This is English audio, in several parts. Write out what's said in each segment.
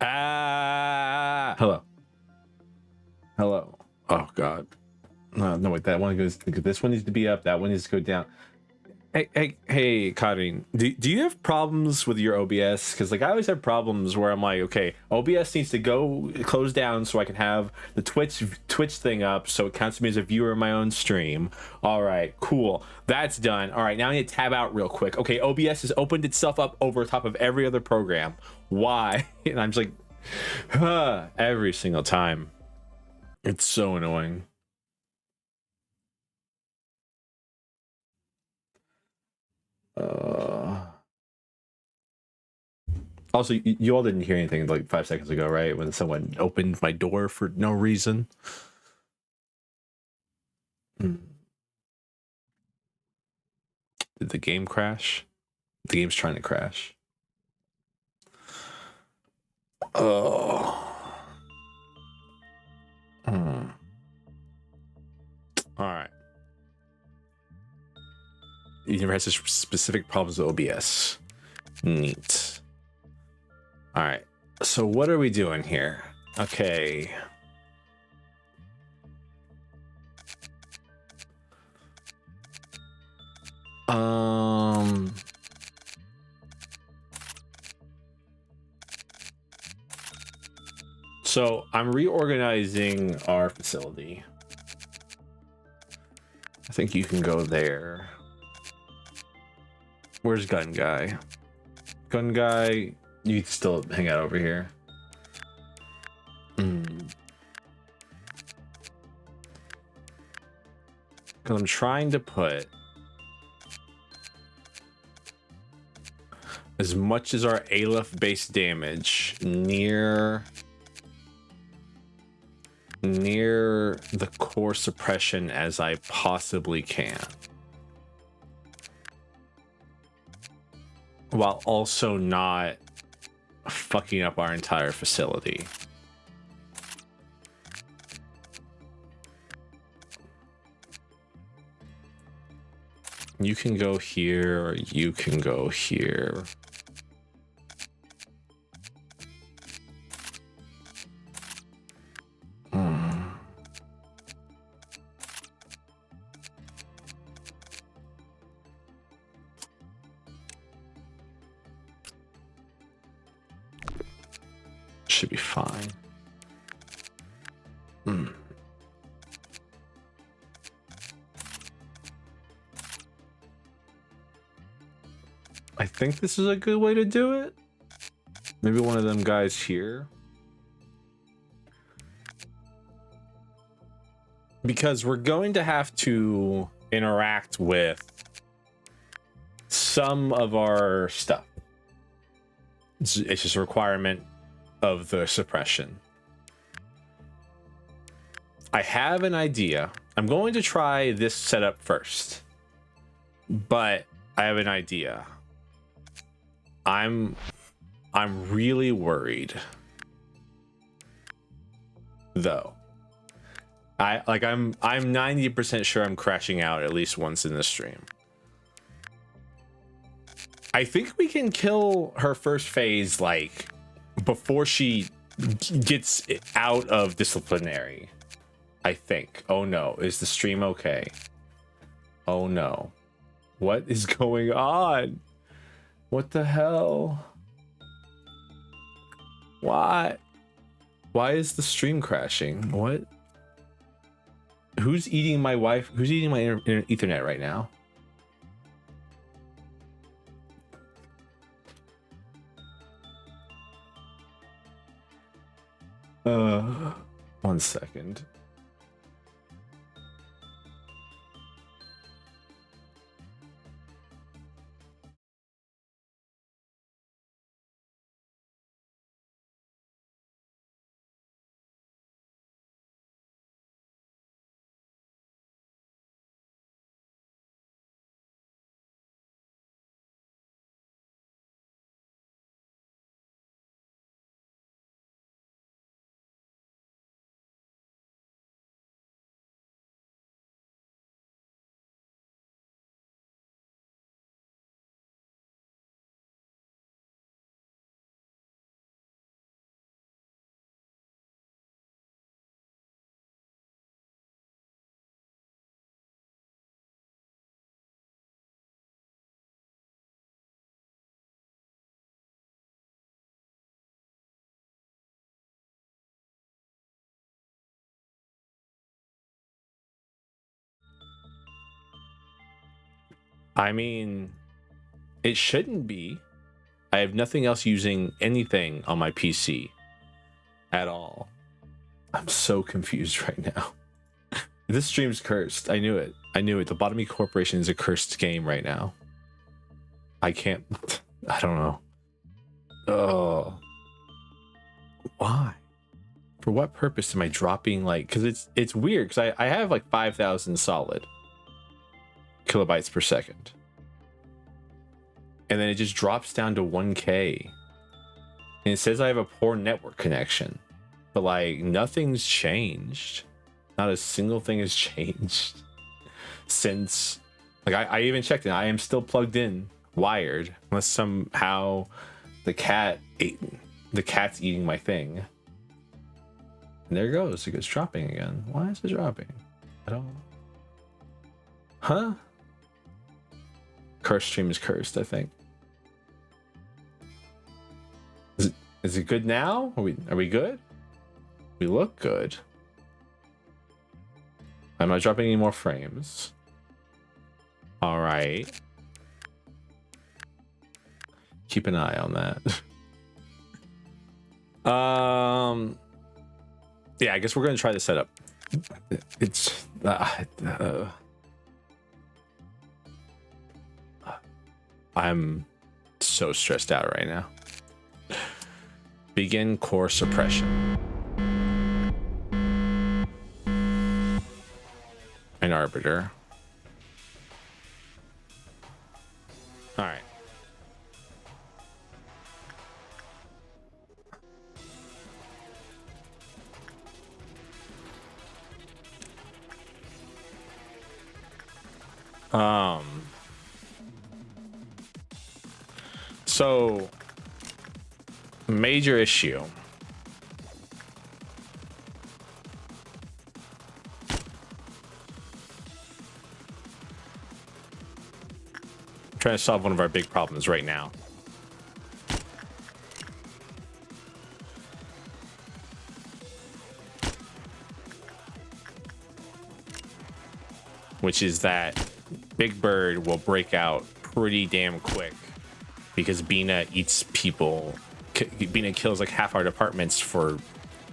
Hello. Hello. Oh God. No, wait. That one goes. This one needs to be up. That one needs to go down. Hey, Karin. Do you have problems with your OBS? Because like I always have problems where I'm like, okay, OBS needs to go close down so I can have the Twitch thing up, so it counts me as a viewer in my own stream. All right, cool. That's done. All right, now I need to tab out real quick. Okay, OBS has opened itself up over top of every other program. Why? And I'm just like, every single time. It's so annoying. Also, you all didn't hear anything like 5 seconds ago, right? When someone opened my door for no reason. Did the game crash? The game's trying to crash. Oh. All right. You never had such specific problems with OBS. Neat. All right. So what are we doing here? Okay. So I'm reorganizing our facility. I think you can go there. Where's Gun Guy? Gun Guy, you can still hang out over here. Because I'm trying to put as much as our Aleph based damage near the core suppression as I possibly can, while also not fucking up our entire facility. You can go here, or you can go here. Should be fine. I think this is a good way to do it. Maybe one of them guys here. Because we're going to have to interact with some of our stuff. It's just a requirement of the suppression. I have an idea. I'm going to try this setup first, but I have an idea. I'm really worried, though. I'm 90% sure I'm crashing out at least once in this stream. I think we can kill her first phase like before she gets out of disciplinary. I think. Oh no, is the stream okay? Oh no. What is going on? What the hell? Why is the stream crashing? What? Who's eating my wife? Who's eating my Ethernet right now? One second. I mean, it shouldn't be. I have nothing else using anything on my PC at all. I'm so confused right now. This stream's cursed. I knew it. I knew it. Lobotomy Corporation is a cursed game right now. I can't. I don't know. Oh. Why? For what purpose am I dropping, like, because it's weird, because I have like 5,000 solid kilobytes per second. And then it just drops down to 1K. And it says I have a poor network connection. But like nothing's changed. Not a single thing has changed since, like, I even checked it. I am still plugged in, wired, unless somehow the cat's eating my thing. And there it goes. It goes dropping again. Why is it dropping? I don't know. Huh? Cursed stream is cursed, I think. Is it good now? Are we good? We look good. I'm not dropping any more frames. All right. Keep an eye on that. Yeah, I guess we're gonna try the setup. It's I'm so stressed out right now. Begin core suppression. An arbiter. All right. So major issue. Trying to solve one of our big problems right now. Which is that Big Bird will break out pretty damn quick because Bina eats people. Bina kills like half our departments for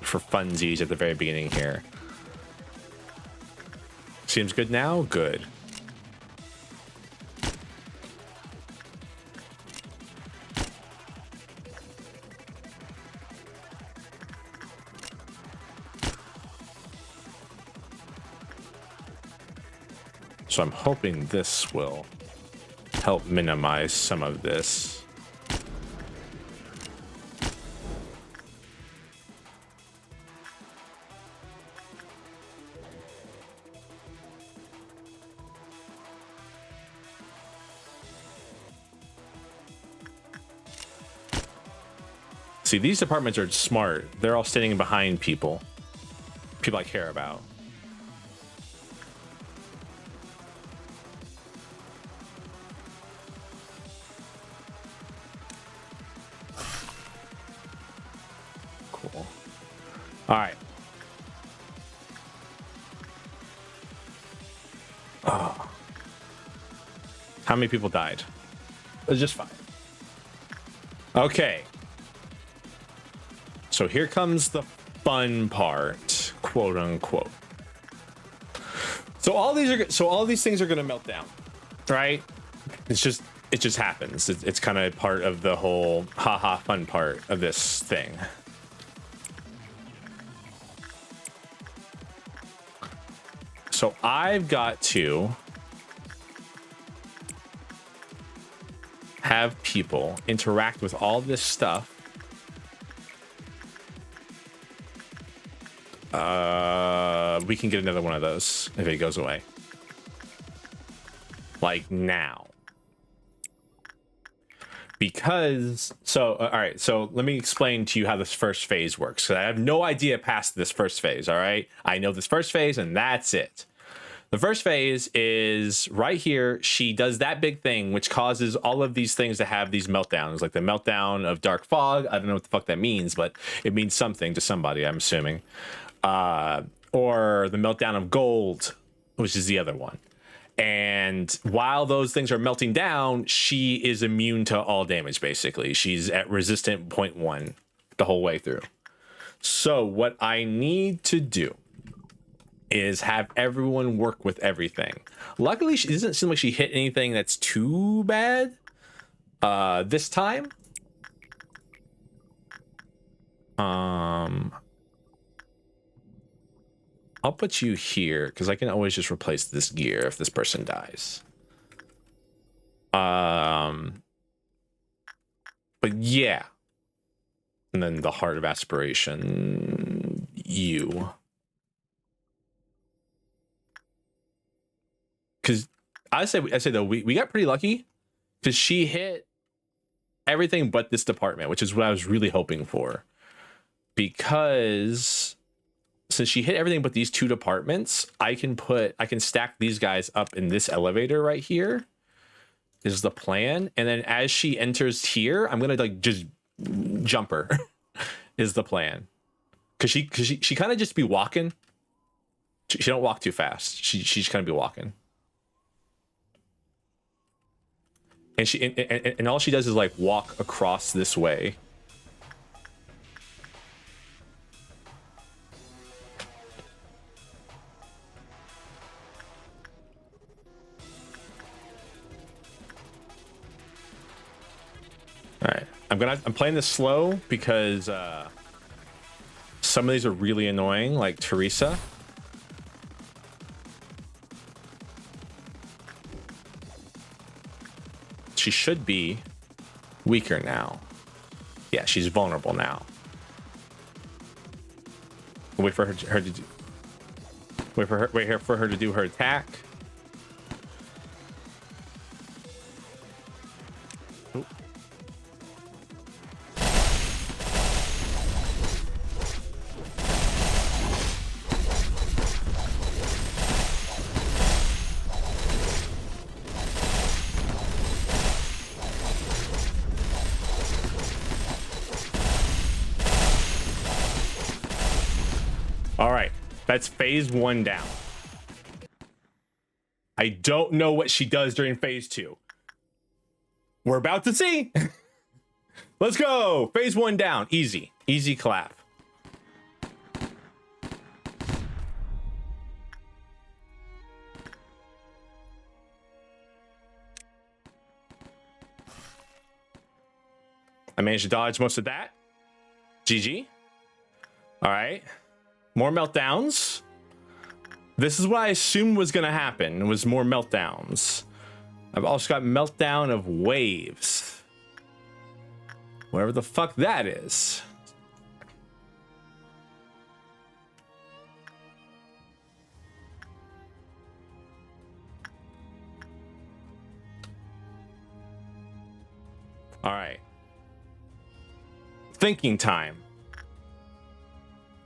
funsies at the very beginning here. Seems good now? Good. So I'm hoping this will help minimize some of this. See, these departments are smart. They're all standing behind people I care about. Cool. All right. Oh. How many people died? It's just 5. Okay. So here comes the fun part, quote unquote. So all these things are going to melt down, right? It just happens. It's kind of part of the whole haha fun part of this thing. So I've got to have people interact with all this stuff. We can get another one of those if it goes away. Like now. Because, so, all right, so let me explain to you how this first phase works. So I have no idea past this first phase, all right? I know this first phase and that's it. The first phase is right here. She does that big thing, which causes all of these things to have these meltdowns, like the meltdown of dark fog. I don't know what the fuck that means, but it means something to somebody, I'm assuming. Or the meltdown of gold, which is the other one. And while those things are melting down, she is immune to all damage, basically. She's at resistant 0.1 the whole way through. So what I need to do is have everyone work with everything. Luckily, she doesn't seem like she hit anything that's too bad this time. I'll put you here because I can always just replace this gear if this person dies. But yeah. And then the Heart of Aspiration, you. Because I say though, we got pretty lucky because she hit everything but this department, which is what I was really hoping for. Because since she hit everything but these two departments, I can stack these guys up in this elevator right here is the plan. And then as she enters here, I'm gonna like just jump her is the plan. Cause she kind of just be walking. She don't walk too fast. She just kind of be walking. And and all she does is like walk across this way. All right, I'm playing this slow because some of these are really annoying, like Teresa. She should be weaker now. Yeah, she's vulnerable now. Wait for her to do. Wait for her to do her attack. Oop. All right, that's phase 1 down. I don't know what she does during phase 2. We're about to see. Let's go. Phase 1 down. Easy clap. I managed to dodge most of that. GG. All right. More meltdowns. This is what I assumed was going to happen. It was more meltdowns. I've also got meltdown of waves. Whatever the fuck that is. All right. Thinking time.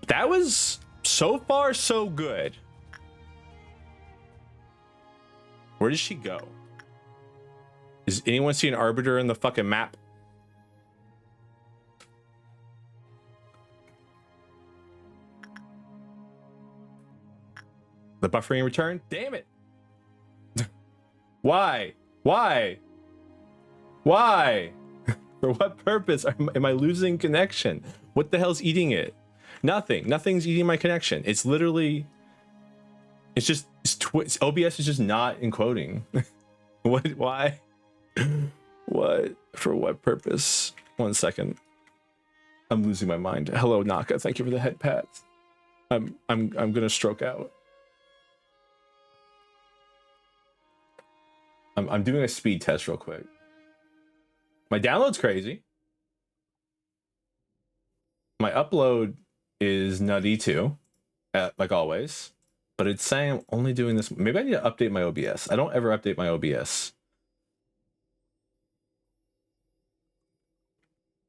That was so far so good. Where does she go? Does anyone see an arbiter in the fucking map? The buffering return? Damn it. Why? Why? Why? For what purpose am I losing connection? What the hell's eating it? Nothing's eating my connection. It's literally, OBS is just not encoding. What? Why? What? For what purpose? 1 second. I'm losing my mind. Hello, Naka. Thank you for the head pats. I'm gonna stroke out. I'm doing a speed test real quick. My download's crazy. My upload is nutty too, like always, but it's saying I'm only doing this. Maybe I need to update my OBS. I don't ever update my OBS.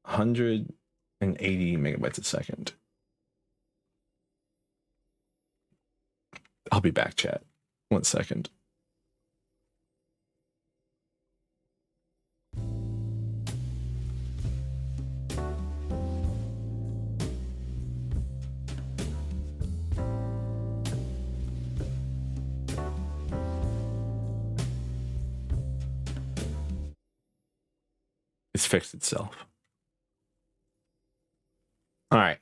180 megabytes a second. I'll be back, chat. 1 second. It's fixed itself. All right.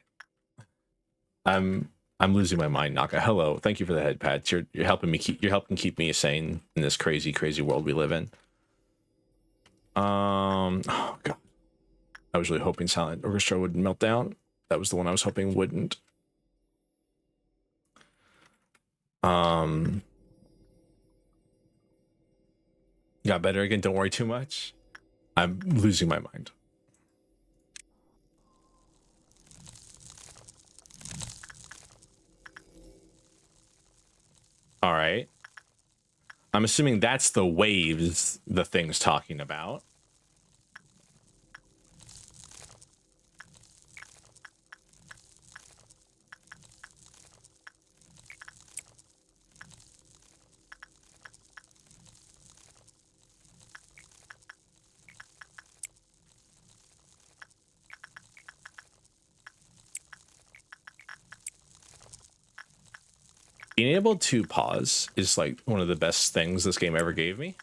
I'm losing my mind, Naka. Hello. Thank you for the head pats. You're helping me keep me sane in this crazy world we live in. Oh god. I was really hoping Silent Orchestra wouldn't melt down. That was the one I was hoping wouldn't. Got better again. Don't worry too much. I'm losing my mind. All right. I'm assuming that's the waves the thing's talking about. Being able to pause is like one of the best things this game ever gave me.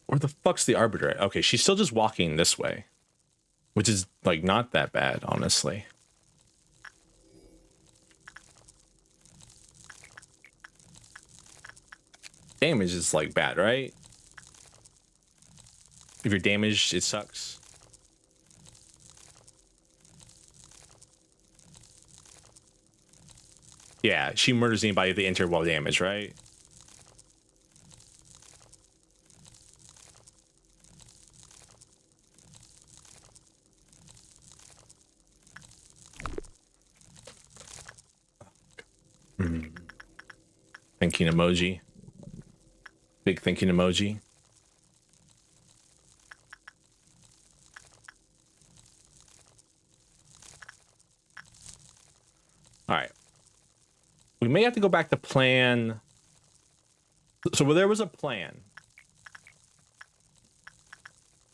Where the fuck's the arbiter at? Okay, she's still just walking this way, which is like not that bad, honestly. Damage is like bad, right? If you're damaged, it sucks. Yeah, she murders anybody if they enter while damaged, right? Thinking emoji. Big thinking emoji. All right. We may have to go back to plan. So there was a plan.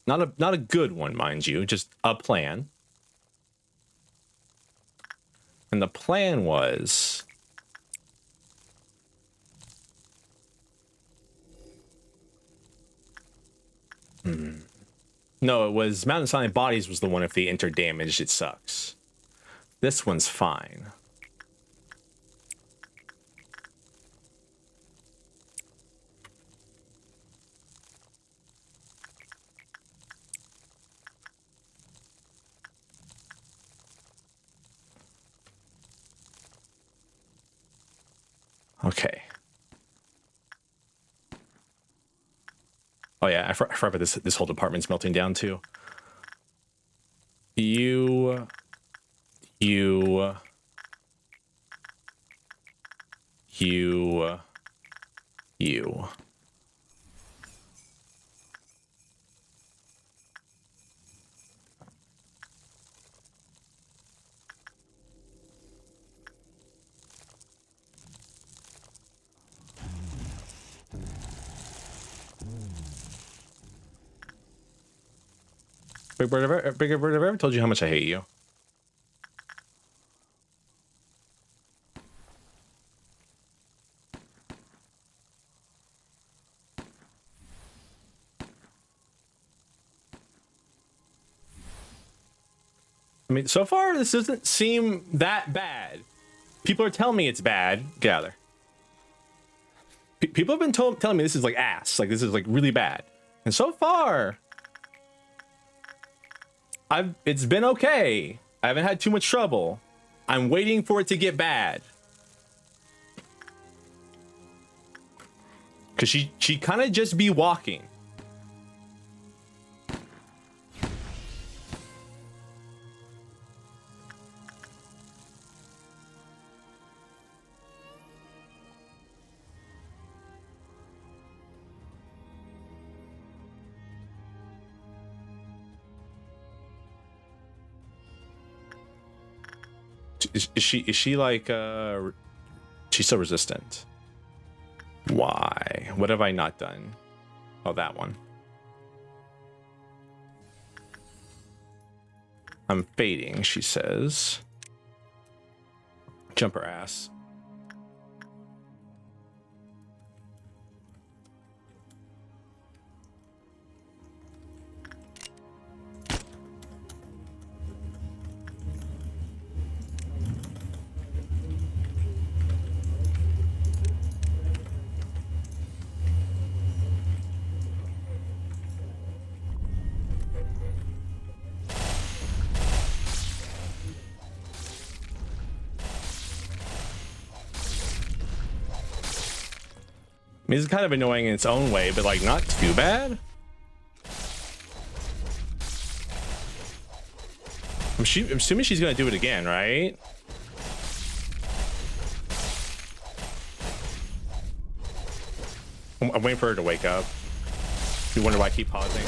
Not a good one, mind you, just a plan. And the plan was no, it was Mountain Silent Bodies was the one if they enter damaged, it sucks. This one's fine. Okay. Oh yeah, I forgot about this whole department's melting down too. You. Big Bird, have I ever told you how much I hate you? I mean, so far, this doesn't seem that bad. People are telling me it's bad. Get out of there. People have been telling me this is like ass. Like, this is like really bad. And so far, it's been okay. I haven't had too much trouble. I'm waiting for it to get bad. Cause she kind of just be walking. Is she like She's so resistant. Why? What have I not done? Oh, that one. I'm fading, she says. Jump her ass. I mean, it's kind of annoying in its own way, but like not too bad. I'm assuming she's gonna do it again, right? I'm waiting for her to wake up. You wonder why I keep pausing.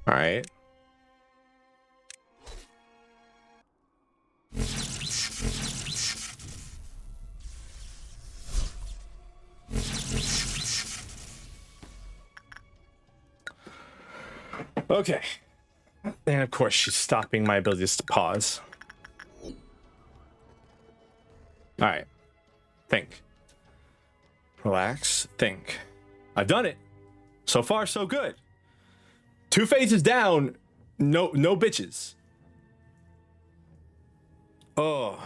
All right. Okay. And of course, she's stopping my abilities to pause. All right. Think. Relax. Think. I've done it. So far, so good. 2 phases down. No bitches. Oh.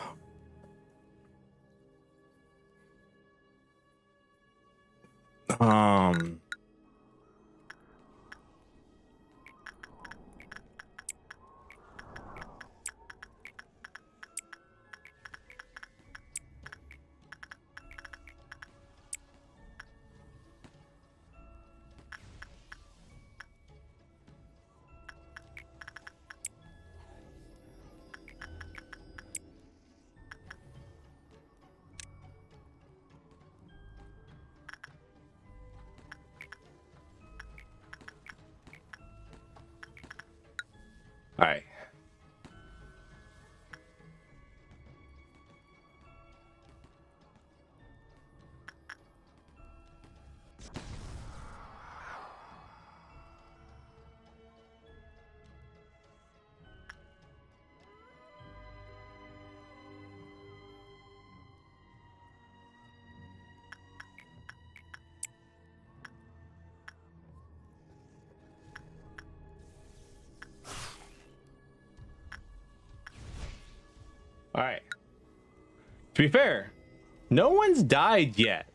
All right. All right. To be fair, no one's died yet.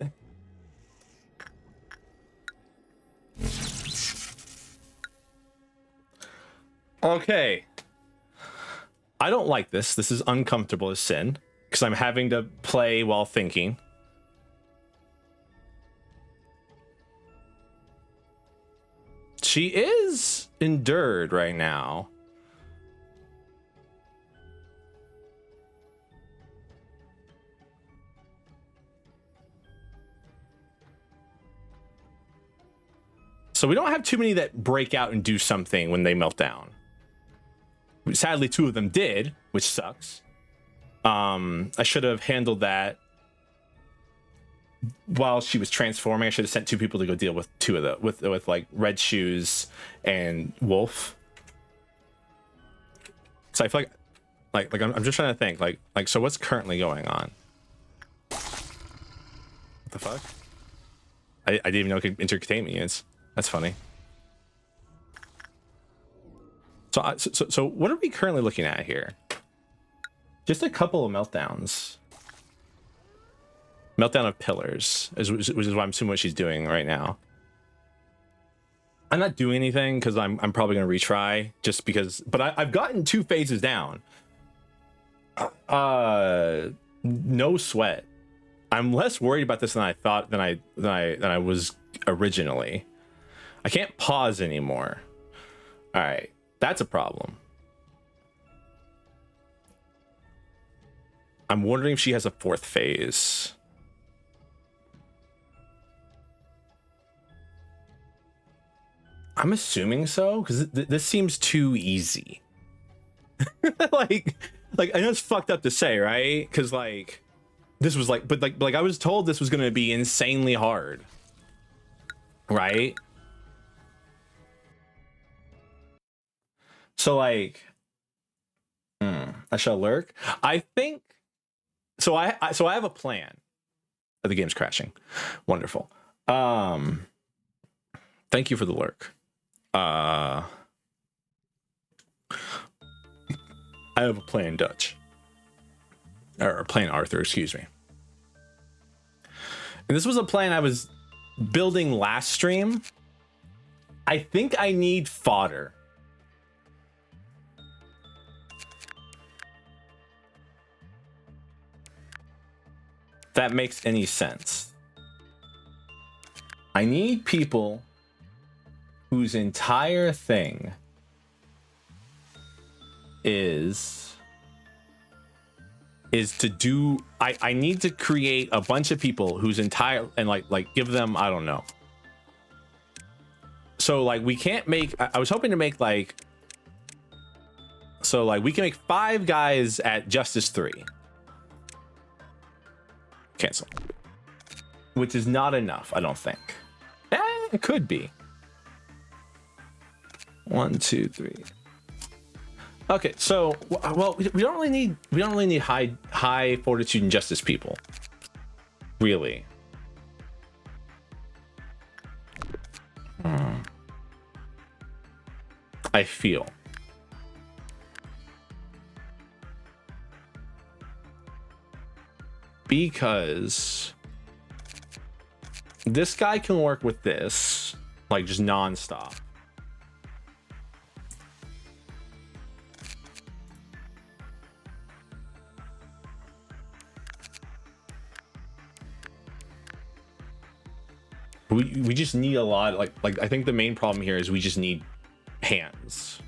Okay. I don't like this. This is uncomfortable as sin because I'm having to play while thinking. She is endured right now. So we don't have too many that break out and do something when they melt down. Sadly, 2 of them did, which sucks. I should have handled that while she was transforming. I should have sent 2 people to go deal with 2 of the with like Red Shoes and Wolf. So I feel like I'm just trying to think like so what's currently going on? What the fuck? I didn't even know it could intercontain units. That's funny. So what are we currently looking at here? Just a couple of meltdowns. Meltdown of pillars, which is what I'm assuming what she's doing right now. I'm not doing anything because I'm probably gonna retry just because. But I've gotten 2 phases down. No sweat. I'm less worried about this than I thought than I was originally. I can't pause anymore. All right, that's a problem. I'm wondering if she has a 4th phase. I'm assuming so, because this seems too easy. like I know it's fucked up to say, right? Because like this was like, but like I was told this was gonna be insanely hard, right? So like, I shall lurk. I think so. I have a plan. Oh, the game's crashing. Wonderful. Thank you for the lurk. I have a plan, Dutch. Or plan, Arthur, excuse me. And this was a plan I was building last stream. I think I need fodder. If that makes any sense. I need people whose entire thing is to do, I need to create a bunch of people whose entire, and like give them, I don't know. So like we can't make, I was hoping to make like, so like we can make 5 guys at Justice 3. Cancel. Which is not enough, I don't think. It could be. 1, 2, 3. Okay, so well, we don't really need high fortitude and justice people, really. I feel. Because this guy can work with this, like just non-stop. We just need a lot, like I think the main problem here is we just need hands.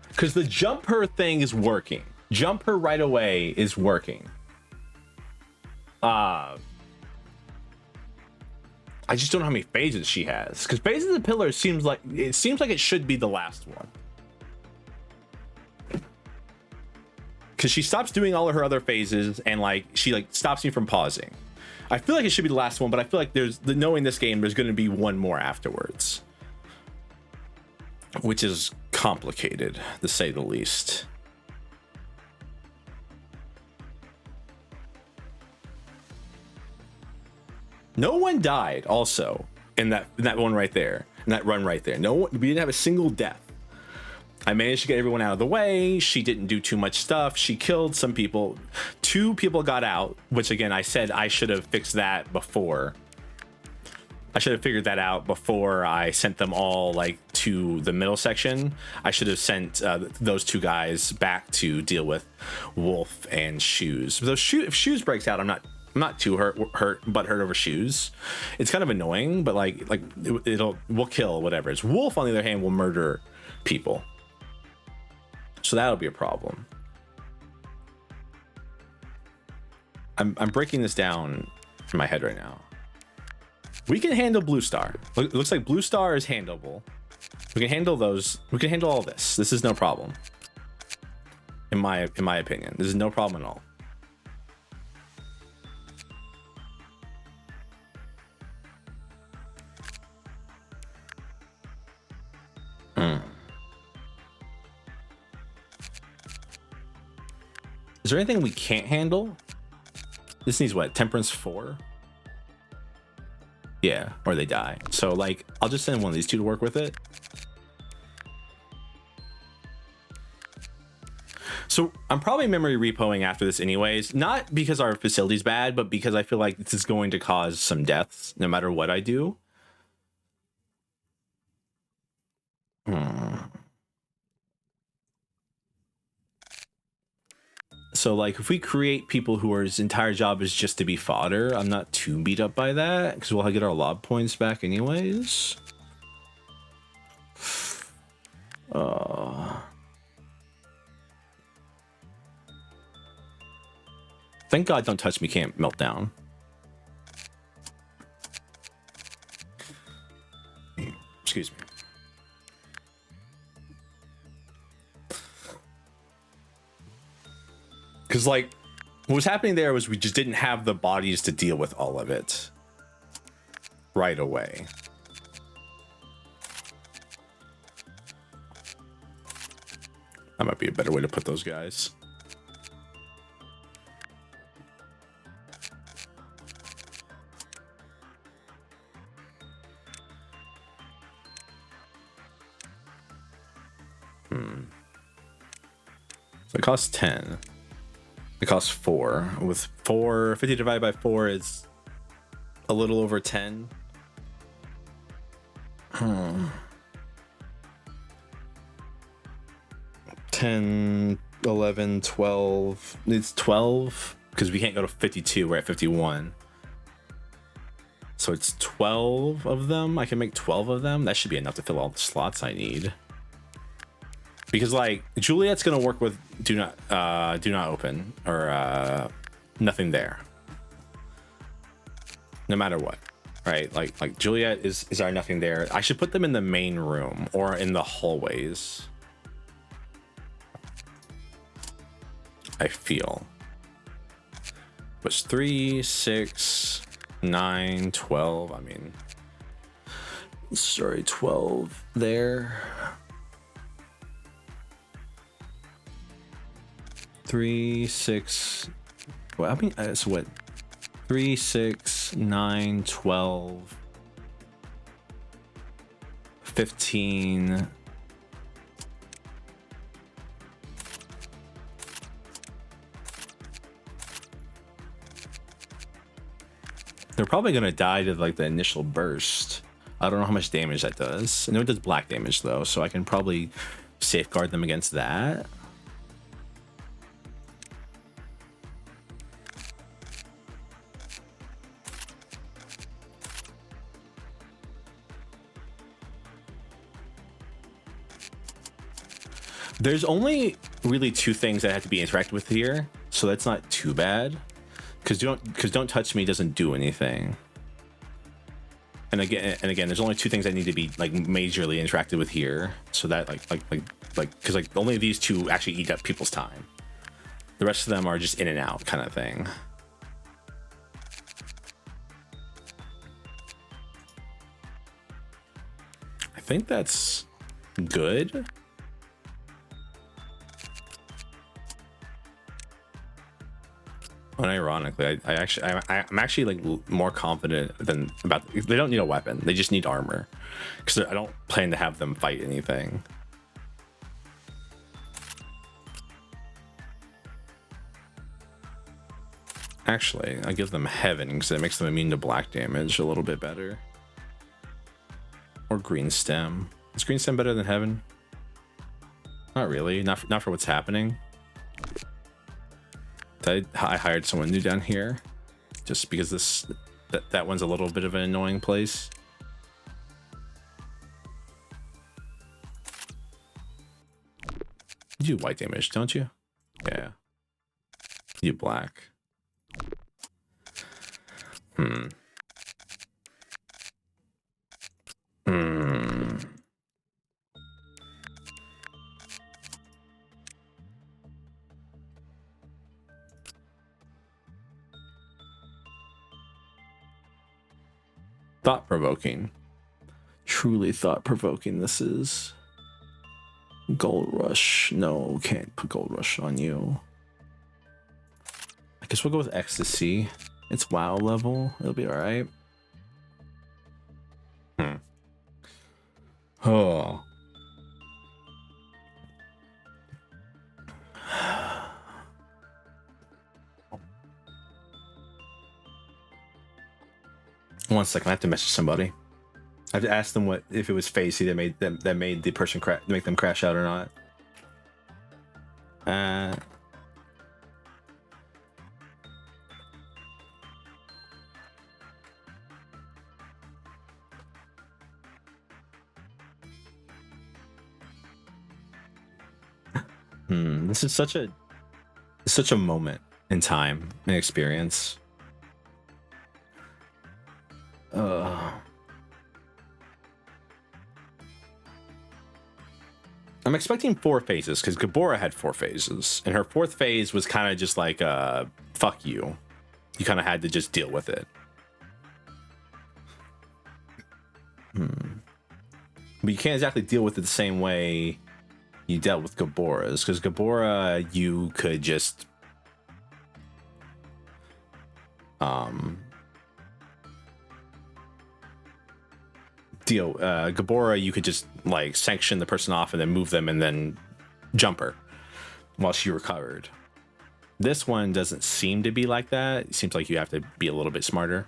Because the jump her thing is working. Jump her right away is working. I just don't know how many phases she has. Because phases of the pillar seems like it should be the last one. Because she stops doing all of her other phases and like she like stops me from pausing. I feel like it should be the last one, but I feel like knowing this game, there's going to be one more afterwards, which is complicated to say the least. No one died also in that one right there, in that run right there. No one, we didn't have a single death. I managed to get everyone out of the way. She didn't do too much stuff. She killed some people. 2 people got out, which again, I said I should have fixed that before. I should have figured that out before I sent them all like to the middle section. I should have sent those 2 guys back to deal with Wolf and Shoes. If Shoes breaks out, I'm not too hurt over Shoes. It's kind of annoying, but like we'll kill whatever. It's Wolf, on the other hand, will murder people. So that'll be a problem. I'm breaking this down in my head right now. We can handle Blue Star. It looks like Blue Star is handleable. We can handle those. We can handle all this. This is no problem. In my opinion, this is no problem at all. Is there anything we can't handle? This needs what? Temperance 4? Yeah, or they die. So like, I'll just send one of these 2 to work with it. So I'm probably memory repoing after this anyways, not because our facility's bad, but because I feel like this is going to cause some deaths no matter what I do. So like if we create people whose entire job is just to be fodder, I'm not too beat up by that because we'll get our lob points back anyways. Thank God Don't Touch Me can't melt down. Excuse me. Because, like, what was happening there was we just didn't have the bodies to deal with all of it right away. That might be a better way to put those guys. So it costs 10. It costs 4. With 4, 50 divided by 4 is a little over 10. 10, 11, 12. It's 12 because we can't go to 52. We're at 51. So it's 12 of them. I can make 12 of them. That should be enough to fill all the slots I need. Because, like, Juliet's gonna work with do not open or nothing there. No matter what, right? Like Juliet is our nothing there. I should put them in the main room or in the hallways. I feel. Was 3, 6, 9, 12. I mean, sorry, 12 there. 3, 6. Well, I mean, so what? 3, 6, 9, 12, 15. They're probably gonna die to like the initial burst. I don't know how much damage that does. I know it does black damage though, so I can probably safeguard them against that. There's only really 2 things that have to be interacted with here, so that's not too bad. Because don't touch me doesn't do anything. And again, there's only 2 things that need to be like majorly interacted with here, so that because like only these 2 actually eat up people's time. The rest of them are just in and out kind of thing. I think that's good. Unironically, I'm actually like more confident than about. They don't need a weapon; they just need armor. Because I don't plan to have them fight anything. Actually, I give them heaven because it makes them immune to black damage a little bit better. Or green stem. Is green stem better than heaven? Not really. Not for what's happening. I hired someone new down here just because that one's a little bit of an annoying place. You do white damage, don't you? Yeah. You black. Thought-provoking. Truly thought-provoking this is. Gold Rush. No, can't put Gold Rush on you. I guess we'll go with Ecstasy. It's WoW level. It'll be alright. Oh. One second, I have to message somebody. I have to ask them what if it was Facey that made the person make them crash out or not. This is such a moment in time and experience. I'm expecting 4 phases because Gabora had 4 phases, and her 4th phase was kind of just like fuck you. You kind of had to just deal with it. But you can't exactly deal with it the same way you dealt with Gabora's, because Gabora, you could just Gabora, you could just like sanction the person off and then move them and then jump her while she recovered. This one doesn't seem to be like that. It seems like you have to be a little bit smarter.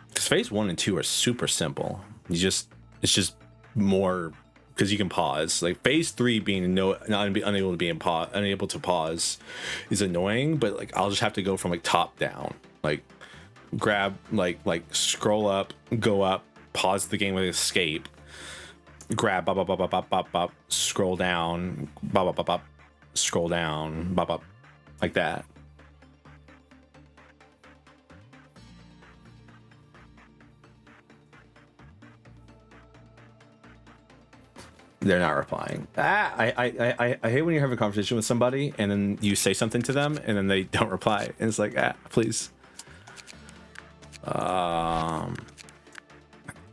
Because phase 1 and 2 are super simple. It's just more because you can pause. Like phase 3 being unable to pause is annoying, but like I'll just have to go from like top down, like grab like scroll up, go up, pause the game with escape, grab bop, bop, bop, bop, bop, bop, bop, scroll down, bop, bop, bop, bop, scroll down, bop, bop, like that. They're not replying. I hate when you have a conversation with somebody and then you say something to them and then they don't reply. And it's like, please.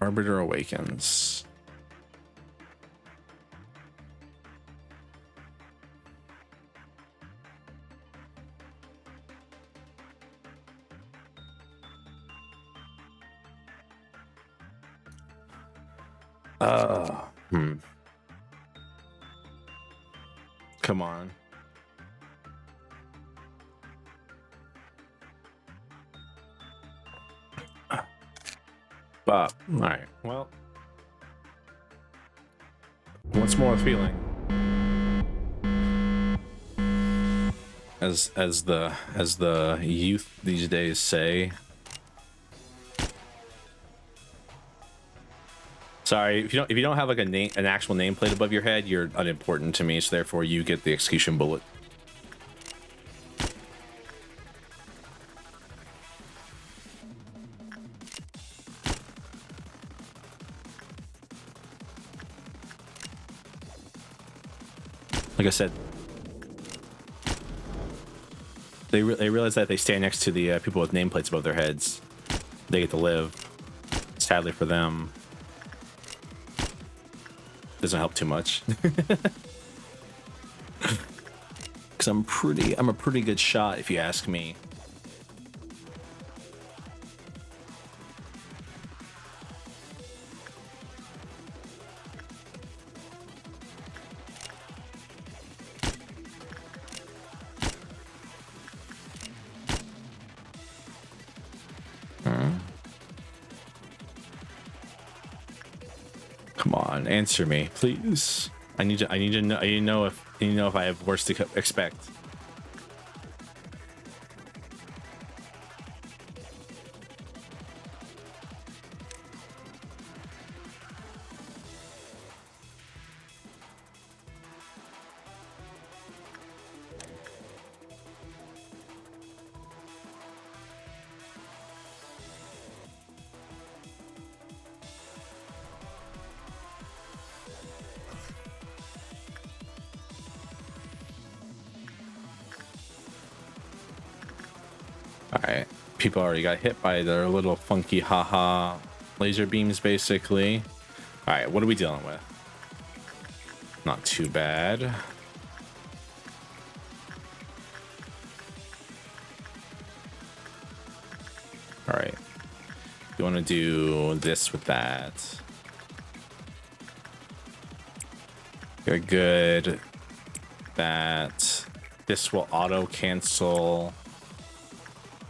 Arbiter Awakens. Come on. All right. Well, once more feeling, as the youth these days say. Sorry, if you don't have like an actual nameplate above your head, you're unimportant to me. So therefore, you get the execution bullet. Like I said, they realize that if they stand next to the people with nameplates above their heads, they get to live. Sadly for them, doesn't help too much. Because I'm a pretty good shot, if you ask me. Come on, answer me, please. I need to know if I have worse to expect. Alright, people already got hit by their little funky haha laser beams, basically. Alright, what are we dealing with? Not too bad. Alright. You want to do this with that. You're good. That. This will auto cancel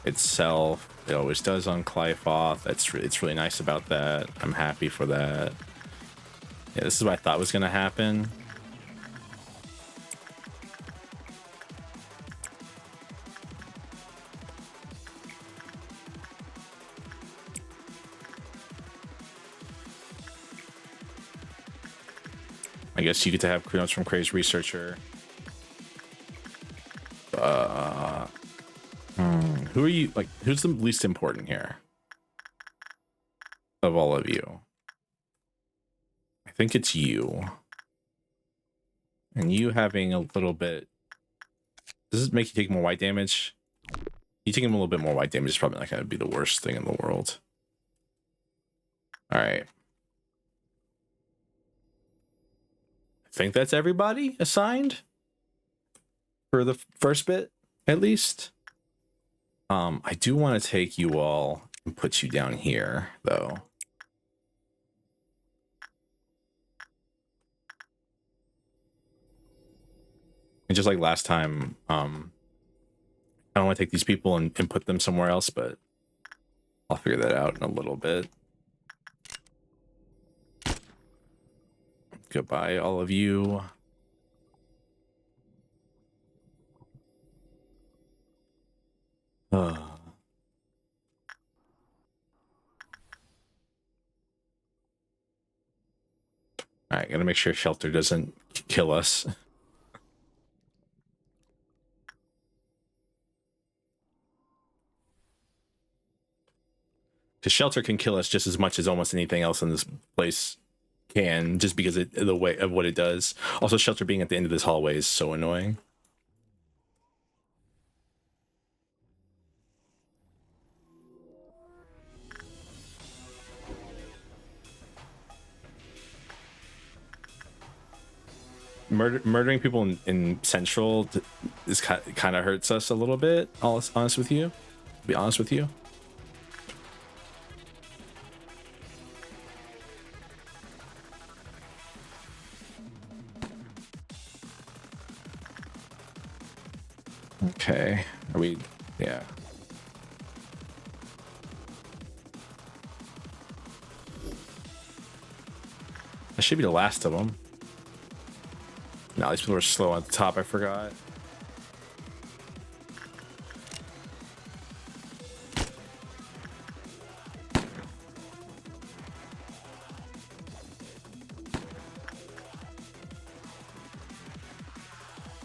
itself. It always does on Clifoth. It's really nice about that. I'm happy for that. Yeah, this is what I thought was gonna happen. I guess you get to have notes from Crazed Researcher. Who are you, like, who's the least important here of all of you? I think it's you. And you having a little bit, does this make you take more white damage? You taking a little bit more white damage is probably not going to be the worst thing in the world. All right. I think that's everybody assigned for the first bit, at least. I do want to take you all and put you down here, though. And just like last time, I don't want to take these people and put them somewhere else, but I'll figure that out in a little bit. Goodbye, all of you. All right, gotta make sure shelter doesn't kill us. Because shelter can kill us just as much as almost anything else in this place can, just because of the way of what it does. Also, shelter being at the end of this hallway is so annoying. Murdering people in Central is kind of hurts us a little bit. I'll be honest with you. Okay. Are we? Yeah. That should be the last of them. No, these people are slow at the top. I forgot.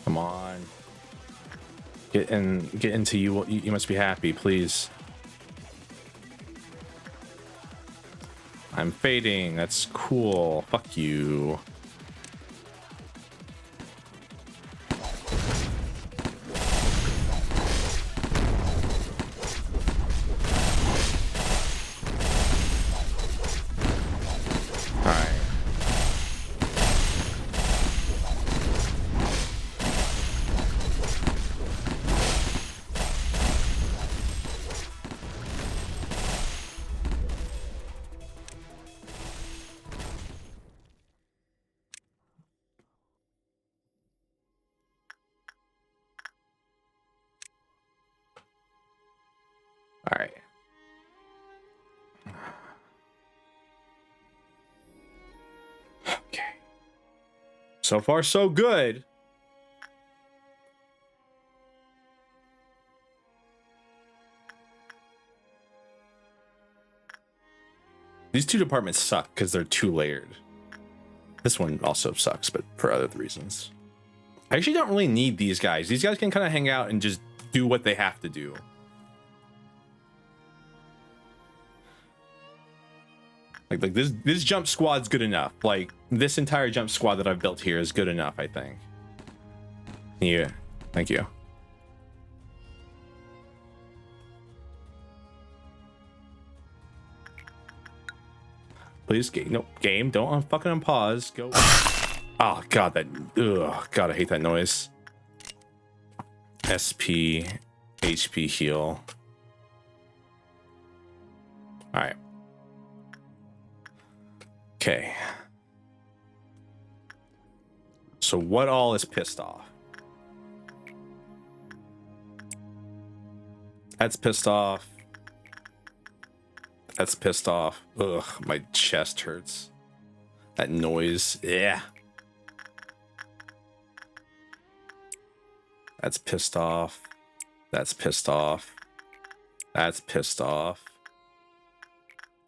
Come on. Get into you. You must be happy, please. I'm fading. That's cool. Fuck you. All right. Okay. So far, so good. These two departments suck because they're too layered. This one also sucks, but for other reasons. I actually don't really need these guys. These guys can kind of hang out and just do what they have to do. Like this jump squad's good enough. Like this entire jump squad that I've built here is good enough, I think. Yeah, thank you. Please, game, no, game, don't fucking unpause. Go. Oh god, god, I hate that noise. SP, HP heal. All right. Okay. So what all is pissed off? That's pissed off. That's pissed off. Ugh, my chest hurts. That noise. Yeah. That's pissed off. That's pissed off. That's pissed off.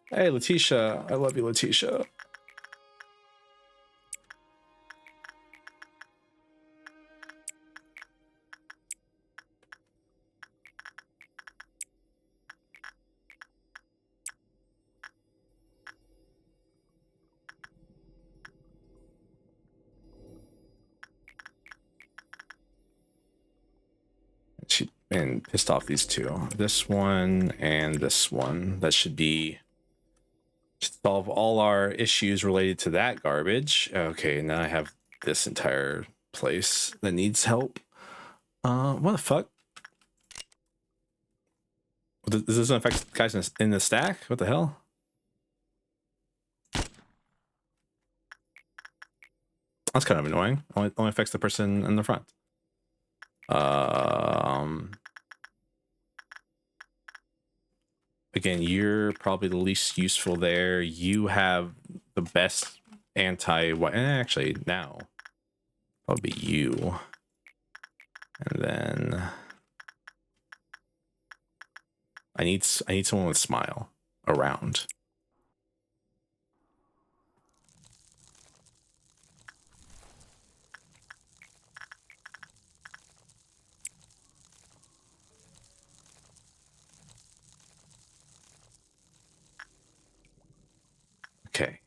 Hey, Letitia. I love you, Letitia. and pissed off these two. This one and this one. That should solve all our issues related to that garbage. Okay, now I have this entire place that needs help. What the fuck? Does this affect guys in the stack? What the hell? That's kind of annoying. Only affects the person in the front. Again, you're probably the least useful there. You have the best actually now probably you, and then I need someone with smile around. Okay.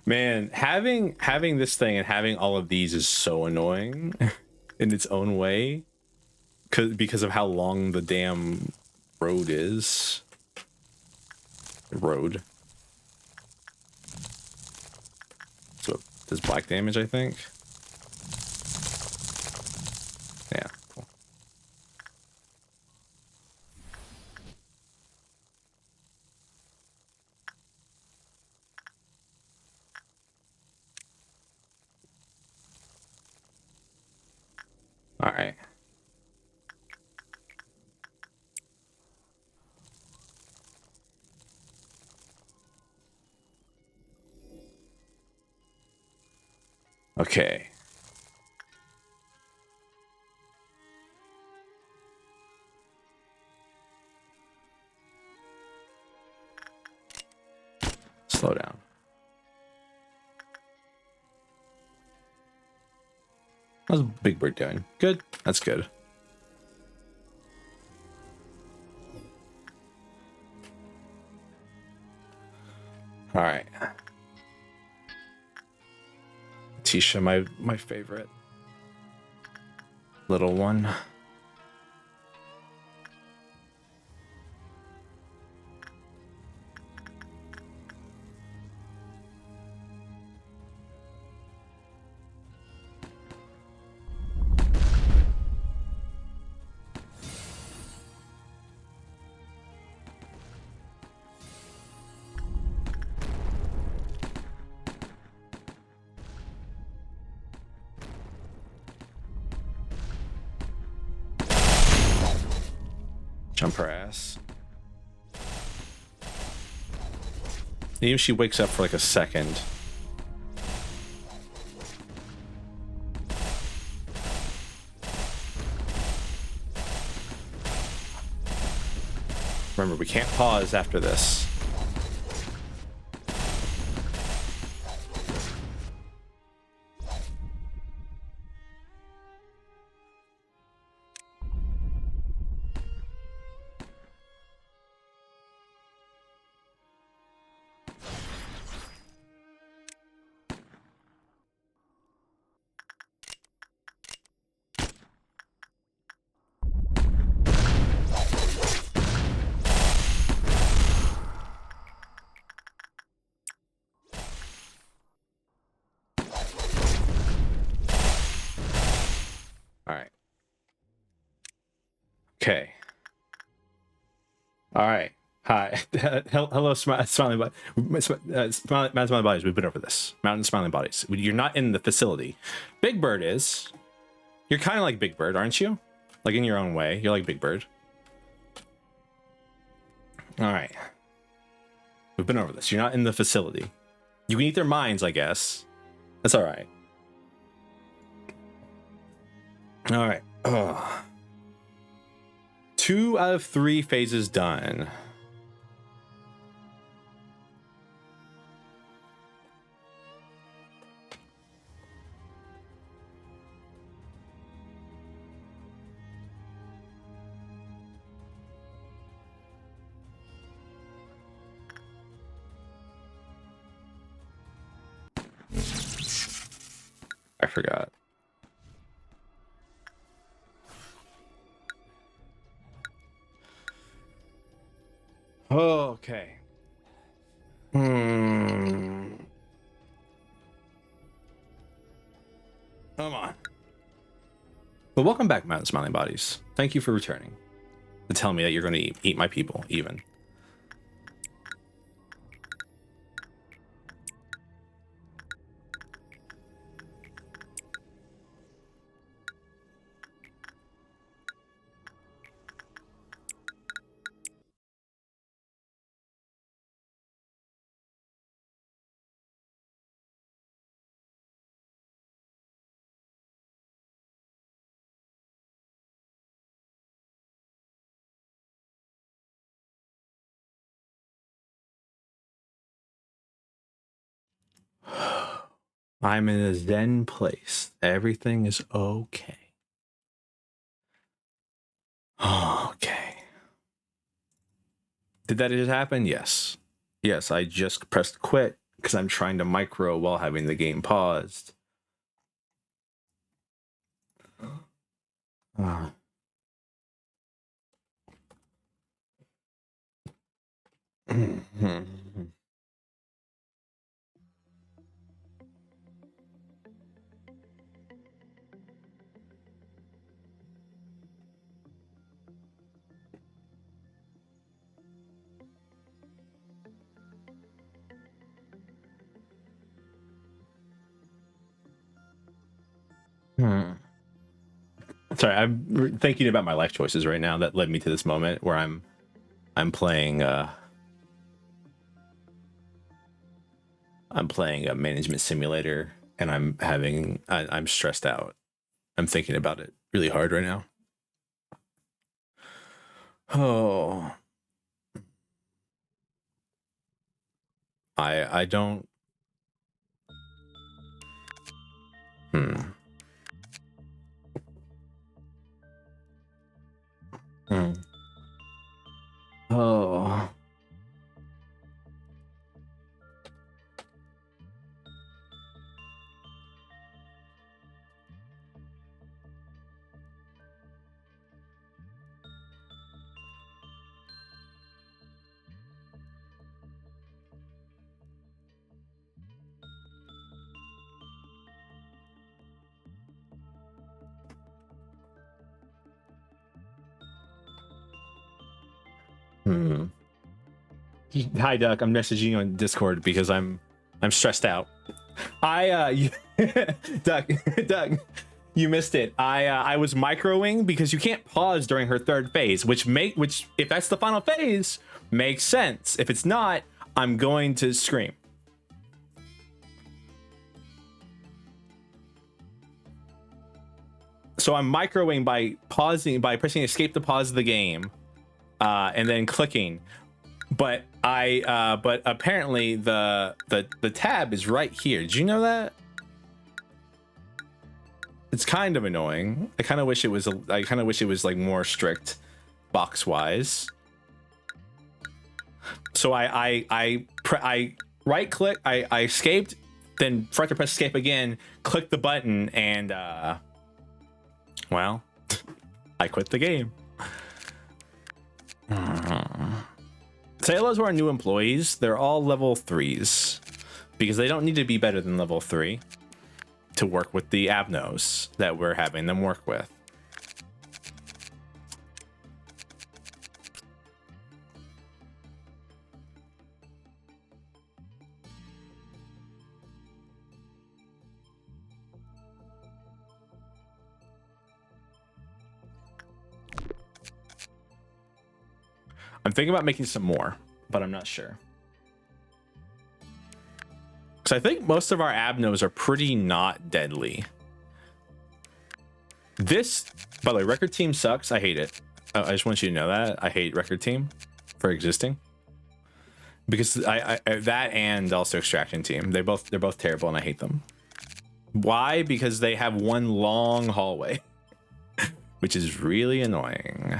Man, having this thing and having all of these is so annoying in its own way, because of how long the damn road is. Road. So does black damage, I think. Yeah. Cool. All right. Okay. Slow down. How's Big Bird doing? Good. That's good. All right. Tisha, my favorite little one. Jump her ass. Even if she wakes up for like a second. Remember, we can't pause after this. Okay. All right. Hi. Hello, smiling smiling bodies. We've been over this. Mountain smiling bodies. You're not in the facility. Big Bird is. You're kind of like Big Bird, aren't you? Like in your own way. You're like Big Bird. All right. We've been over this. You're not in the facility. You can eat their minds, I guess. That's all right. All right. Ugh. 2 out of 3 phases done. forgot. Okay. Come on. But welcome back, Mountain Smiling Bodies. Thank you for returning. To tell me that you're going to eat my people, even. I'm in a zen place. Everything is okay. Okay. Did that just happen? Yes. Yes, I just pressed quit because I'm trying to micro while having the game paused. Sorry, I'm thinking about my life choices right now that led me to this moment where I'm playing a management simulator and I'm stressed out. I'm thinking about it really hard right now. Oh. I don't Oh. Hi, Duck. I'm messaging you on Discord because I'm stressed out. Duck, you missed it. I was microing because you can't pause during her third phase, which if that's the final phase, makes sense. If it's not, I'm going to scream. So I'm microing by pressing escape to pause the game, and then clicking. But but apparently the tab is right here. Did you know that? It's kind of annoying. I kind of wish it was like more strict box wise. So I right click, I escaped, then forgot to press escape again, click the button, and well, I quit the game. Say hello to our new employees. They're all level 3s because they don't need to be better than level 3 to work with the abnos that we're having them work with. I'm thinking about making some more, but I'm not sure. Because I think most of our abnos are pretty not deadly. This, by the way, record team sucks. I hate it. I just want you to know that. I hate record team for existing. Because that and also extraction team. They're both terrible and I hate them. Why? Because they have one long hallway. Which is really annoying.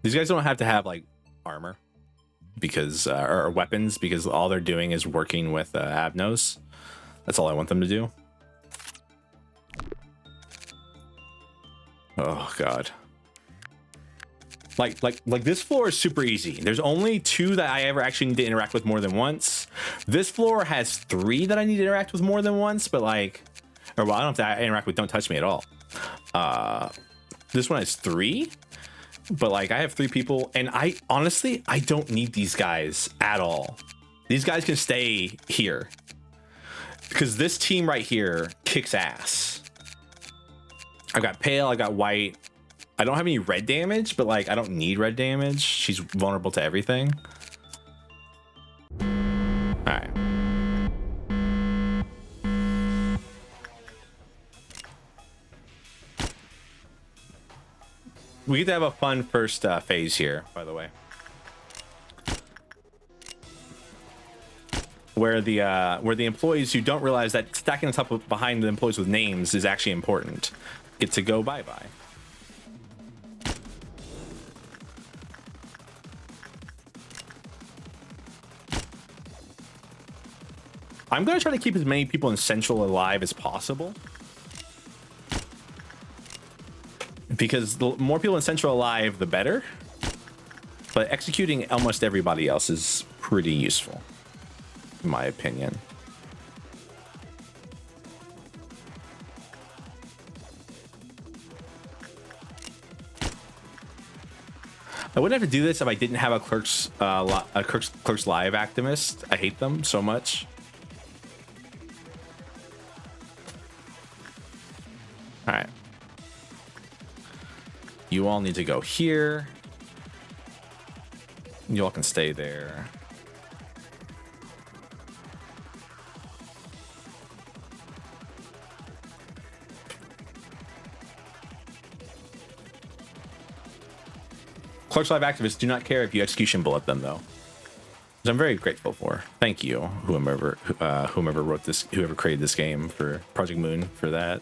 These guys don't have to have like armor because or weapons, because all they're doing is working with Abnos. That's all I want them to do. Oh god. Like this floor is super easy. There's only 2 that I ever actually need to interact with more than once. This floor has 3 that I need to interact with more than once, but like, or well, I don't have to interact with Don't Touch Me at all. This one has 3, but like I have 3 people, and I honestly don't need these guys at all. These guys can stay here because this team right here kicks ass. I've got pale, I got white. I don't have any red damage, but like I don't need red damage. She's vulnerable to everything. All right. We get to have a fun first phase here, by the way, where the employees who don't realize that stacking on top of behind the employees with names is actually important get to go bye-bye. I'm going to try to keep as many people in Central alive as possible, because the more people in Central alive, the better. But executing almost everybody else is pretty useful, in my opinion. I wouldn't have to do this if I didn't have a Clerks Live activist. I hate them so much. All right. You all need to go here. You all can stay there. Clerks Live activists do not care if you execution bullet them, though, which I'm very grateful for. Thank you, whomever wrote this, whoever created this game, for Project Moon, for that.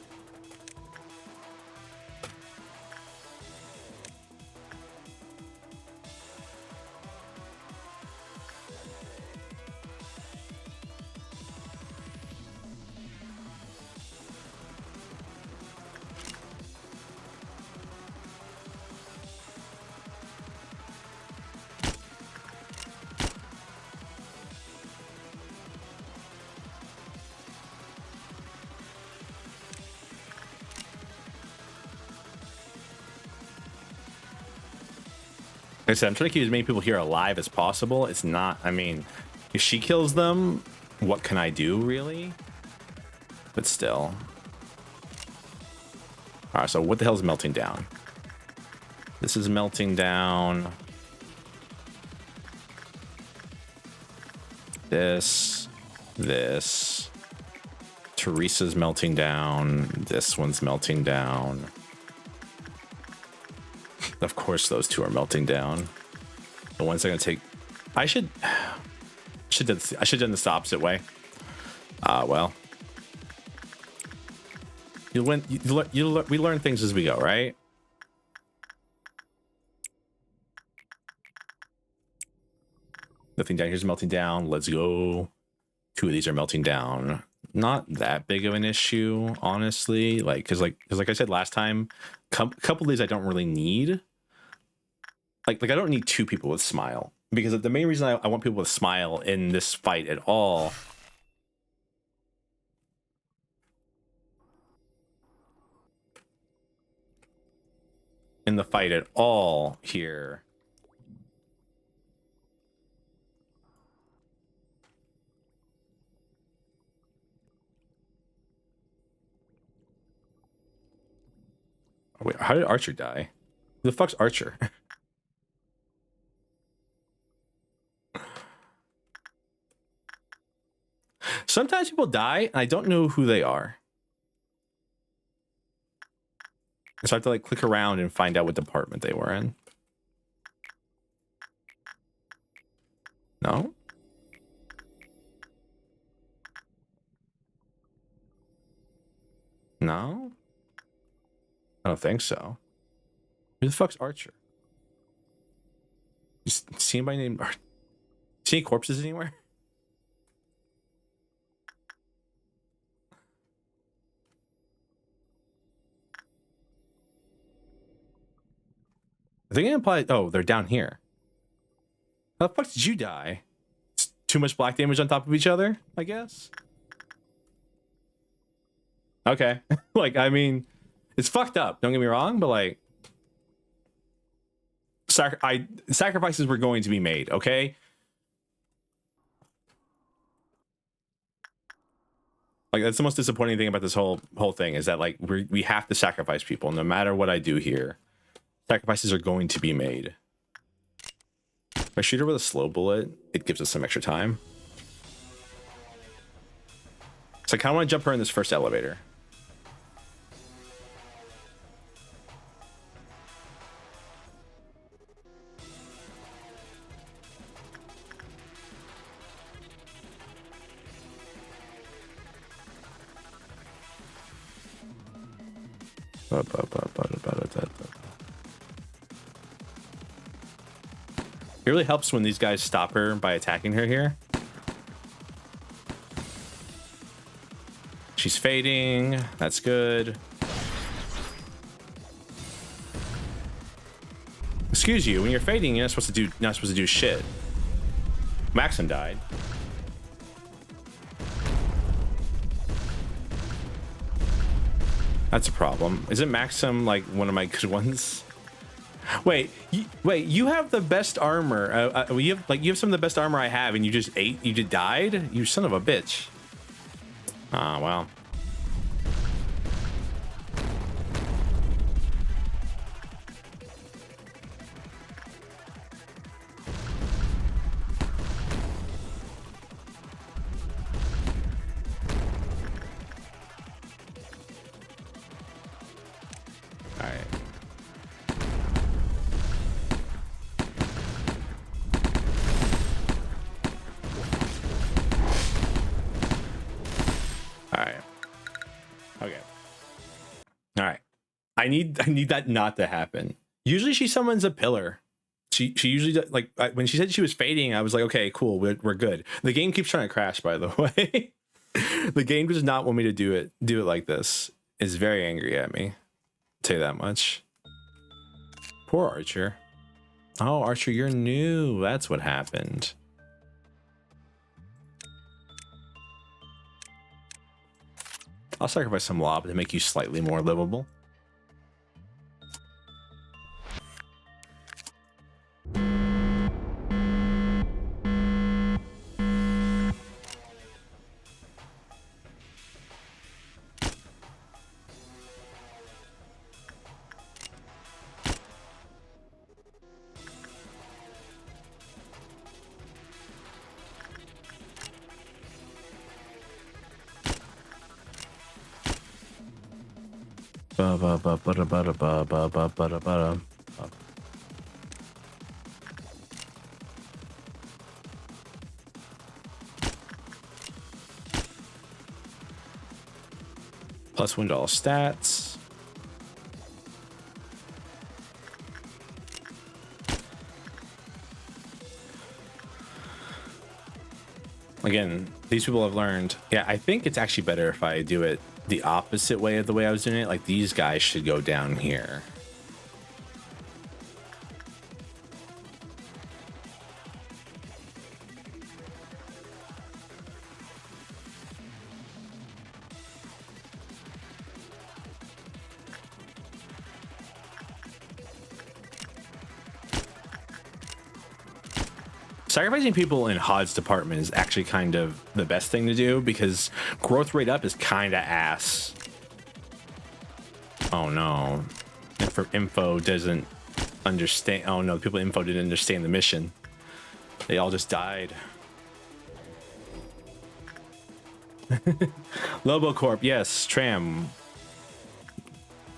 Like I said, I'm trying to keep as many people here alive as possible. It's not, I mean, if she kills them, what can I do, really? But still. All right, so what the hell is melting down? This is melting down. This. Teresa's melting down. This one's melting down. Of course, those 2 are melting down. The ones that are gonna take. I should have done this the opposite way. Well, we learn things as we go, right? Nothing down here's melting down. Let's go. 2 of these are melting down. Not that big of an issue, honestly. Because like I said last time, a couple of these I don't really need. Like I don't need 2 people with smile, because the main reason I want people with smile in this fight at all here wait, how did Archer die? Who the fuck's Archer? Sometimes people die and I don't know who they are, so I have to like click around and find out what department they were in. No? No? I don't think so. Who the fuck's Archer? See anybody named? See any corpses anywhere? I think it implies. Oh, they're down here. How the fuck did you die? It's too much black damage on top of each other, I guess. Okay. Like, I mean, it's fucked up. Don't get me wrong, but like, sacrifices were going to be made. Okay. Like, that's the most disappointing thing about this whole thing is that like we have to sacrifice people no matter what I do here. Sacrifices are going to be made. If I shoot her with a slow bullet, it gives us some extra time. So I kind of want to jump her in this first elevator. It really helps when these guys stop her by attacking her here. She's fading. That's good. Excuse you. When you're fading, you're not supposed to do shit. Maxim died. That's a problem. Isn't Maxim like one of my good ones? Wait, you have the best armor. You have some of the best armor I have, and you just died? You son of a bitch. Ah, well. I need that not to happen. Usually she summons a pillar. She usually does, like when she said she was fading, I was like, okay, cool, we're good. The game keeps trying to crash, by the way. The game does not want me to do it like this. It's very angry at me. I'll tell you that much. Poor Archer. Oh, Archer, you're new. That's what happened. I'll sacrifice some lob to make you slightly more livable. Plus one to all stats. Again, these people have learned. Yeah, I think it's actually better if I do it the opposite way of the way I was doing it. Like, these guys should go down here. Sacrificing people in HOD's department is actually kind of the best thing to do because growth rate up is kind of ass. Oh no. Info doesn't understand. Oh no, the people info didn't understand the mission. They all just died. Lobocorp, yes, Tram.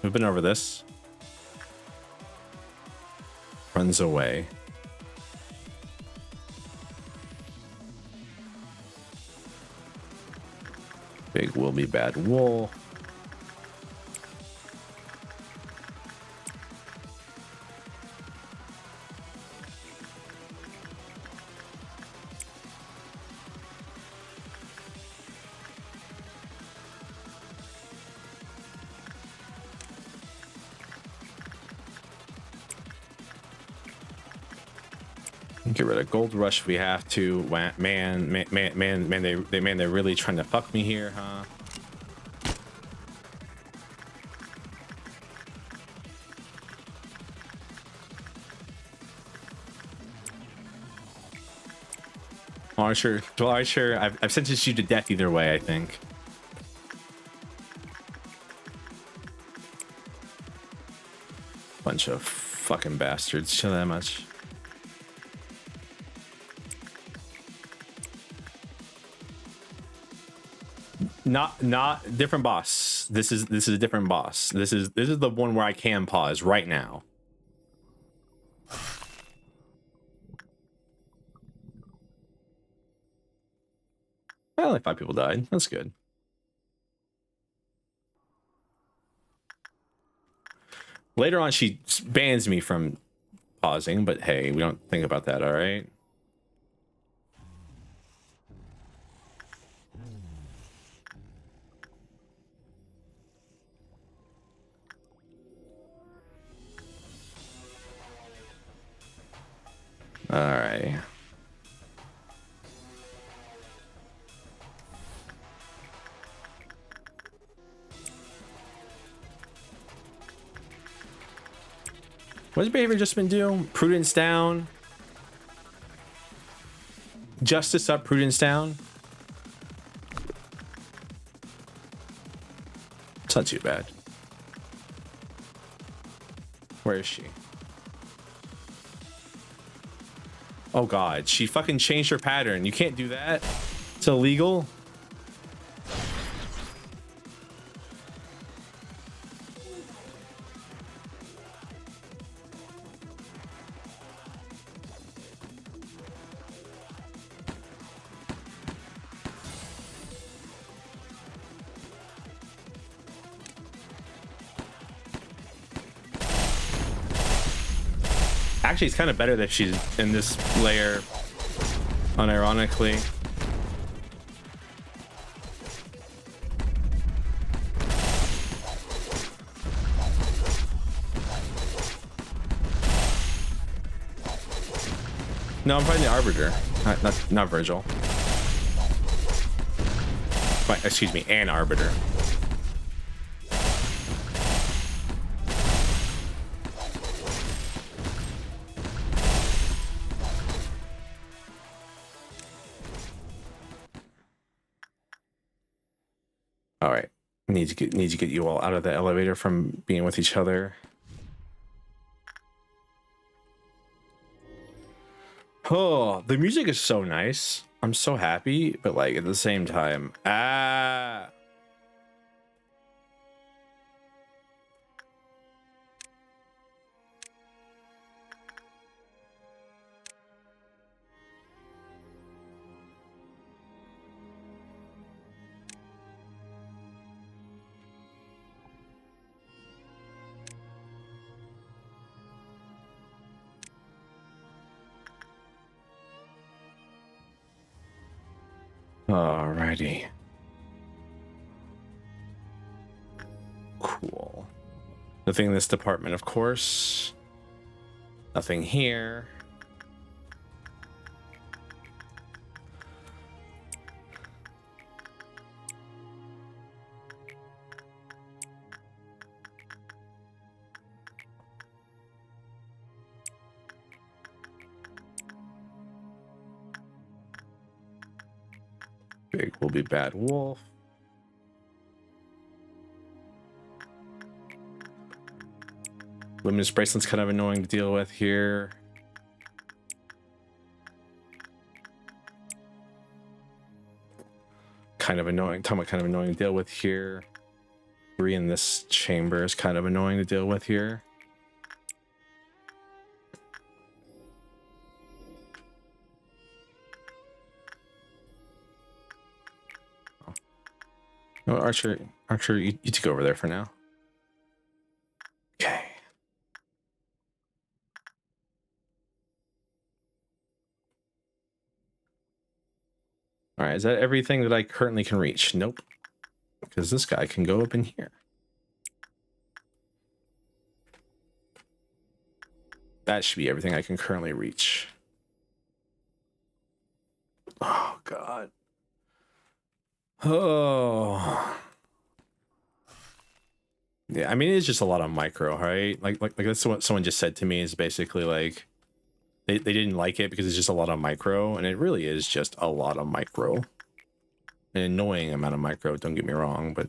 We've been over this. Runs away. Big will be bad wool. Get rid of Gold Rush if we have to. Man, they're really trying to fuck me here, huh? Archer, I've sentenced you to death either way, I think. Bunch of fucking bastards, show that much. Not different boss. This is a different boss. This is the one where I can pause right now. Well, only 5 people died. That's good. Later on, she bans me from pausing, but hey, we don't think about that, all right? All right. What does behavior adjustment do? Prudence down. Justice up, prudence down. It's not too bad. Where is she? Oh god, she fucking changed her pattern. You can't do that. It's illegal. Actually, it's kind of better that she's in this layer, unironically. No, I'm fighting the Arbiter, not Virgil. But, excuse me, an Arbiter. All right, need to get you all out of the elevator from being with each other. Oh, the music is so nice. I'm so happy, but like at the same time, Alrighty. Cool. Nothing in this department, of course. Nothing here. Big will be Bad Wolf. Luminous Bracelet's kind of annoying to deal with here. Kind of annoying. Talking about kind of annoying to deal with here. 3 in this chamber is kind of annoying to deal with here. No, Archer, you take over there for now. Okay. All right, is that everything that I currently can reach? Nope. Because this guy can go up in here. That should be everything I can currently reach. Oh. Yeah, I mean, it's just a lot of micro, right? Like that's what someone just said to me, is basically like they didn't like it because it's just a lot of micro, and it really is just a lot of micro. An annoying amount of micro, don't get me wrong, but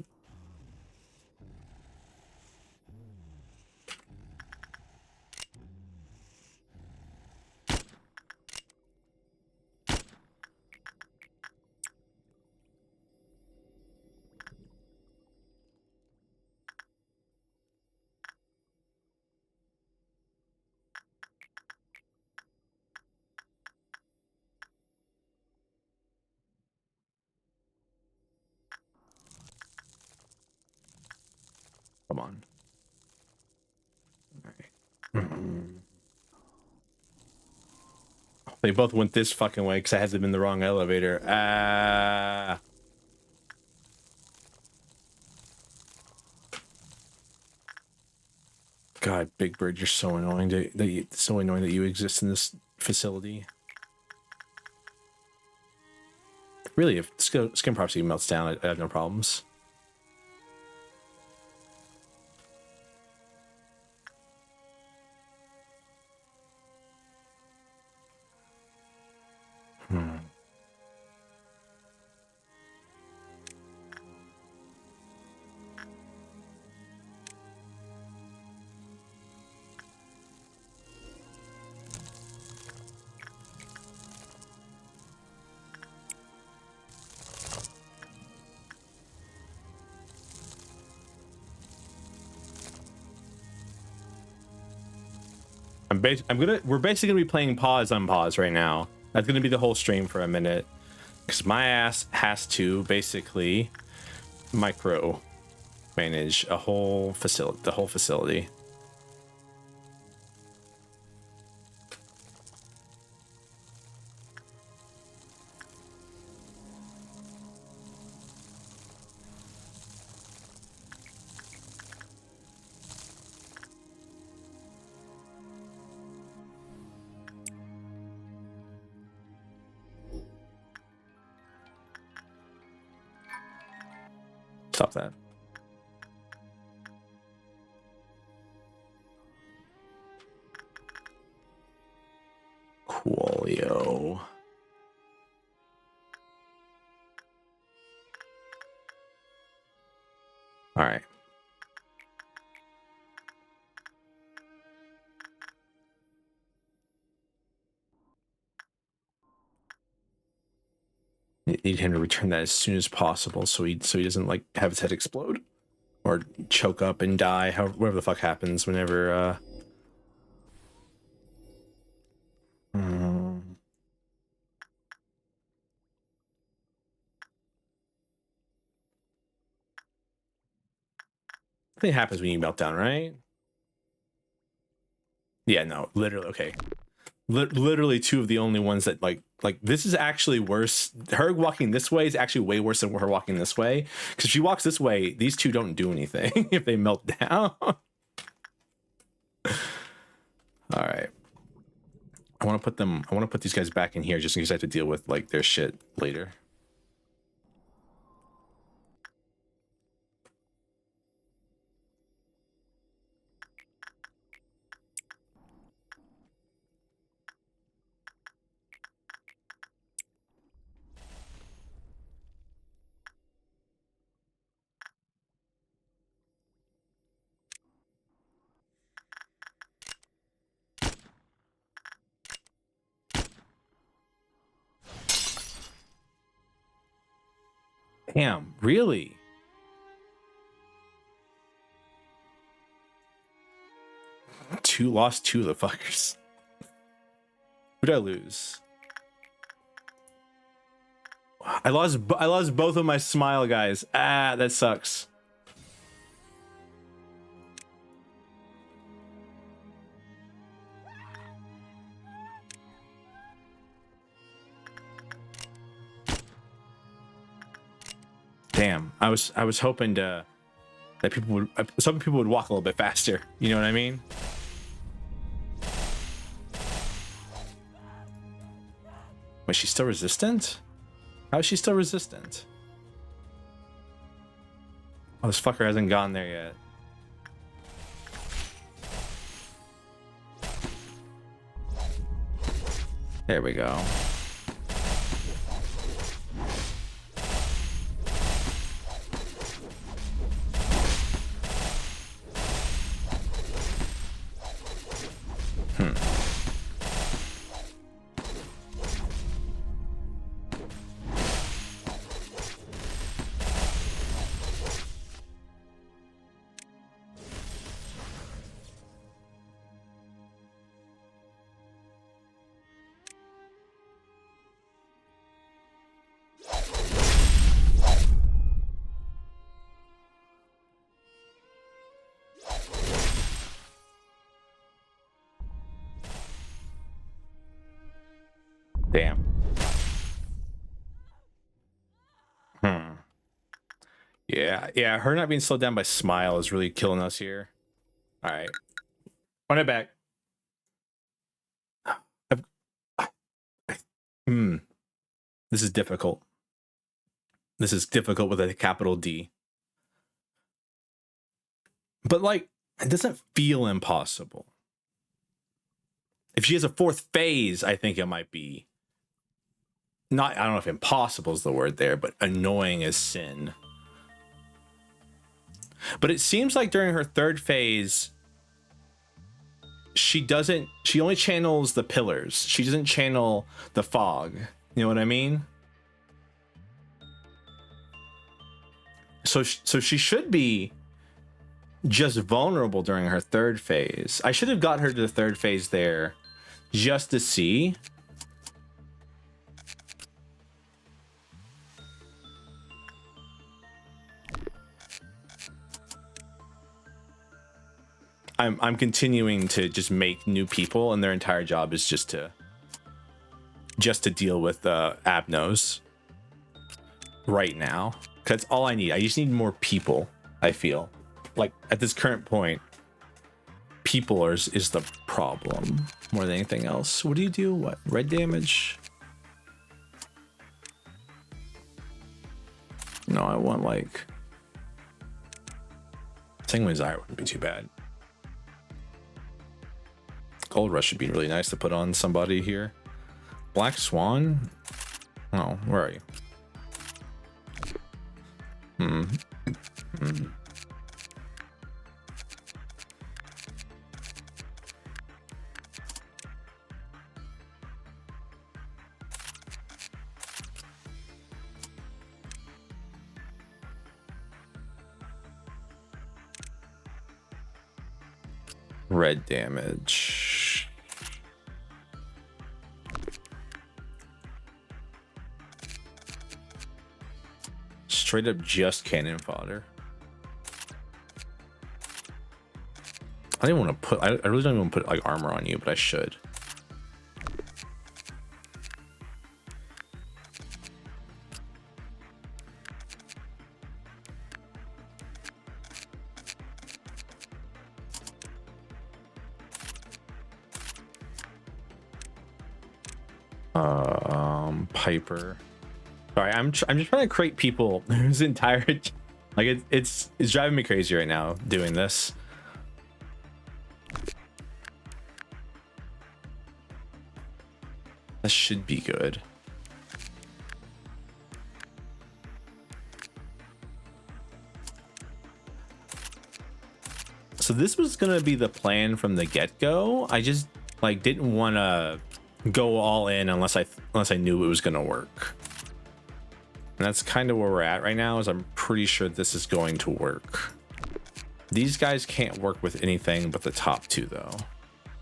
come on. All right. They both went this fucking way because I had them in the wrong elevator. Ah. God, Big Bird, you're so annoying. So annoying that you exist in this facility. Really, if skin property melts down, I have no problems. We're basically gonna be playing pause unpause right now. That's gonna be the whole stream for a minute, because my ass has to basically micro manage the whole facility. Stop that. Coolio. All right. Need him to return that as soon as possible, so he doesn't like have his head explode or choke up and die. Whatever the fuck happens whenever. I think it happens when you melt down, right? Yeah, no, literally. Okay, literally two of the only ones that like this is actually worse. Her walking this way is actually way worse than her walking this way, because if she walks this way, these two don't do anything if they melt down. All right, I want to put these guys back in here just in case I have to deal with like their shit later. Damn, really? Lost two of the fuckers. Who'd I lose? I lost both of my smile guys. Ah, that sucks. Damn, I was hoping to that some people would walk a little bit faster. You know what I mean? Was she still resistant? How is she still resistant? Oh, this fucker hasn't gone there yet. There we go. Damn. Yeah, her not being slowed down by Smile is really killing us here. All right. Run it back. This is difficult. This is difficult with a capital D. But, like, it doesn't feel impossible. If she has a fourth phase, I think it might be not, I don't know if impossible is the word there, but annoying as sin. But it seems like during her third phase, she only channels the pillars. She doesn't channel the fog. You know what I mean? So she should be just vulnerable during her third phase. I should have got her to the third phase there just to see. I'm continuing to just make new people, and their entire job is just to deal with Abnos right now. That's all I need. I just need more people. I feel like at this current point, people is the problem more than anything else. What do you do? What, red damage? No, I want like Singway's Eye wouldn't be too bad. Gold Rush would be really nice to put on somebody here. Black Swan? Oh, where are you? Red damage. Straight up just cannon fodder. I didn't want to put, I really don't even want to put like armor on you, but I should. Piper. Sorry, I'm just trying to create people whose entire like it's driving me crazy right now doing this. This should be good. So this was gonna be the plan from the get-go. I just like didn't want to go all in unless I knew it was gonna work. And that's kind of where we're at right now, is I'm pretty sure this is going to work. These guys can't work with anything but the top two though.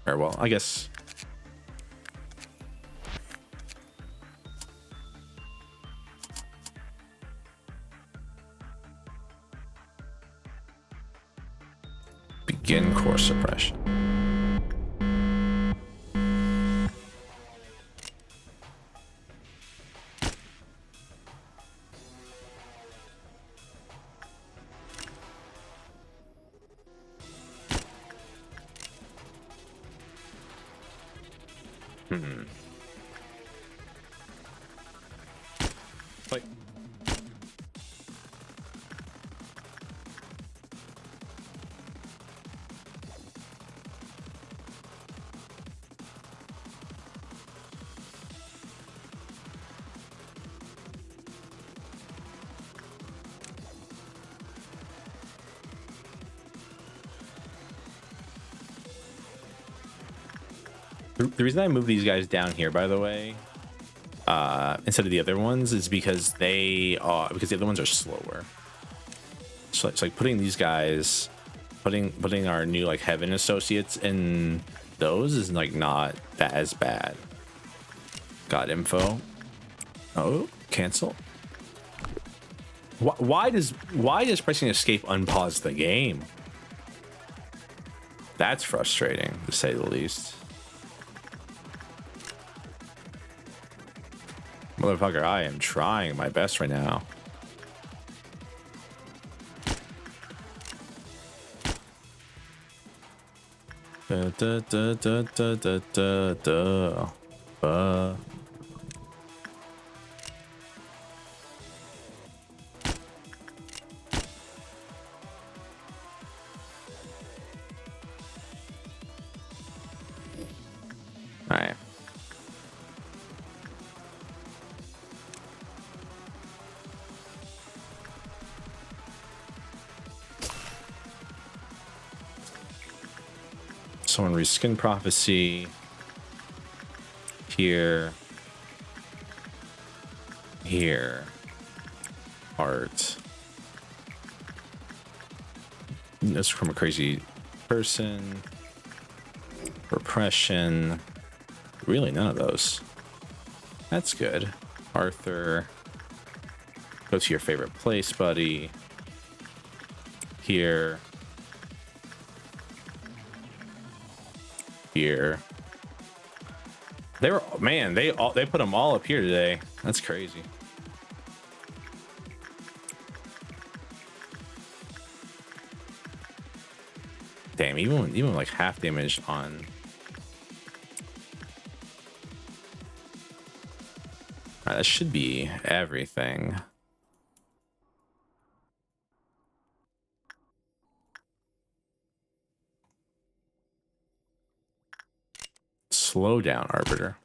Or well, I guess. Begin core suppression. The reason I moved these guys down here, by the way, instead of the other ones, is because the other ones are slower. So it's like putting these guys, putting our new like heaven associates in those is like not that as bad. Got info. Oh, cancel. Why does pressing escape unpause the game? That's frustrating, to say the least. Motherfucker, I am trying my best right now. Da, da, da, da, da, da, da, da. All right. Someone reskin prophecy here, art. This from a crazy person. Repression. Really, none of those. That's good. Arthur. Go to your favorite place, buddy. Here. Here. They were, man, they put them all up here today. That's crazy. Damn, even like half damage on. That should be everything. Slow down, Arbiter.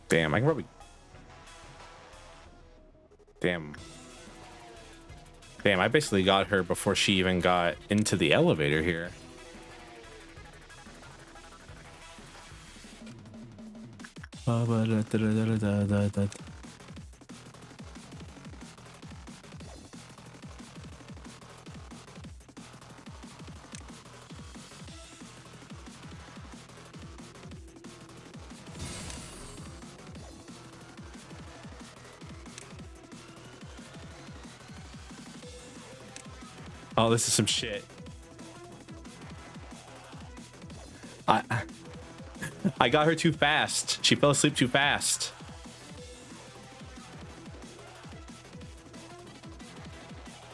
Damn, I can probably... Damn, I basically got her before she even got into the elevator here. Oh, this is some shit. I got her too fast. She fell asleep too fast.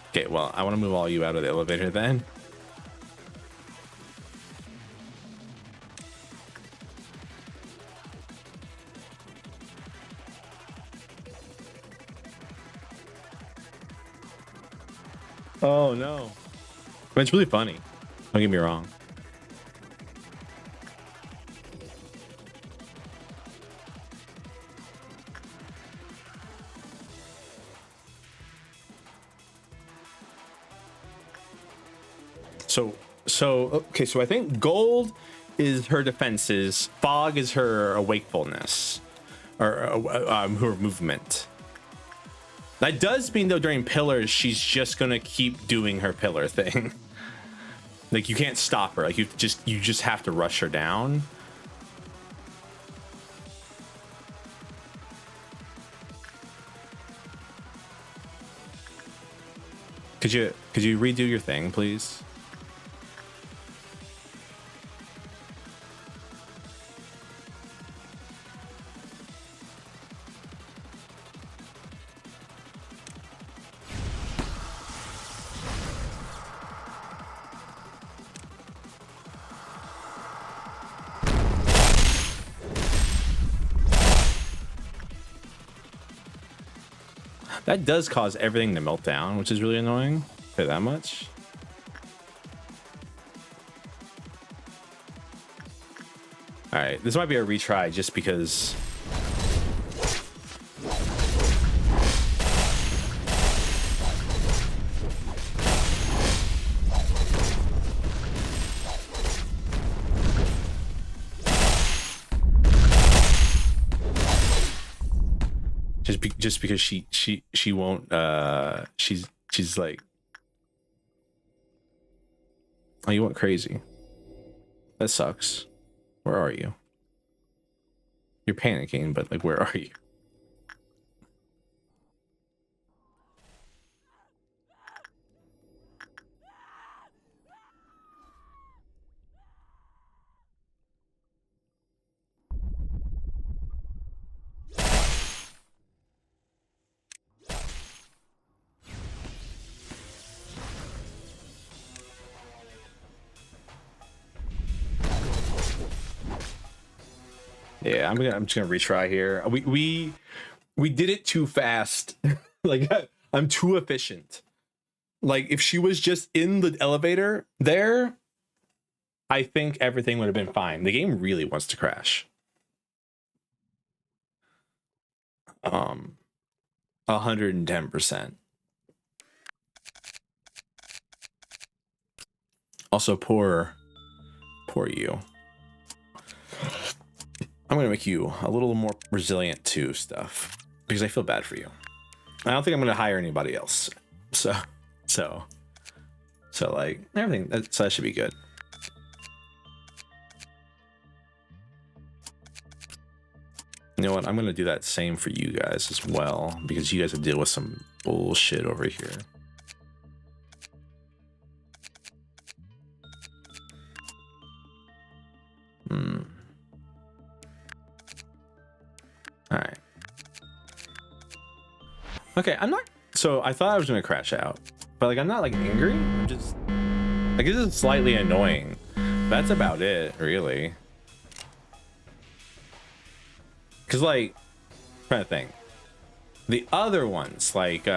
Okay, well, I want to move all you out of the elevator then. Oh no. But it's really funny. Don't get me wrong. Okay, so I think gold is her defenses, fog is her wakefulness, or her movement. That does mean though during pillars she's just gonna keep doing her pillar thing. Like you can't stop her. Like you just have to rush her down. Could you redo your thing, please? That does cause everything to melt down, which is really annoying. Say that much. All right, this might be a retry just because. Just because she won't she's like, oh, you went crazy. That sucks. Where are you? You're panicking, but like, where are you? Yeah, I'm just gonna retry here. We did it too fast. Like, I'm too efficient. Like, if she was just in the elevator there, I think everything would have been fine. The game really wants to crash. 110%. Also, poor you. I'm gonna make you a little more resilient to stuff because I feel bad for you. I don't think I'm gonna hire anybody else. So like everything. So that should be good. You know what? I'm gonna do that same for you guys as well because you guys have to deal with some bullshit over here. All right. Okay, I'm not. So I thought I was gonna crash out, but like I'm not like angry. I'm just like, this is slightly annoying. That's about it, really. Cause like, I'm trying to think. The other ones, like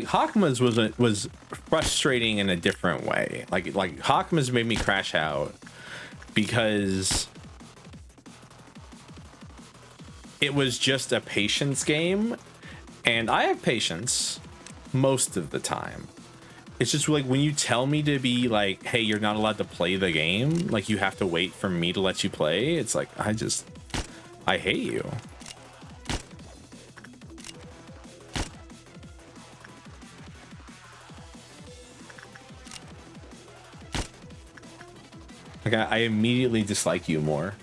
Hakma's was frustrating in a different way. Like Hakma's made me crash out because it was just a patience game, and I have patience most of the time. It's just like when you tell me to be like, hey, you're not allowed to play the game, like you have to wait for me to let you play, it's like I hate you. Like I immediately dislike you more.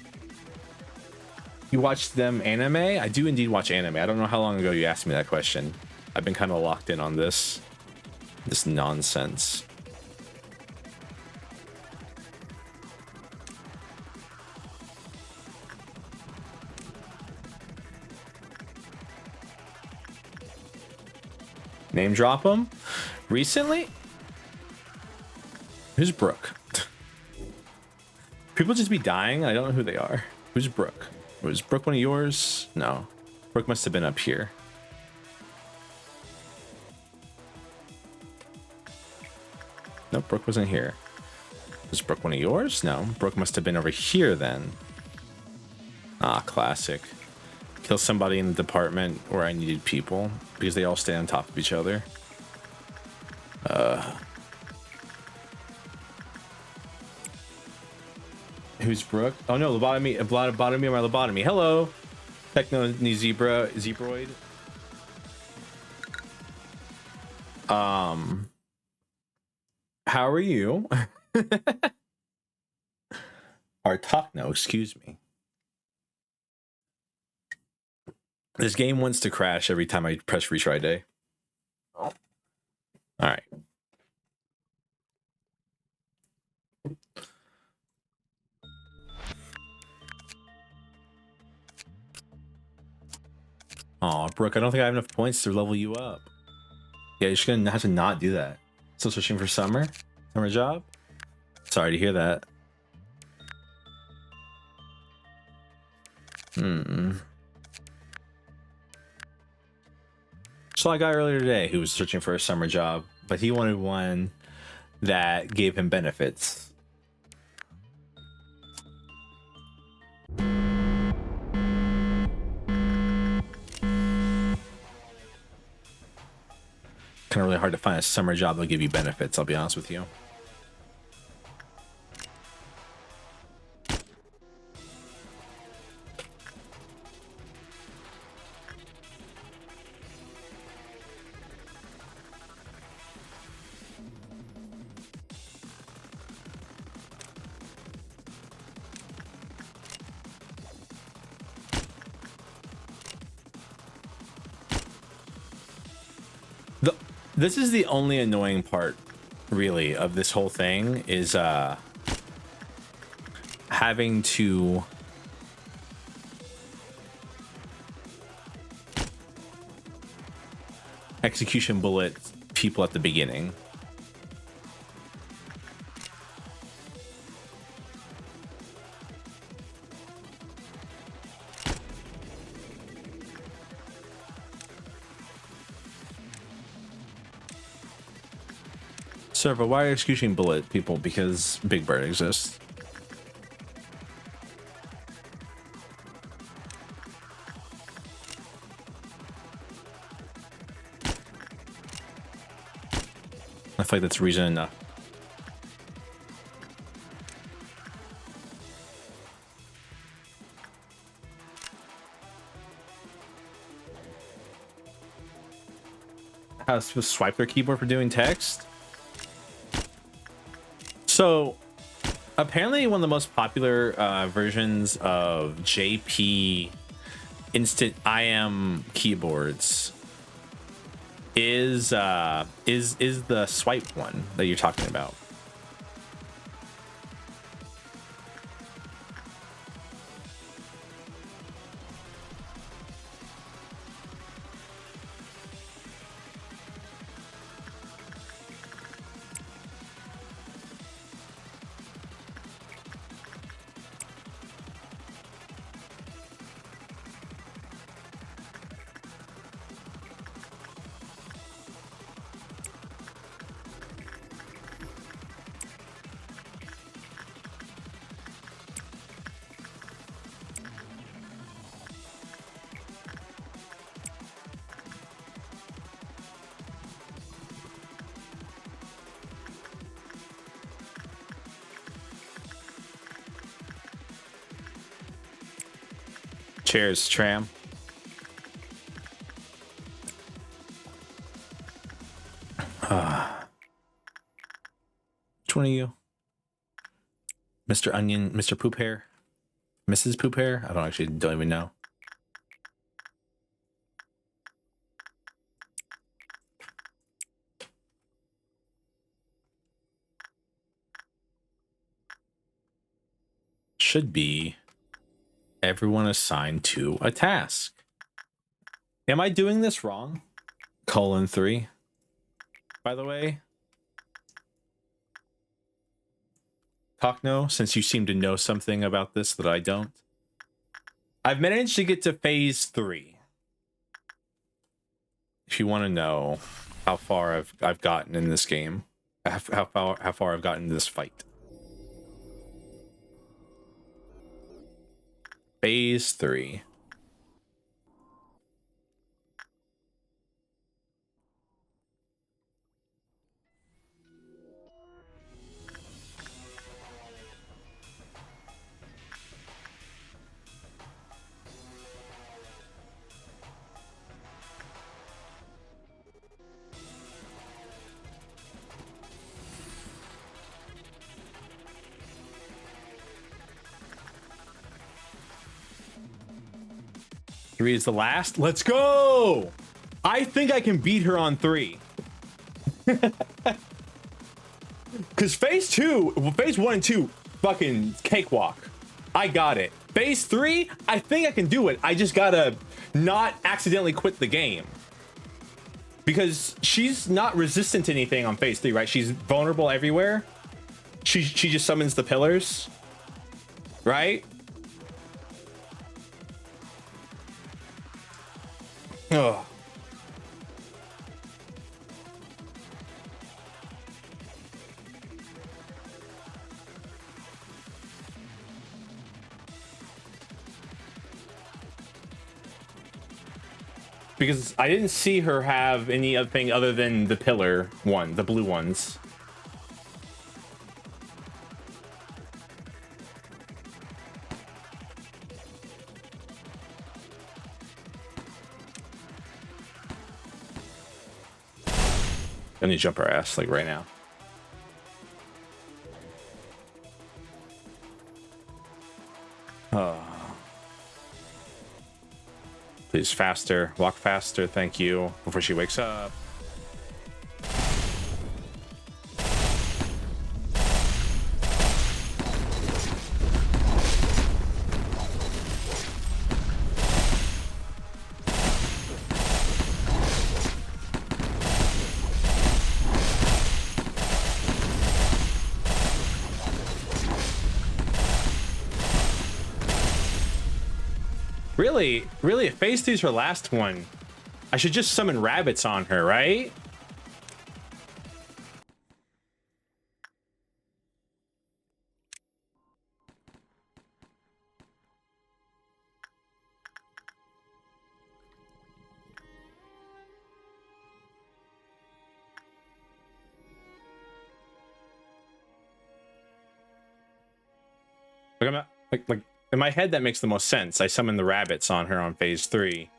You watch them anime? I do indeed watch anime. I don't know how long ago you asked me that question. I've been kind of locked in on this nonsense. Name drop them? Recently? Who's Brooke? People just be dying. I don't know who they are. Who's Brooke? Was Brooke one of yours? No. Brooke must have been up here. Nope, Brooke wasn't here. Was Brooke one of yours? No. Brooke must have been over here then. Ah, classic. Kill somebody in the department where I needed people because they all stay on top of each other. Who's Brooke? Oh no, lobotomy or my lobotomy. Hello, Techno Zebroid. How are you? Or Techno, excuse me. This game wants to crash every time I press retry day. All right. Oh, Brooke, I don't think I have enough points to level you up. Yeah, you're just gonna have to not do that. Still searching for summer job? Sorry to hear that. Saw a guy earlier today who was searching for a summer job, but he wanted one that gave him benefits. Kind of really hard to find a summer job that'll give you benefits, I'll be honest with you. This is the only annoying part, really, of this whole thing is having to execution bullet people at the beginning. Servo, why are you executing bullet people? Because Big Bird exists. I feel like that's reason enough. How to swipe their keyboard for doing text? So, apparently one of the most popular versions of JP instant IM keyboards is the swipe one that you're talking about. Cheers, Tram. Which one are you? Mr. Onion, Mr. Poop Hair? Mrs. Poop Hair? I don't even know. Should be everyone assigned to a task. Am I doing this wrong? :3. By the way, Talkno, since you seem to know something about this that I don't. I've managed to get to phase 3. If you want to know how far I've gotten in this game, how far I've gotten in this fight. Phase 3. Three is the last. Let's go. I think I can beat her on 3. Because phase 1 and 2, fucking cakewalk. I got it. Phase 3, I think I can do it. I just gotta not accidentally quit the game. Because she's not resistant to anything on phase 3, right? She's vulnerable everywhere. She just summons the pillars, right? Oh. Because I didn't see her have any other thing other than the pillar one, the blue ones. I need to jump her ass like right now. Oh. Please faster, walk faster, thank you, before she wakes up. Really? Really? If phase 3's her last one, I should just summon rabbits on her, right? Like, I'm not, like in my head, that makes the most sense. I summon the rabbits on her on phase 3.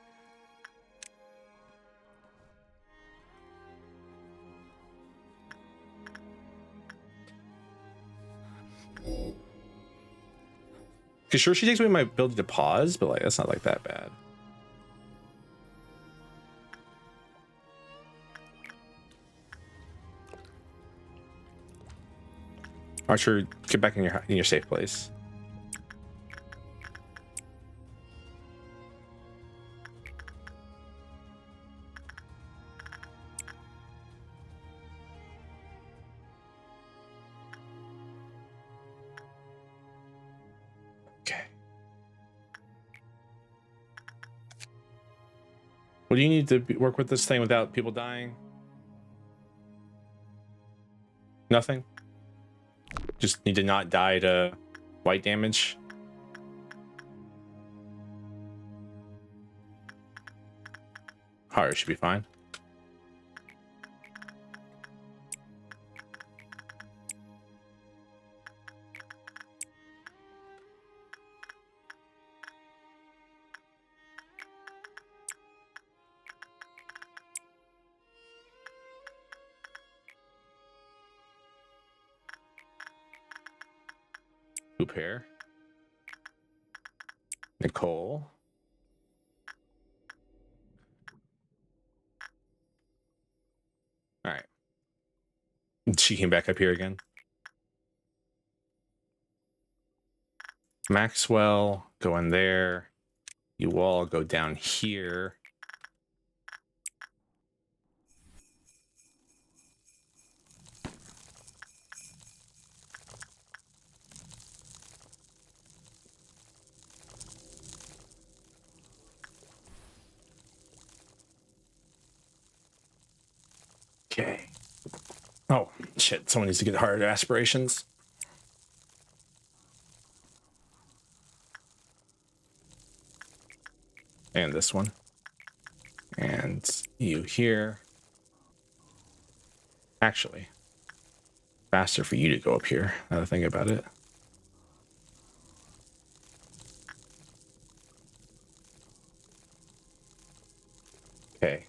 Cause sure, she takes away my ability to pause, but like that's not like that bad. Archer, get back in your safe place. Okay. What do you need to work with this thing without people dying? Nothing? Just need to not die to white damage? Alright, should be fine. Hoop hair. Nicole. All right. She came back up here again. Maxwell, go in there. You all go down here. Okay. Oh, shit. Someone needs to get hard aspirations. And this one. And you here. Actually, faster for you to go up here, now that I think about it. Okay.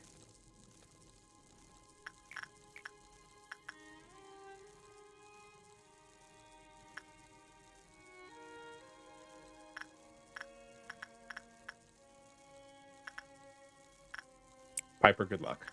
Piper, good luck.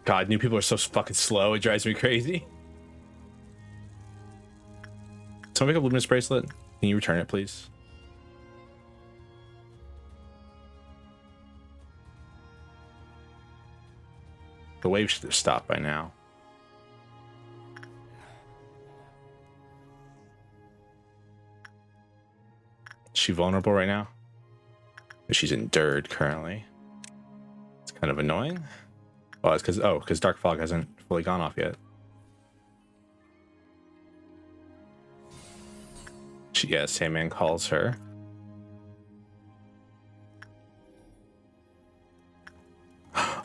God, new people are so fucking slow. It drives me crazy. Someone pick up Luminous Bracelet. Can you return it, please? The wave should have stopped by now. she vulnerable right now? She's endured currently. It's kind of annoying. Oh, it's because Dark Fog hasn't fully gone off yet. Yeah, Sandman calls her.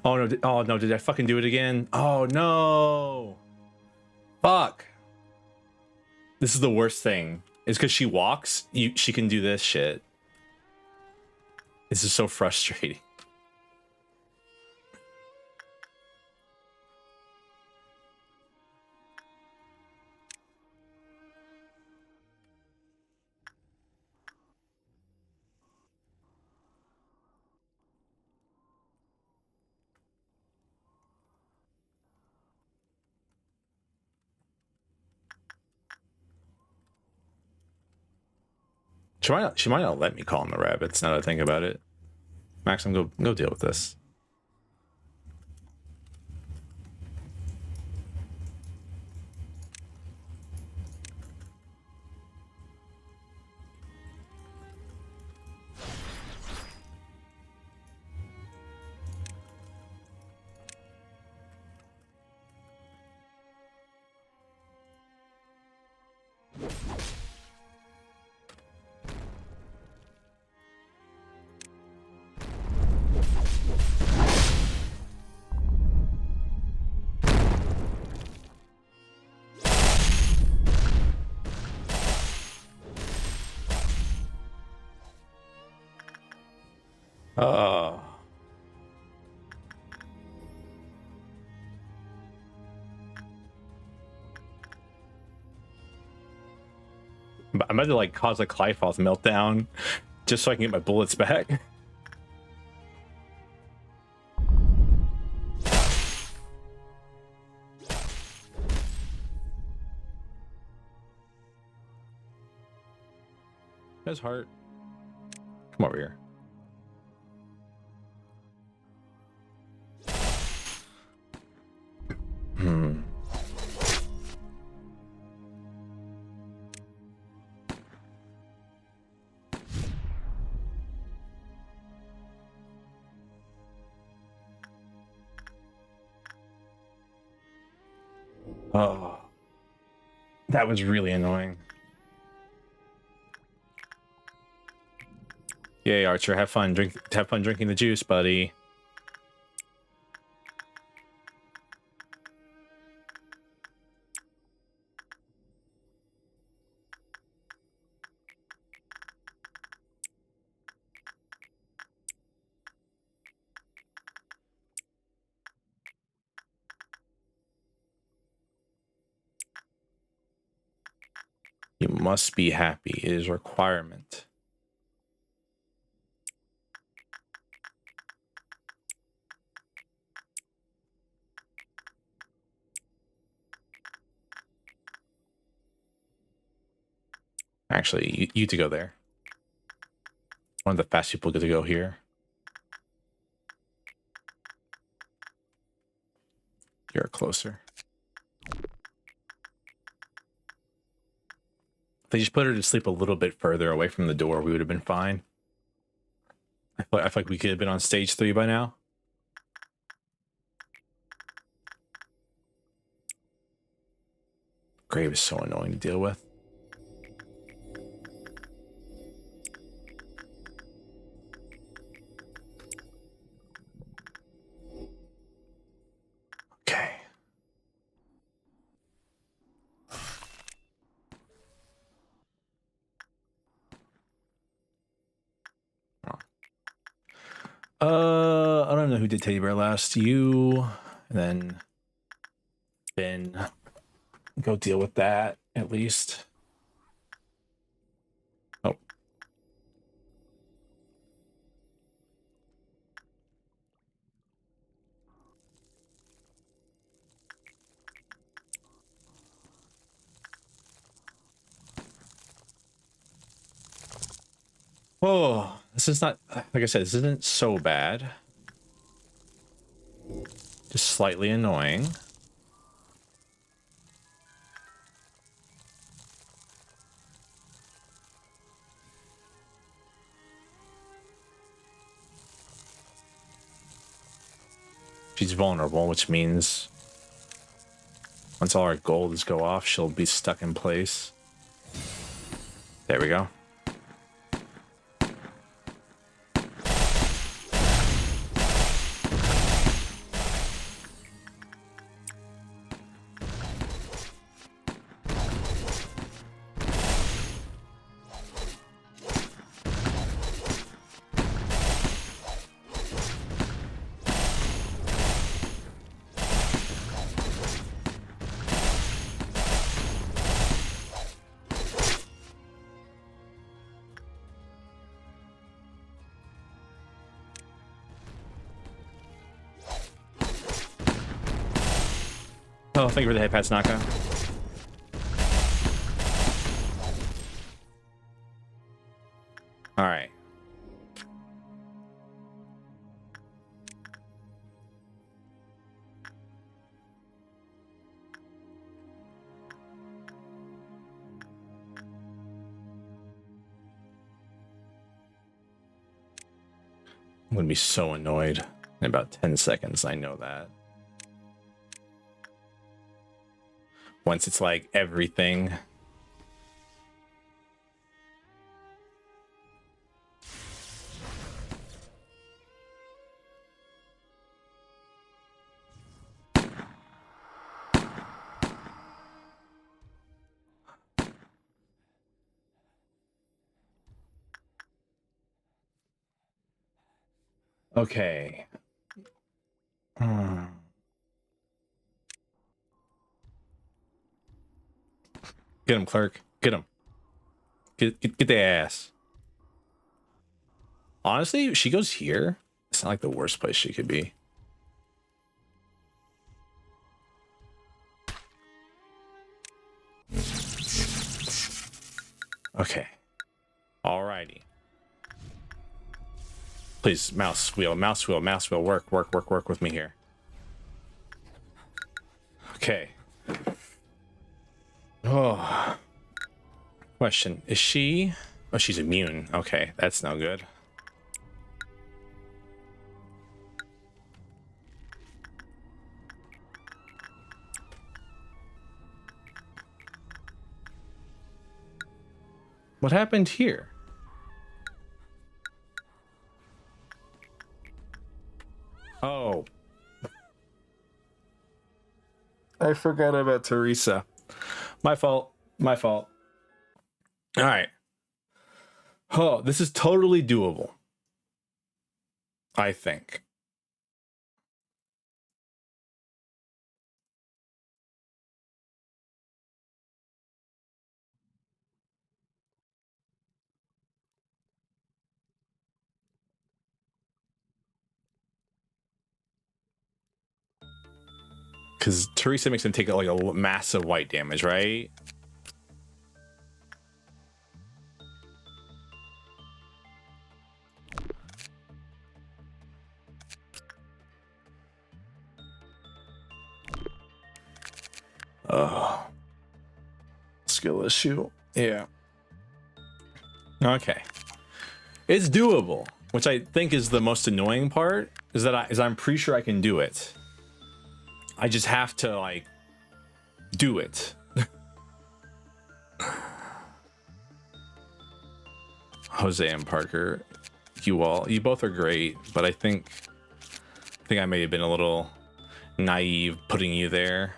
Oh no! Oh no! Did I fucking do it again? Oh no! Fuck! This is the worst thing. It's because she walks. She can do this shit. This is so frustrating. She might not let me call in the rabbits now that I think about it. Maxim, go deal with this. Oh. I'm about to like cause a Clyfoth meltdown just so I can get my bullets back. His heart. Come over here. Oh, that was really annoying. Yay, Archer, have fun drinking the juice, buddy. You must be happy. It is a requirement. Actually, you to go there. One of the fast people get to go here. You're closer. If they just put her to sleep a little bit further away from the door, we would have been fine. I feel like we could have been on stage 3 by now. Grave is so annoying to deal with. Okay. I don't know who did Teddy Bear last. You, and then Ben. Go deal with that at least. Oh. Oh, this is not, like I said, this isn't so bad. Just slightly annoying. She's vulnerable, which means once all our golds go off, she'll be stuck in place. There we go. Oh, thank you for the head pats, Naka. All right. I'm gonna be so annoyed in about 10 seconds. I know that. Once it's like everything. Okay. Get him, clerk. Get him. Get the ass. Honestly, if she goes here, it's not like the worst place she could be. Okay. Alrighty. Please, mouse wheel, work with me here. Okay. Oh. Question, is she... Oh, she's immune. Okay, that's no good. What happened here? Oh. I forgot about Teresa. My fault. My fault. All right. Oh, this is totally doable. I think. Because Teresa makes him take like a massive white damage, right? Oh. Skill issue. Yeah. Okay. It's doable, which I think is the most annoying part, is that I'm pretty sure I can do it. I just have to like do it. Jose and Parker, you both are great, but I think I may have been a little naive putting you there,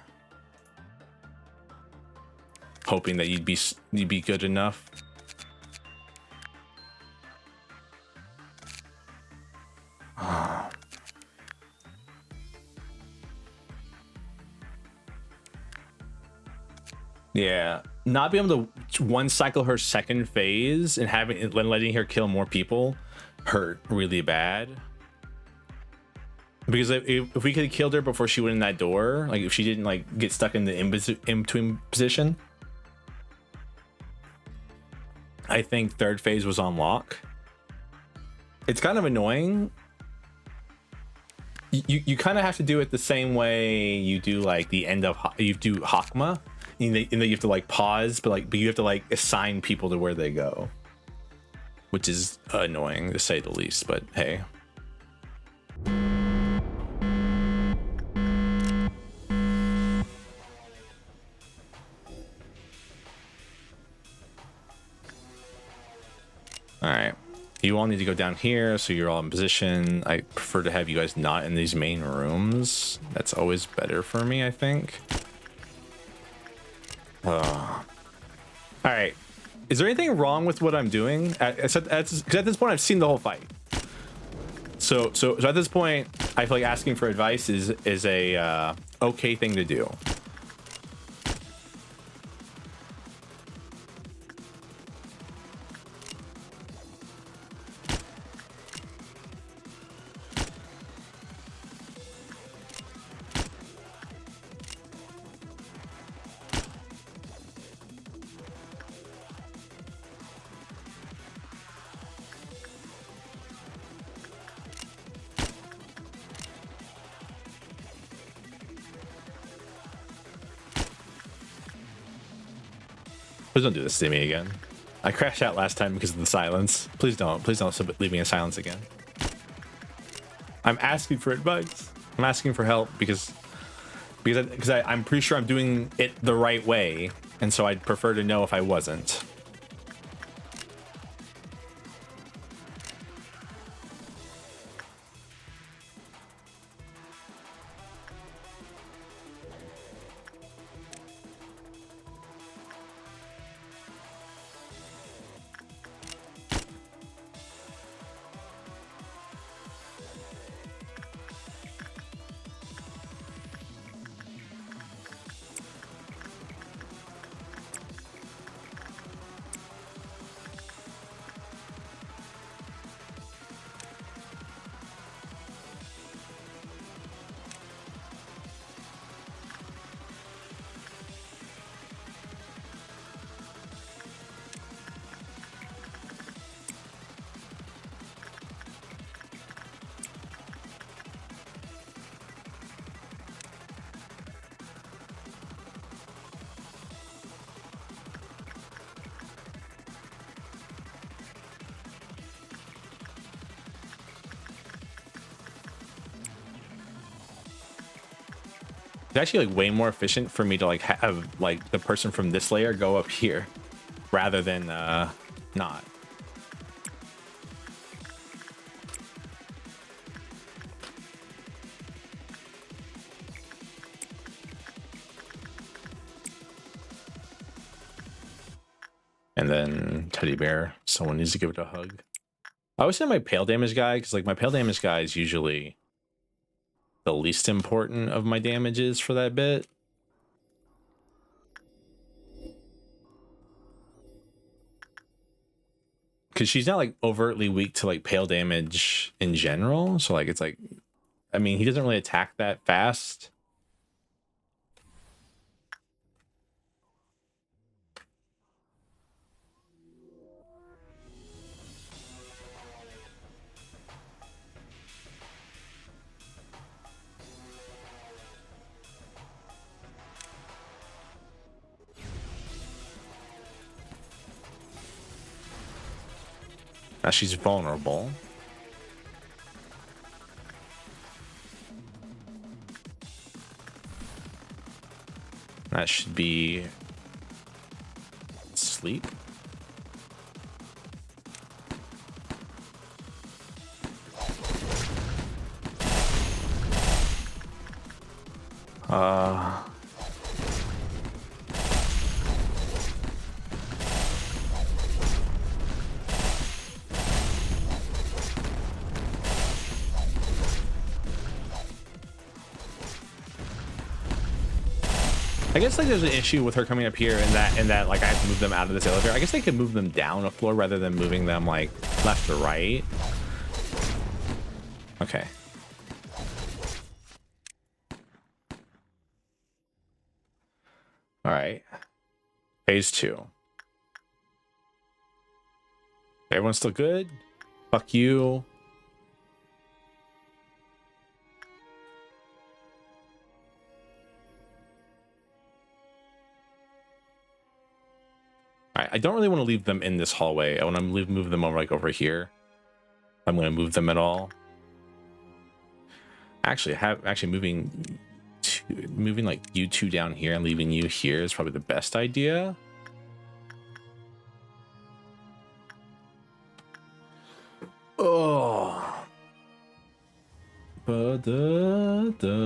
hoping that you'd be good enough. Yeah, not being able to one cycle her second phase and letting her kill more people hurt really bad. Because if we could have killed her before she went in that door, like if she didn't like get stuck in the in-between position, I think third phase was on lock. It's kind of annoying. You kind of have to do it the same way you do like the end of you do Hakma. And then you have to like pause, but you have to like assign people to where they go, which is annoying to say the least. But hey, All right. You all need to go down here, so you're all in position. I prefer to have you guys not in these main rooms. That's always better for me, I think. All right. Is there anything wrong with what I'm doing? Because at this point, I've seen the whole fight. So at this point, I feel like asking for advice is a okay thing to do. Please don't do this to me again. I crashed out last time because of the silence. Please don't leave me in silence again. I'm asking for advice. I'm asking for help because I'm pretty sure I'm doing it the right way, and so I'd prefer to know if I wasn't. It's actually like way more efficient for me to like have like the person from this layer go up here rather than not. And then teddy bear, someone needs to give it a hug. I always say my pale damage guy because like my pale damage guy is usually the least important of my damages for that bit. Because she's not like overtly weak to like pale damage in general. So like it's like, I mean, he doesn't really attack that fast. Now she's vulnerable. That should be sleep. I guess like there's an issue with her coming up here and that like I have to move them out of this elevator. I guess they could move them down a floor rather than moving them like left or right. Okay. All right. Phase 2. Everyone's still good? Fuck you. I don't really want to leave them in this hallway. I want to move them over like over here. I'm going to move them at all. Actually, moving like you two down here and leaving you here is probably the best idea. Ba-da-da.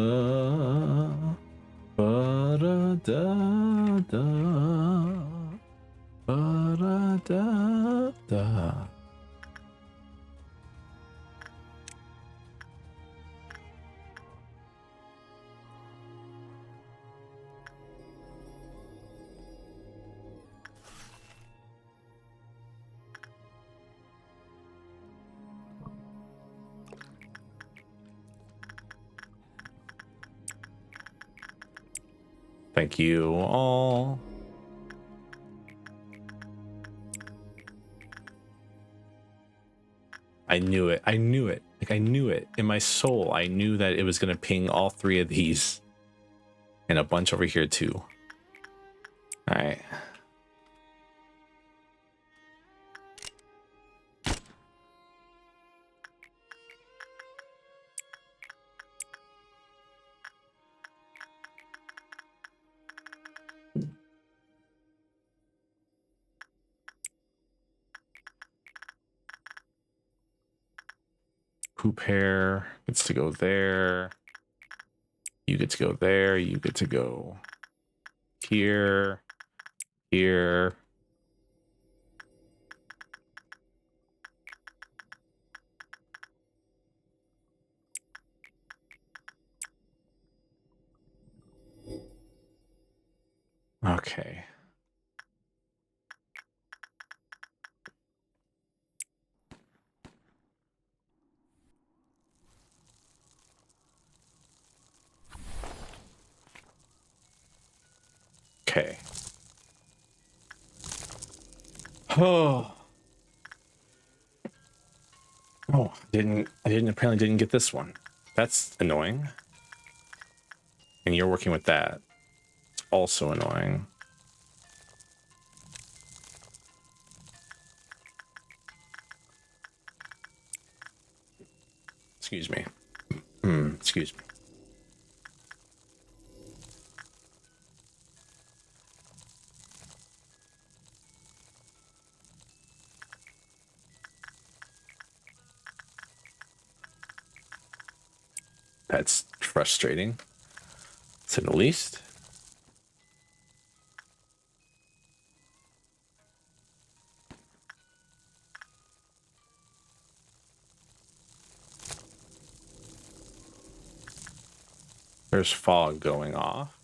Ba-da-da-da. Ba-da-da-da. Thank you all. I knew it. I knew it. Like I knew it in my soul. I knew that it was going to ping all three of these and a bunch over here too. All right. Poop hair gets to go there. You get to go there. You get to go here, here. Okay. Okay. Oh. Oh, apparently didn't get this one. That's annoying. And you're working with that. It's also annoying. Excuse me. Excuse me. That's frustrating, to say the least. There's fog going off.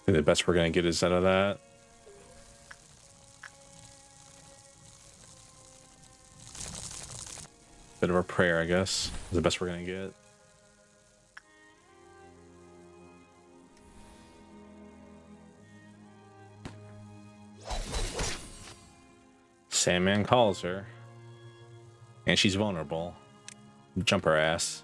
I think the best we're gonna get is out of that. Bit of a prayer, I guess, is the best we're gonna get. Sandman calls her. And she's vulnerable. Jump her ass.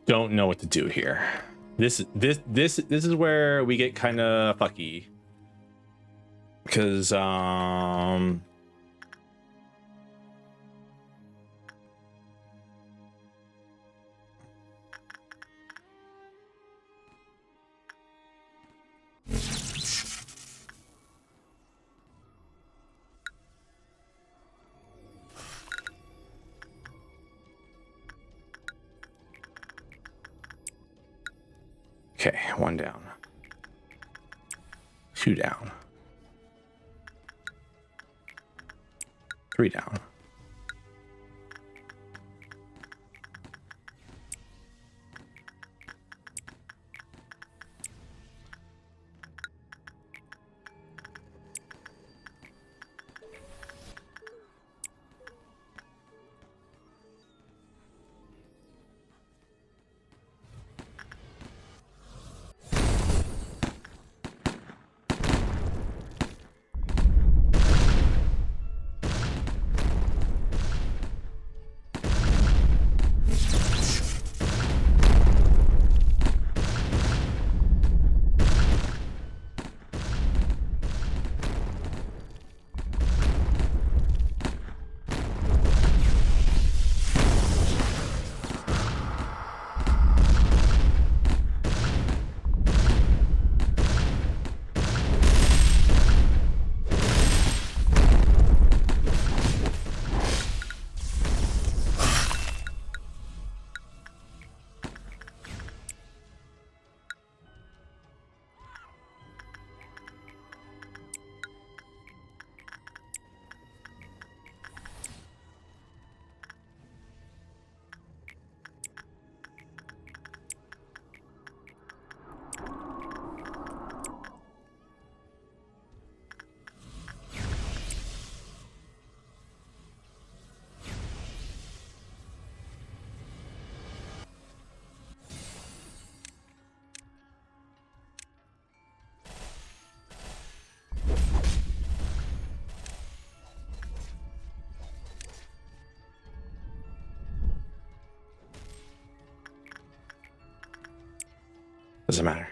Don't know what to do here. This is where we get kind of fucky, because okay, 1 down, 2 down, 3 down. Doesn't matter.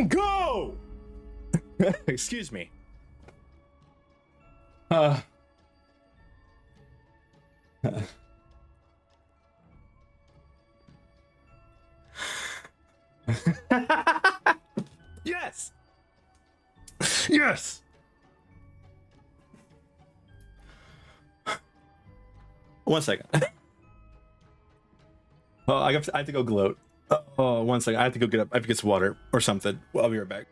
Go! Excuse me. Yes! Yes! One second. Oh, I have to go gloat. Oh, one second. I have to go get up. I have to get some water or something. Well, I'll be right back.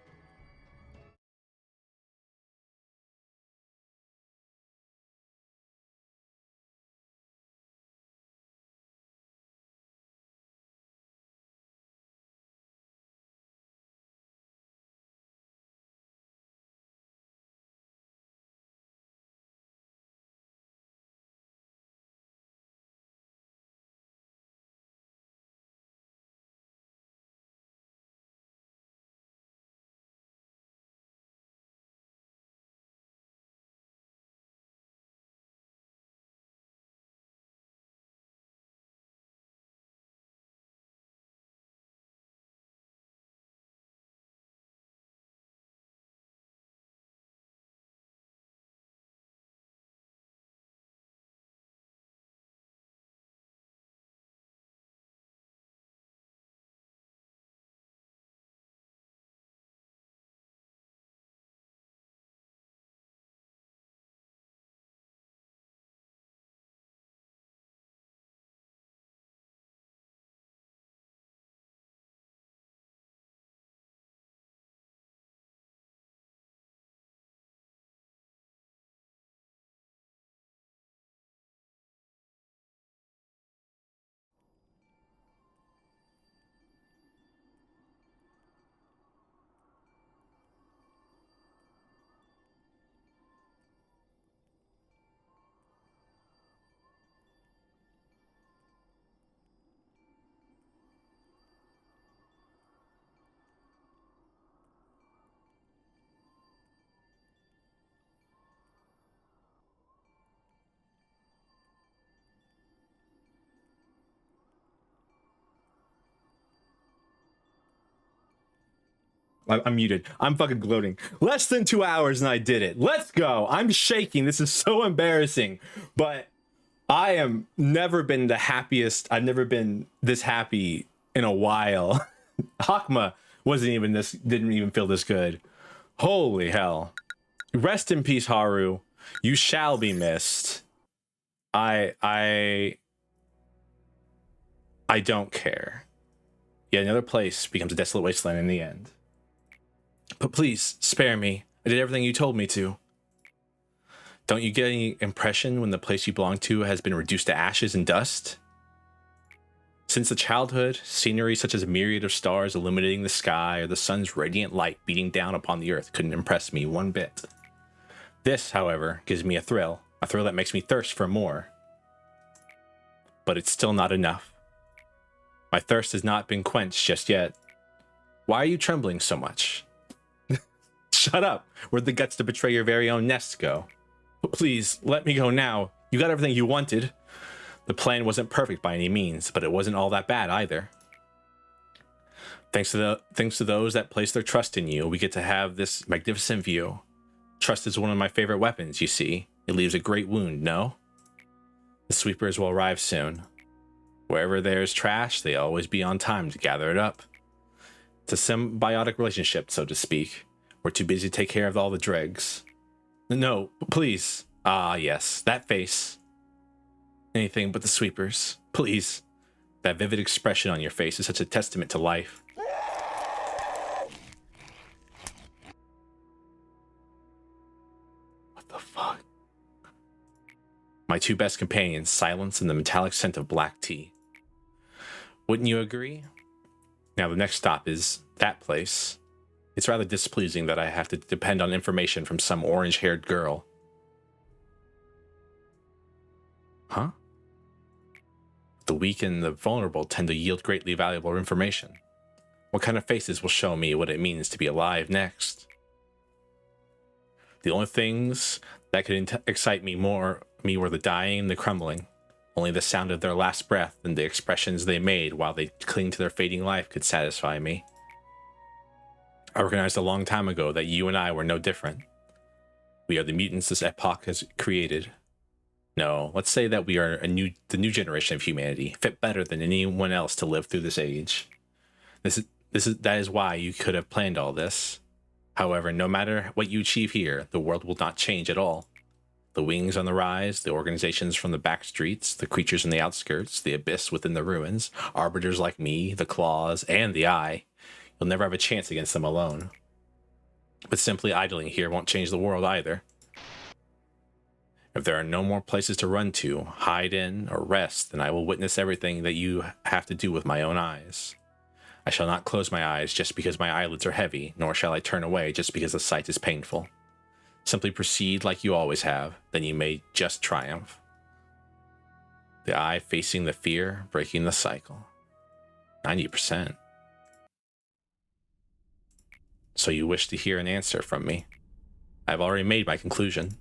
I'm muted. I'm fucking gloating. Less than 2 hours and I did it. Let's go. I'm shaking. This is so embarrassing. But I am never been the happiest. I've never been this happy in a while. Hakma didn't even feel this good. Holy hell. Rest in peace, Haru. You shall be missed. I don't care. Yet another place becomes a desolate wasteland in the end. But please, spare me. I did everything you told me to. Don't you get any impression when the place you belong to has been reduced to ashes and dust? Since the childhood, scenery such as a myriad of stars illuminating the sky or the sun's radiant light beating down upon the earth couldn't impress me one bit. This, however, gives me a thrill that makes me thirst for more. But it's still not enough. My thirst has not been quenched just yet. Why are you trembling so much? Shut up. Where'd the guts to betray your very own nest go? Please, let me go now. You got everything you wanted. The plan wasn't perfect by any means, but it wasn't all that bad either. Thanks to those that place their trust in you, we get to have this magnificent view. Trust is one of my favorite weapons, you see. It leaves a great wound, no? The sweepers will arrive soon. Wherever there's trash, they always be on time to gather it up. It's a symbiotic relationship, so to speak. We're too busy to take care of all the dregs. No, please. Ah, yes, that face. Anything but the sweepers. Please. That vivid expression on your face is such a testament to life. What the fuck? My two best companions, silence and the metallic scent of black tea. Wouldn't you agree? Now the next stop is that place. It's rather displeasing that I have to depend on information from some orange-haired girl. Huh? The weak and the vulnerable tend to yield greatly valuable information. What kind of faces will show me what it means to be alive next? The only things that could excite me were the dying and the crumbling. Only the sound of their last breath and the expressions they made while they cling to their fading life could satisfy me. I recognized a long time ago that you and I were no different. We are the mutants this epoch has created. No, let's say that we are the new generation of humanity, fit better than anyone else to live through this age. That is why you could have planned all this. However, no matter what you achieve here, the world will not change at all. The wings on the rise, the organizations from the back streets, the creatures in the outskirts, the abyss within the ruins, arbiters like me, the claws, and the eye. You'll never have a chance against them alone. But simply idling here won't change the world either. If there are no more places to run to, hide in, or rest, then I will witness everything that you have to do with my own eyes. I shall not close my eyes just because my eyelids are heavy, nor shall I turn away just because the sight is painful. Simply proceed like you always have, then you may just triumph. The eye facing the fear, breaking the cycle. 90%. So you wish to hear an answer from me? I've already made my conclusion.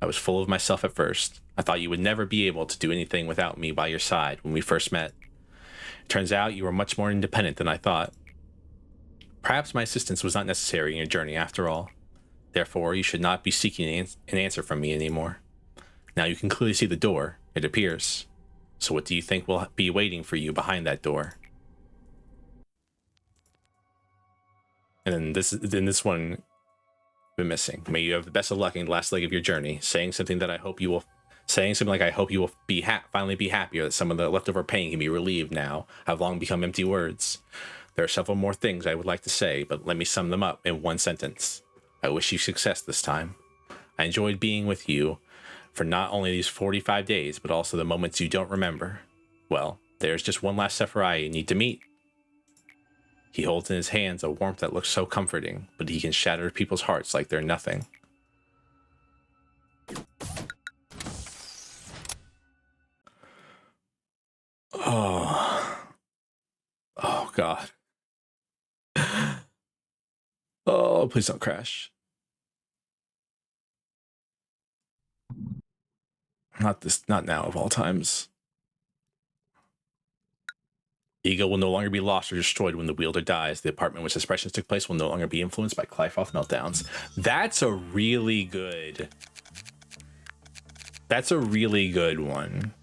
I was full of myself at first. I thought you would never be able to do anything without me by your side when we first met. It turns out you were much more independent than I thought. Perhaps my assistance was not necessary in your journey after all. Therefore, you should not be seeking an answer from me anymore. Now you can clearly see the door, it appears. So what do you think will be waiting for you behind that door? And then this one been missing. May you have the best of luck in the last leg of your journey. Saying something like I hope you will be finally be happier that some of the leftover pain can be relieved now have long become empty words. There are several more things I would like to say, but let me sum them up in one sentence. I wish you success this time. I enjoyed being with you for not only these 45 days, but also the moments you don't remember. Well, there's just one last Sephiroth you need to meet. He holds in his hands a warmth that looks so comforting, but he can shatter people's hearts like they're nothing. Oh God. Oh, please don't crash. Not now of all times. Ego will no longer be lost or destroyed when the wielder dies. The apartment which expressions took place will no longer be influenced by Clifoth meltdowns. That's a really good one.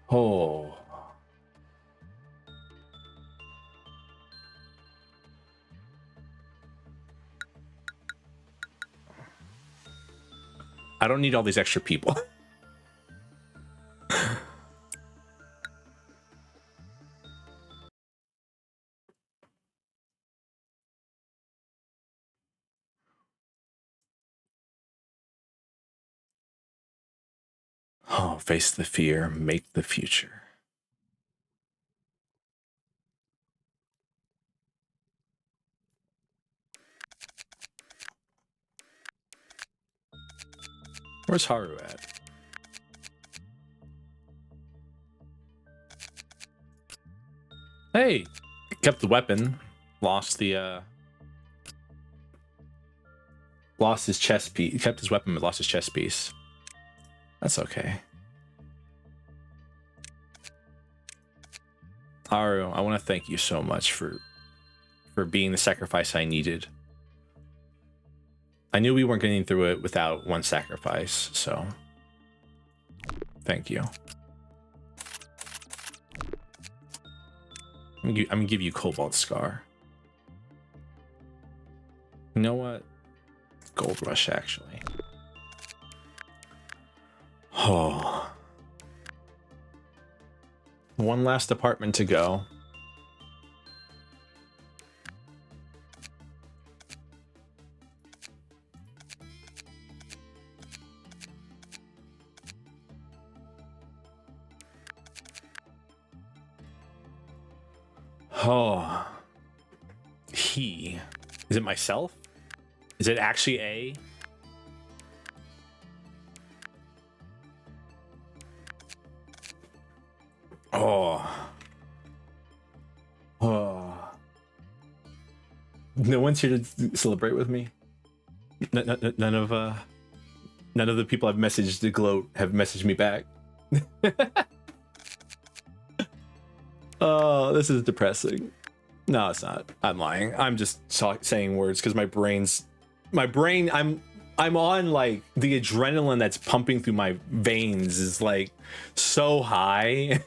Oh. I don't need all these extra people. Oh, face the fear, make the future. Where's Haru at? Hey, kept the weapon, lost his chest piece. Kept his weapon, but lost his chest piece. That's okay. Aru, I want to thank you so much for being the sacrifice I needed. I knew we weren't getting through it without one sacrifice, so thank you. I'm gonna give you Cobalt Scar. You know what? Gold Rush, actually. Oh. One last apartment to go. Oh. He. Is it myself? Is it actually A? Oh. Oh. No one's here to celebrate with me. None of the people I've messaged to gloat have messaged me back. Oh, this is depressing. No, it's not. I'm lying. I'm just saying words because my brain, I'm on like the adrenaline that's pumping through my veins is like so high.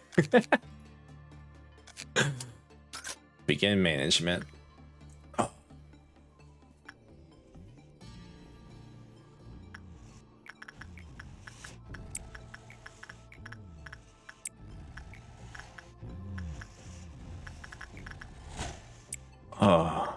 Begin management. Oh. Oh.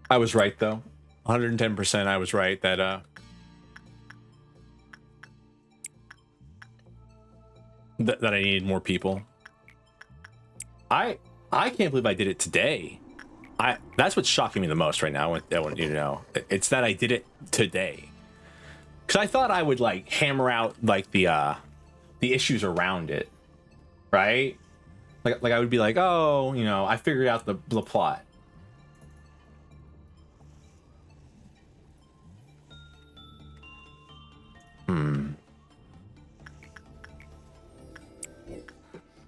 I was right though. 110% I was right that that I needed more people. I can't believe I did it today. That's what's shocking me the most right now. I want you to know. It's that I did it today. Cuz I thought I would like hammer out like the issues around it. Right? Like I would be like, "Oh, you know, I figured out the plot."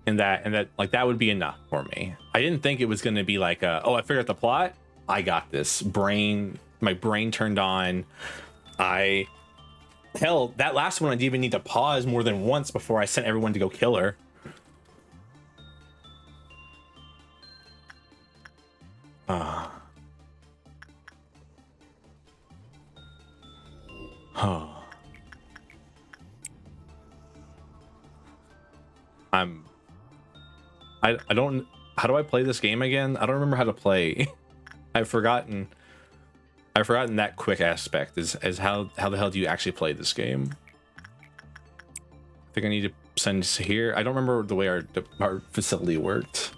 And that like that would be enough for me. I didn't think it was going to be like oh, I figured out the plot. I got this. My brain turned on. Hell, that last one I didn't even need to pause more than once before I sent everyone to go kill her. I don't. How do I play this game again? I don't remember how to play. I've forgotten that quick aspect. Is how the hell do you actually play this game? I think I need to send this here. I don't remember the way our facility worked.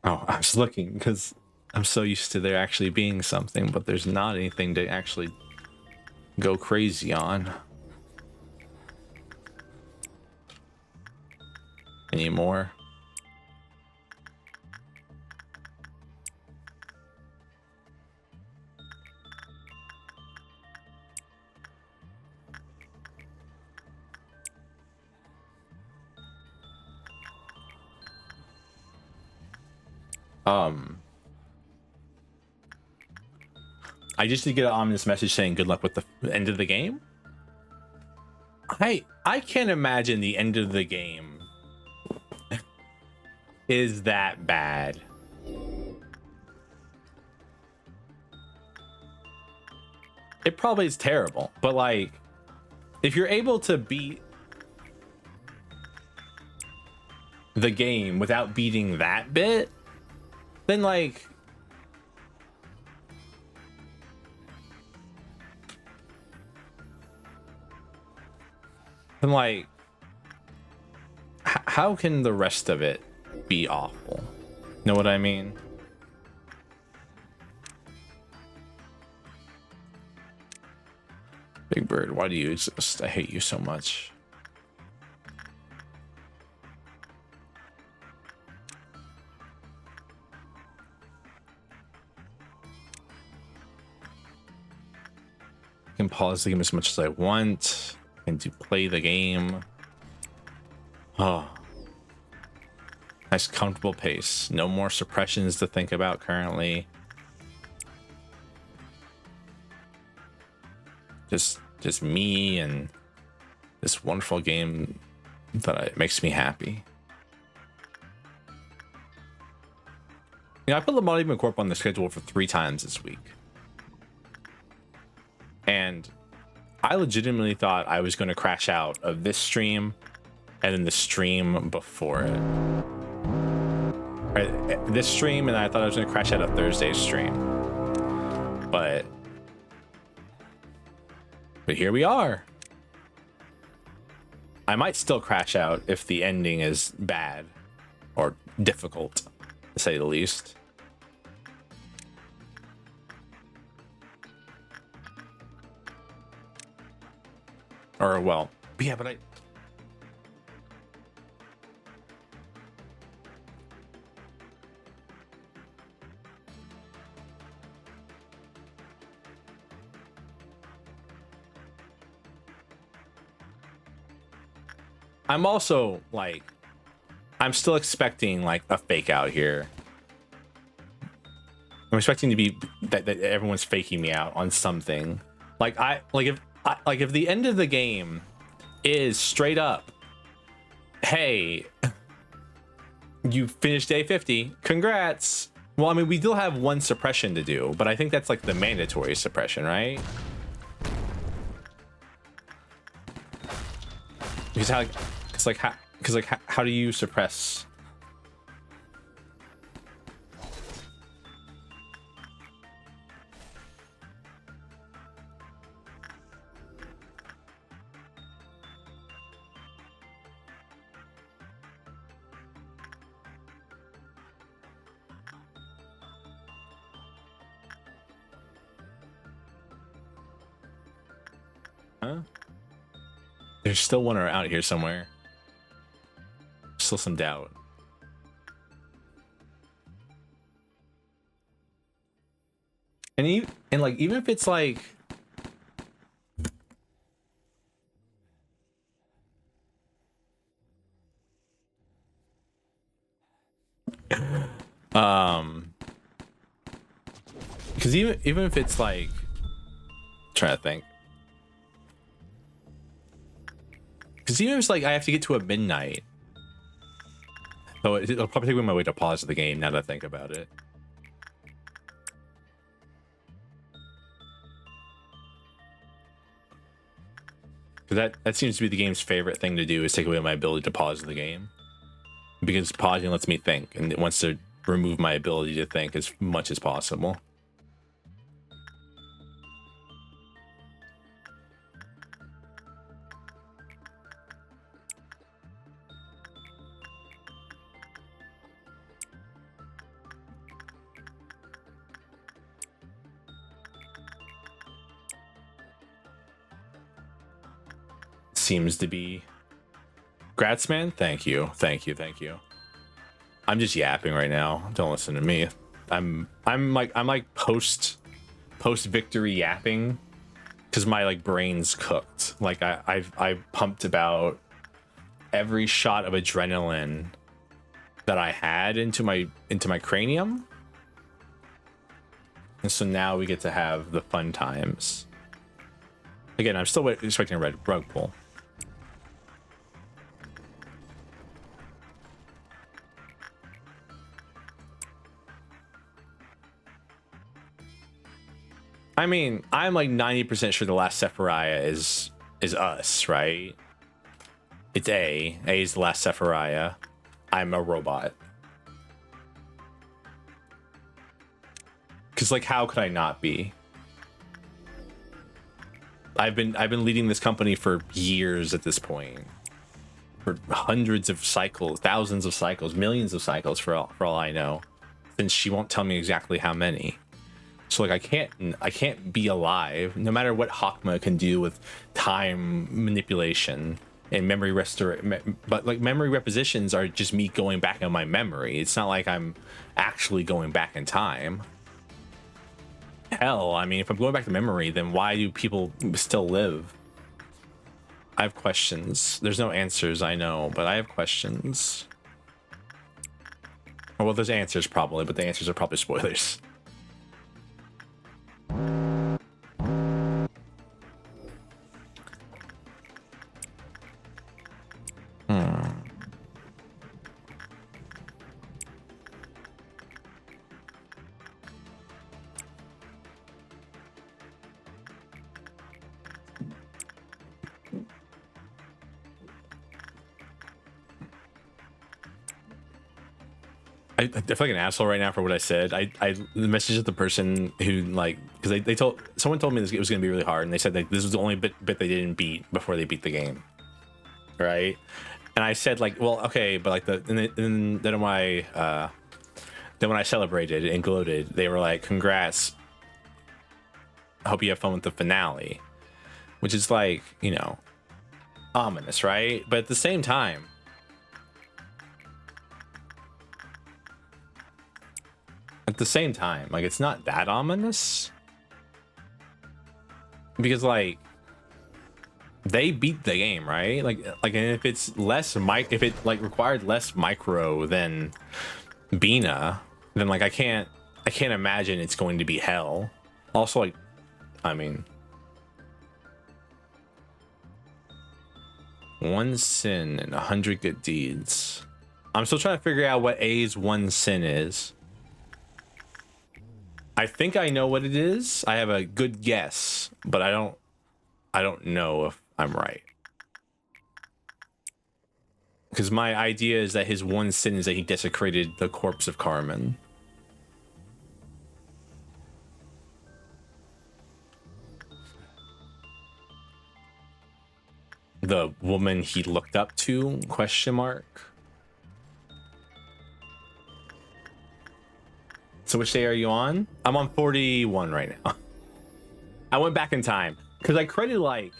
Oh, I was looking because I'm so used to there actually being something, but there's not anything to actually go crazy on anymore. I just did get an ominous message saying good luck with the end of the game. I can't imagine the end of the game is that bad. It probably is terrible, but like if you're able to beat the game without beating that bit, then like how can the rest of it be awful? Know what I mean? Big Bird, why do you exist? I hate you so much. I can pause the game as much as I want and to play the game. Oh. Nice comfortable pace. No more suppressions to think about currently. Just me and this wonderful game that makes me happy. You know, I put Lobotomy Corp on the schedule for 3 times this week. And I legitimately thought I was going to crash out of this stream and then the stream before it. Right, this stream, and I thought I was going to crash out of Thursday's stream. But here we are. I might still crash out if the ending is bad or difficult, to say the least. Or, well, yeah, but I'm also, like, I'm still expecting, like, a fake out here. I'm expecting to be that everyone's faking me out on something. Like, if the end of the game is straight up, hey, you finished day 50, congrats. Well, I mean, we still have 1 suppression to do, but I think that's like the mandatory suppression, right? Because how do you suppress? Huh? There's still one out here somewhere. Still some doubt. And even if it's like because even if it's like, I'm trying to think, because even if it's like I have to get to a midnight. So it'll probably take me my way to pause the game now that I think about it. Because that seems to be the game's favorite thing to do, is take away my ability to pause the game. Because pausing lets me think, and it wants to remove my ability to think as much as possible. Seems to be Gratzman. Thank you. I'm just yapping right now. Don't listen to me. I'm like post victory yapping because my like brain's cooked. Like I've pumped about every shot of adrenaline that I had into my cranium, and so now we get to have the fun times. Again, I'm still expecting a red rug pull. I mean, I'm like 90% sure the last Sephiriah is us, right? It's A. A is the last Sephiriah. I'm a robot. Cause like, how could I not be? I've been leading this company for years at this point. For hundreds of cycles, thousands of cycles, millions of cycles for all I know. then she won't tell me exactly how many. So like I can't be alive no matter what Hakma can do with time manipulation and memory but like memory repositions are just me going back in my memory. It's not like I'm actually going back in time. Hell, I mean, if I'm going back to memory, then why do people still live? I have questions. There's no answers, I know, but I have questions. Or, well, there's answers probably, but the answers are probably spoilers. I feel like an asshole right now for what I said. I messaged the person who, like, because someone told me it was gonna be really hard, and they said like this was the only bit they didn't beat before they beat the game, right? And I said like, well, okay, but like then when I celebrated and gloated, they were like, congrats, I hope you have fun with the finale, which is like, you know, ominous, right? But at the same time, like, it's not that ominous, because like they beat the game, right? Like and if it's less if it like required less micro than Bina, then like I can't imagine it's going to be hell. Also, like, I mean, one sin and 100 good deeds. I'm still trying to figure out what A's one sin is. I think I know what it is. I have a good guess, but I don't know if I'm right. Because my idea is that his one sin is that he desecrated the corpse of Carmen. The woman he looked up to, question mark. So which day are you on? I'm on 41 right now. I went back in time because I created like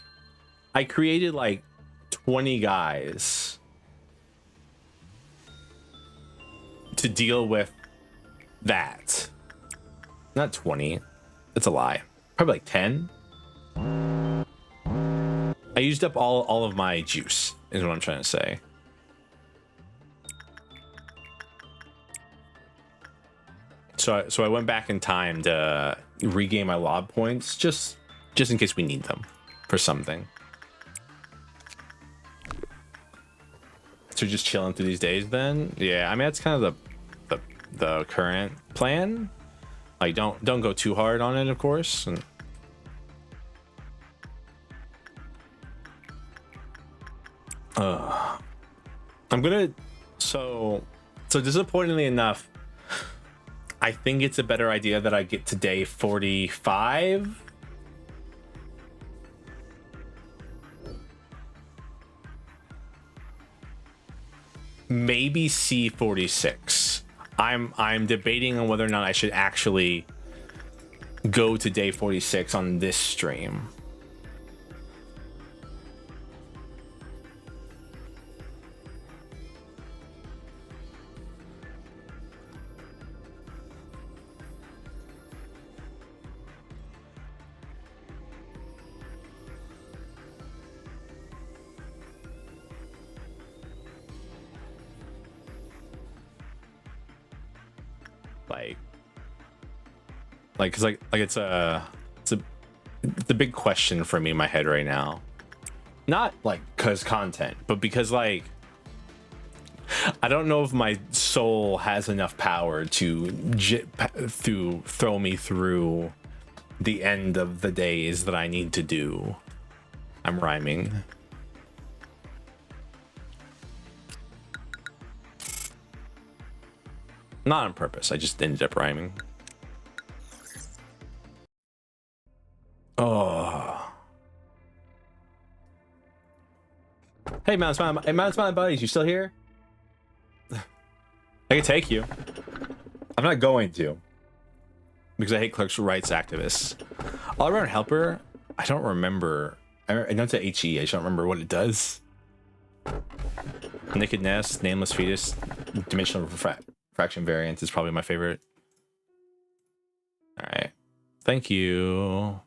20 guys to deal with that. Not 20. That's a lie. Probably like 10. I used up all of my juice is what I'm trying to say. So I went back in time to regain my lob points just in case we need them for something. So just chilling through these days then? Yeah, I mean that's kind of the current plan. Like don't go too hard on it, of course. And I'm gonna so disappointingly enough, I think it's a better idea that I get to day 45. Maybe C46. I'm debating on whether or not I should actually go to day 46 on this stream. Cause it's the big question for me in my head right now. Not like cause content, but because like I don't know if my soul has enough power to throw me through the end of the days that I need to do. I'm rhyming. Not on purpose, I just ended up rhyming. Oh. Hey, Mount Smiley buddies, you still here? I can take you. I'm not going to, because I hate clerks' rights activists. All-around helper. I don't remember. I know it's a HE. I just don't remember what it does. Naked nest, nameless fetus, dimensional fraction variant is probably my favorite. All right, thank you.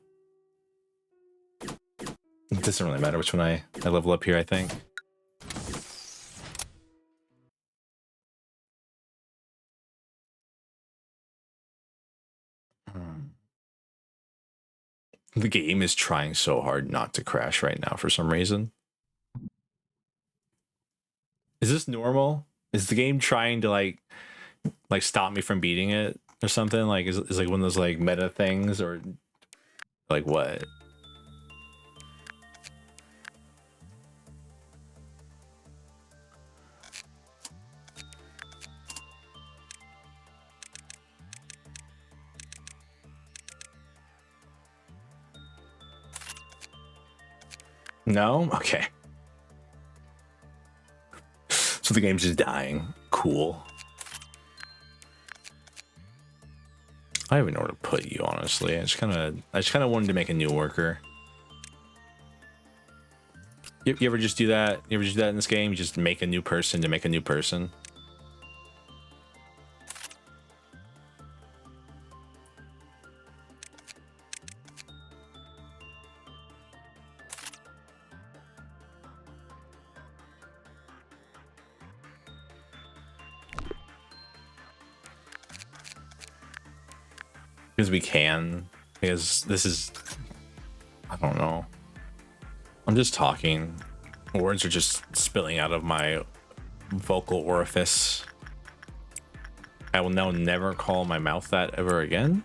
It doesn't really matter which one I level up here, I think. The game is trying so hard not to crash right now for some reason. Is this normal? Is the game trying to like stop me from beating it or something? Like is like one of those like meta things, or like what? No? Okay. So the game's just dying. Cool. I don't even know where to put you, honestly. I just kind of wanted to make a new worker. You ever just do that? You ever just do that in this game? You just make a new person to make a new person? Because we can, because this is, I don't know. I'm just talking. Words are just spilling out of my vocal orifice. I will now never call my mouth that ever again.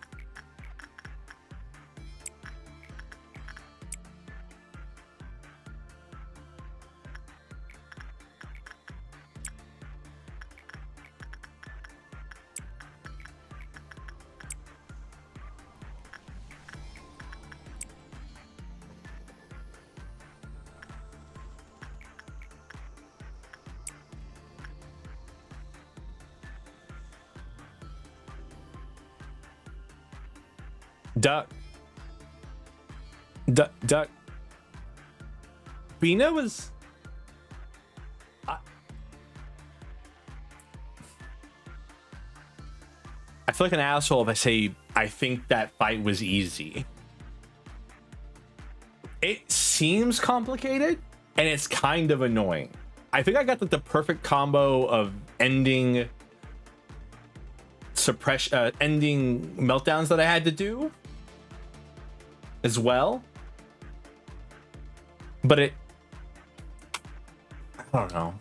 Duck. Duck. Bina was... I feel like an asshole if I say I think that fight was easy. It seems complicated, and it's kind of annoying. I think I got the perfect combo of ending ending meltdowns that I had to do as well, but I don't know.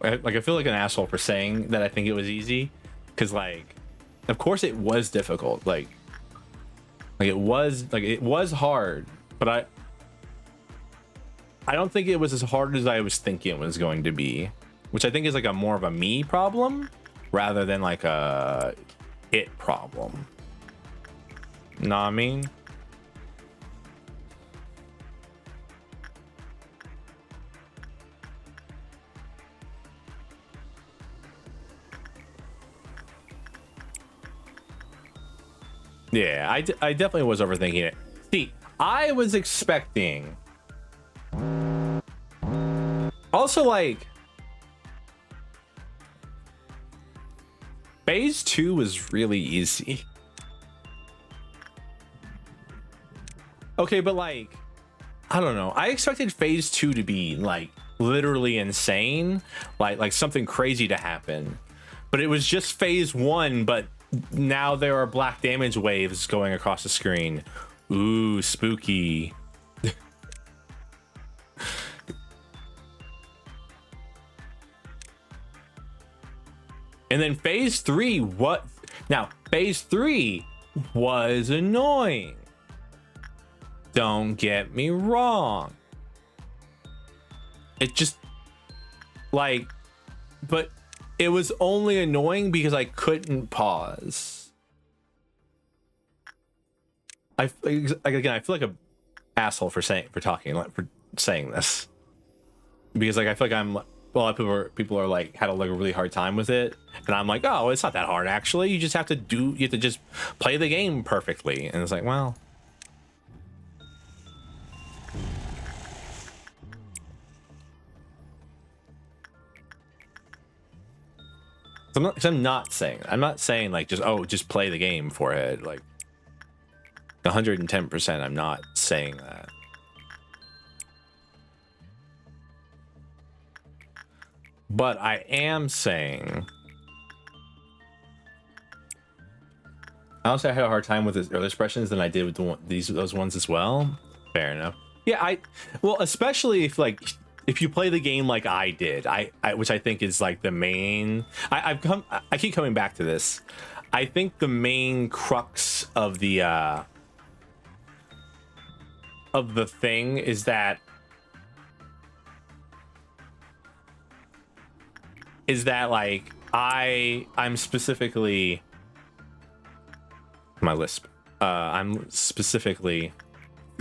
I feel like an asshole for saying that I think it was easy, because like, of course it was difficult. Like it was hard, but I don't think it was as hard as I was thinking it was going to be, which I think is like a more of a me problem rather than like a it problem. Know what I mean? Yeah, I definitely was overthinking it. See, I was expecting... Also, like... Phase 2 was really easy. Okay, but like... I don't know. I expected Phase 2 to be, like, literally insane. Like something crazy to happen. But it was just Phase 1, but... Now there are black damage waves going across the screen. Ooh, spooky. And then Phase 3, what? Now, Phase 3 was annoying. Don't get me wrong. It just, like, but it was only annoying because I couldn't pause. Again, I feel like an asshole for saying this, because like I feel like a lot of people are like had a really hard time with it, and I'm like, oh, it's not that hard actually. You just have to just play the game perfectly, and it's like, well. I'm not saying like just play the game for it, like 110%. I'm not saying that. But I am saying, I also had a hard time with his early expressions than I did with those ones as well. Fair enough. Yeah, well, especially if you play the game like I did, which I think is like the main. I keep coming back to this. I think the main crux of the thing is that like I'm specifically my lisp. I'm specifically,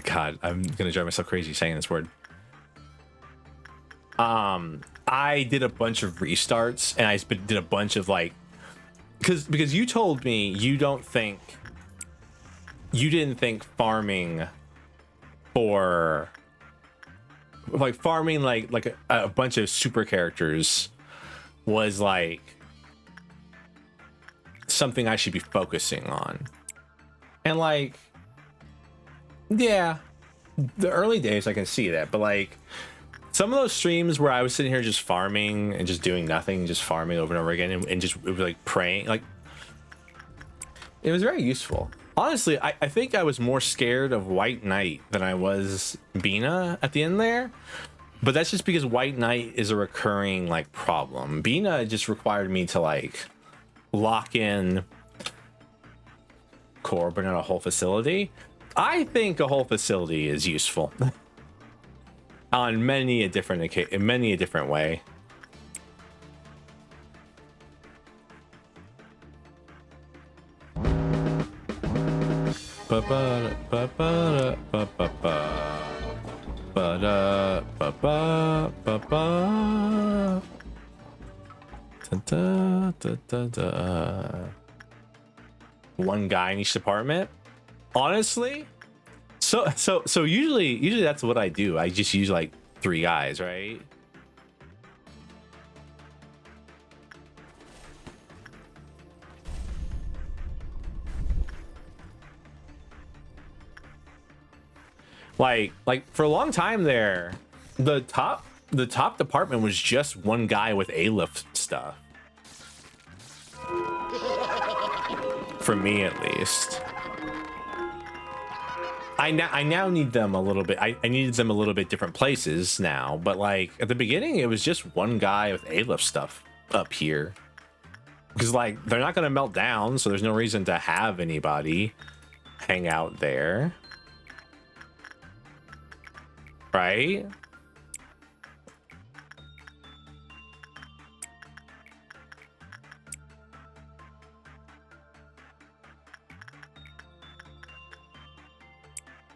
God, I'm gonna drive myself crazy saying this word. I did a bunch of restarts, and I did a bunch of like, because you told me you didn't think farming for like a bunch of super characters was like something I should be focusing on. And like, yeah, the early days I can see that, but like some of those streams where I was sitting here just farming and just doing nothing, just farming over and over again, and just it was like praying, like it was very useful. Honestly, I think I was more scared of White Knight than I was Bina at the end there. But that's just because White Knight is a recurring like problem. Bina just required me to like lock in core, but not a whole facility. I think a whole facility is useful on in many a different way. One guy in each department. Honestly, so usually that's what I do. I just use like 3 guys, right? Like for a long time there, the top department was just one guy with A-lift stuff. For me at least. I now need them a little bit. I needed them a little bit different places now, but like at the beginning it was just one guy with A-lift stuff up here. Because like they're not gonna melt down, so there's no reason to have anybody hang out there. Right?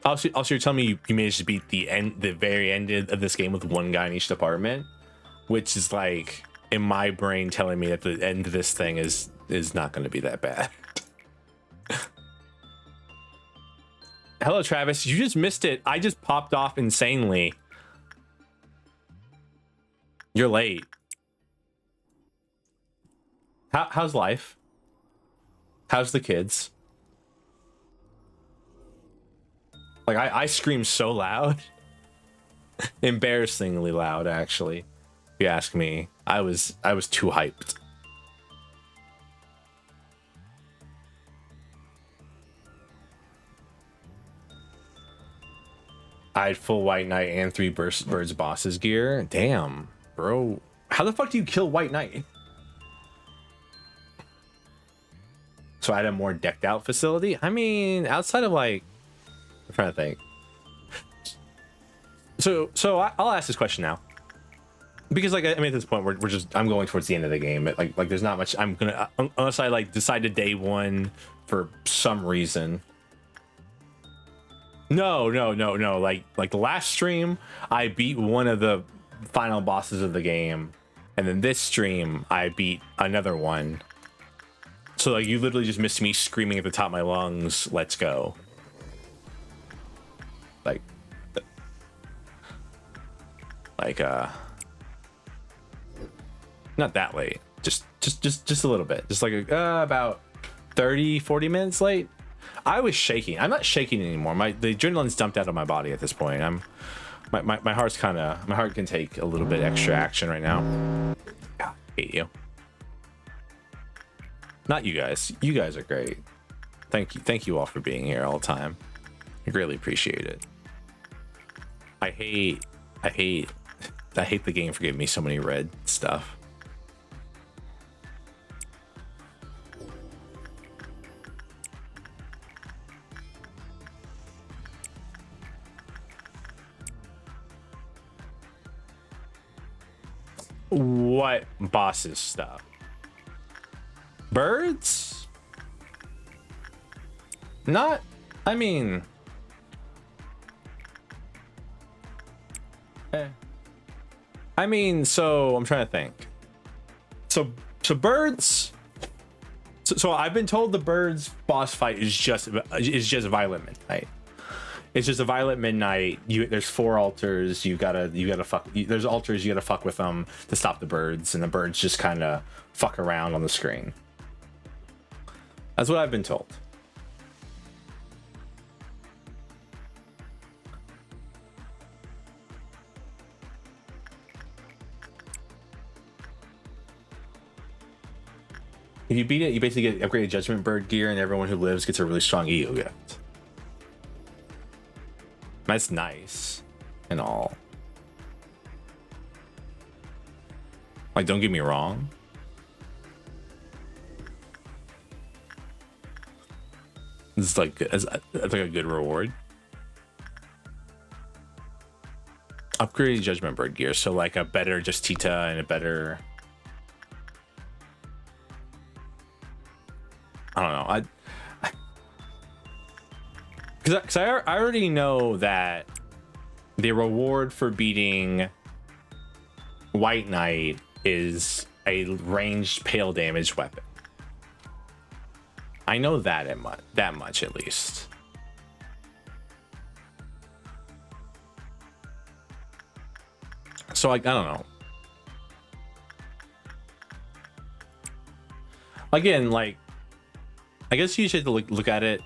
Also, you're telling me you managed to beat the very end of this game with one guy in each department, which is like in my brain telling me that the end of this thing is not going to be that bad. Hello, Travis. You just missed it. I just popped off insanely. You're late. How's life? How's the kids? Like I scream so loud. Embarrassingly loud, actually. If you ask me. I was too hyped. I had full White Knight and 3 birds bosses gear. Damn, bro. How the fuck do you kill White Knight? So I had a more decked out facility. I mean, outside of like, I'm trying to think. So I'll ask this question now, because like I mean at this point I'm going towards the end of the game. Like there's not much I'm gonna unless I like decide to day one for some reason. No. Like the last stream, I beat one of the final bosses of the game, And then this stream, I beat another one. So like you literally just missed me screaming at the top of my lungs, "Let's go!" Like, not that late. Just a little bit. Just like about 30-40 minutes late. I was shaking. I'm not shaking anymore. The adrenaline's dumped out of my body at this point. My heart can take a little bit extra action right now. God, I hate you. Not you guys. You guys are great. Thank you all for being here all the time. I greatly appreciate it. I hate the game for giving me so many red stuff. What bosses stuff? Birds? Not, I mean, I mean, so I'm trying to think. So birds. So I've been told the birds boss fight is just Violent Midnight. It's just a Violent Midnight. There's 4 altars. You gotta fuck. There's altars. You gotta fuck with them to stop the birds, and the birds just kind of fuck around on the screen. That's what I've been told. If you beat it, you basically get upgraded Judgment Bird gear, and everyone who lives gets a really strong ego gift. That's nice and all. Like, don't get me wrong. It's like it's like a good reward. Upgraded Judgment Bird gear, so like a better Justita and a better. I don't know. Because I already know that the reward for beating White Knight is a ranged pale damage weapon. I know that much at least. So like, I don't know. Again, like, I guess you should look at it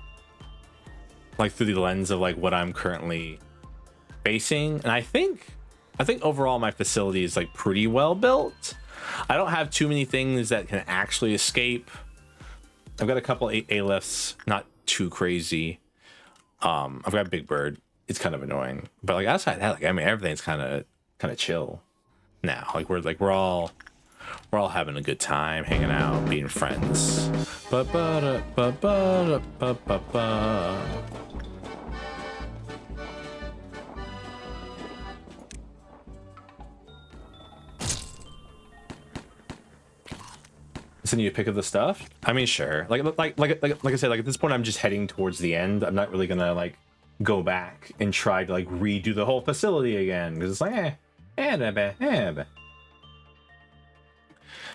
like through the lens of like what I'm currently facing, and I think overall my facility is like pretty well built. I don't have too many things that can actually escape. I've got a couple A-lifts, not too crazy. I've got Big Bird. It's kind of annoying, but like outside that, like I mean, everything's kind of chill now. Like we're all having a good time, hanging out, being friends. Send you a pic of the stuff? I mean, sure. Like I said, like at this point, I'm just heading towards the end. I'm not really gonna like go back and try to like redo the whole facility again, because it's like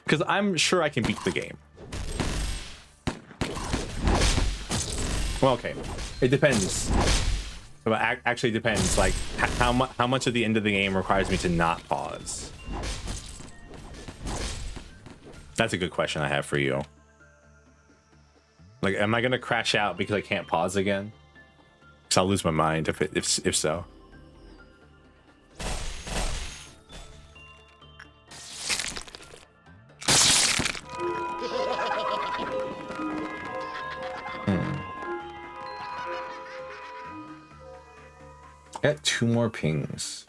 because I'm sure I can beat the game. Well, okay, it depends. But actually depends, like how much of the end of the game requires me to not pause. That's a good question I have for you. Like, am I gonna crash out because I can't pause again? Because I'll lose my mind if so. Got 2 more pings.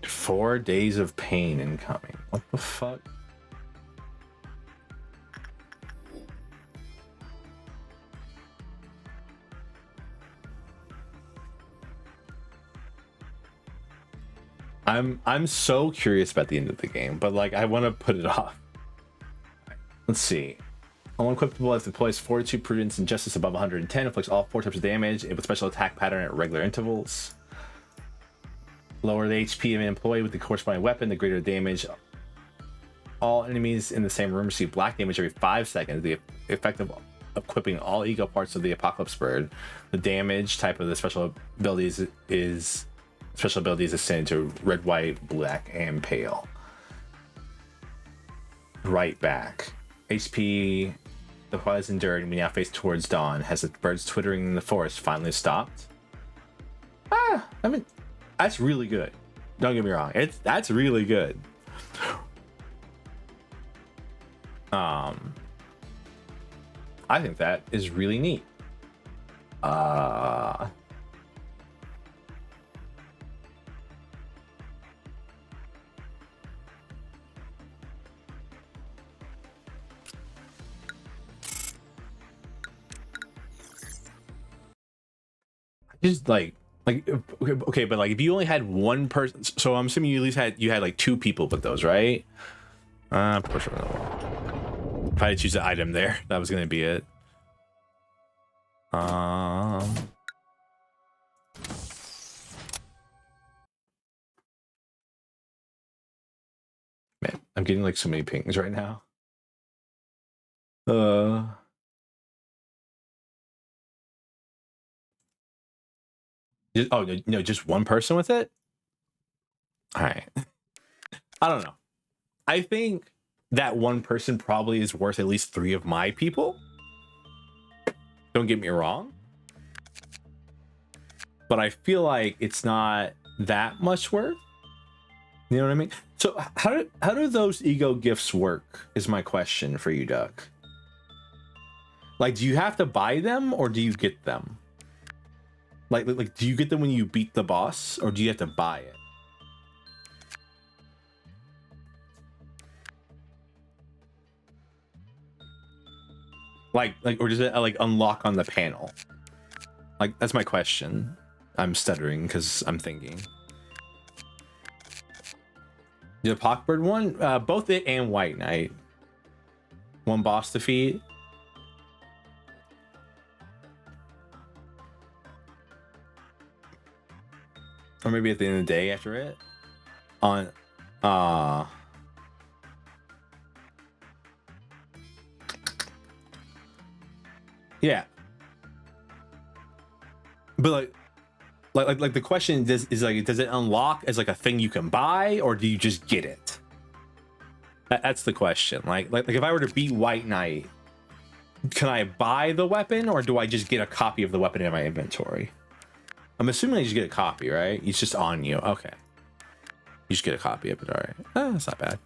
Four days of pain incoming. What the fuck? I'm so curious about the end of the game, but like I want to put it off. Let's see. Unequipable as deploys Fortitude, Prudence, and Justice above 110. Inflicts all 4 types of damage with special attack pattern at regular intervals. Lower the HP of an employee with the corresponding weapon, the greater the damage. All enemies in the same room receive black damage every 5 seconds. The effect of equipping all ego parts of the Apocalypse Bird. The damage type of the special abilities is assigned to red, white, black, and pale. Right back. HP. The while is endured, and we now face towards dawn. Has the birds twittering in the forest finally stopped? I mean, that's really good. Don't get me wrong. That's really good. I think that is really neat. Just like okay, but like if you only had one person, so I'm assuming you at least had like 2 people with those, right? Push over the wall. If I had to choose an item there, that was gonna be it. Man, I'm getting like so many pings right now. Oh no, just one person with it. All right. I don't know. I think that one person probably is worth at least 3 of my people. Don't get me wrong. But I feel like it's not that much worth. You know what I mean? So how do those ego gifts work is my question for you, Duck. Like, do you have to buy them or do you get them? Like do you get them when you beat the boss or do you have to buy it? Like or does it like unlock on the panel? Like, that's my question. I'm stuttering because I'm thinking. The Pockbird one, both it and White Knight. One boss defeat. Or maybe at the end of the day after it. On yeah. But like the question is like, does it unlock as like a thing you can buy or do you just get it? That's the question. Like if I were to beat White Knight, can I buy the weapon or do I just get a copy of the weapon in my inventory? I'm assuming I just get a copy, right? It's just on you. Okay. You just get a copy of it. All right. That's not bad.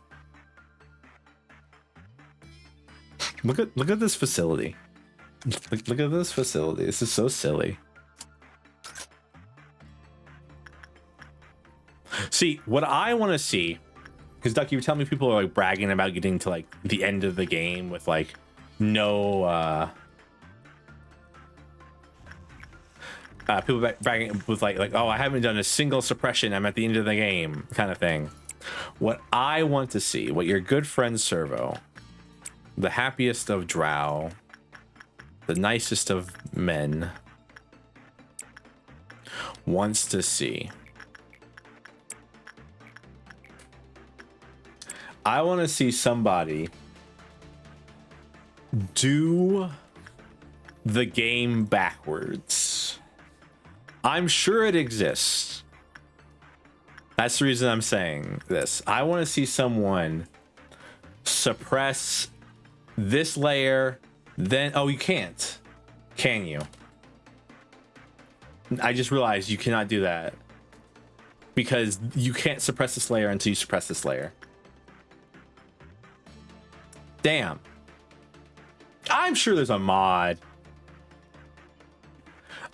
Look at this facility. Look at this facility. This is so silly. See, what I want to see, because Duck, you were telling me people are like bragging about getting to like the end of the game with like no people bragging with like, oh, I haven't done a single suppression, I'm at the end of the game kind of thing. What I want to see, what your good friend Servo, the happiest of drow, the nicest of men, wants to see. I want to see somebody do the game backwards. I'm sure it exists. That's the reason I'm saying this. I want to see someone suppress this layer, then... Oh, you can't. Can you? I just realized you cannot do that. Because you can't suppress this layer until you suppress this layer. Damn. I'm sure there's a mod.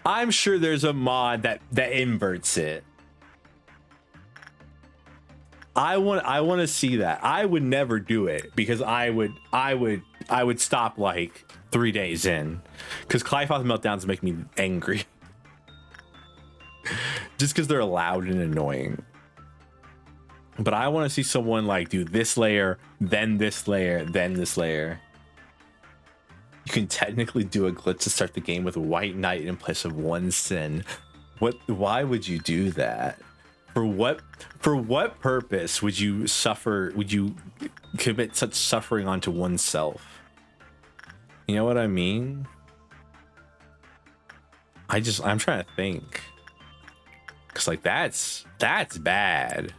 I'm sure there's a mod that inverts it. I want to see that. I would never do it because I would stop like 3 days in, because Clyfoth meltdowns make me angry. Just because they're loud and annoying. But I want to see someone like do this layer, then this layer, then this layer. You can technically do a glitch to start the game with White Knight in place of 1 sin. Why would you do that? For what purpose would you commit such suffering onto oneself? You know what I mean? I'm trying to think. Cause like that's bad.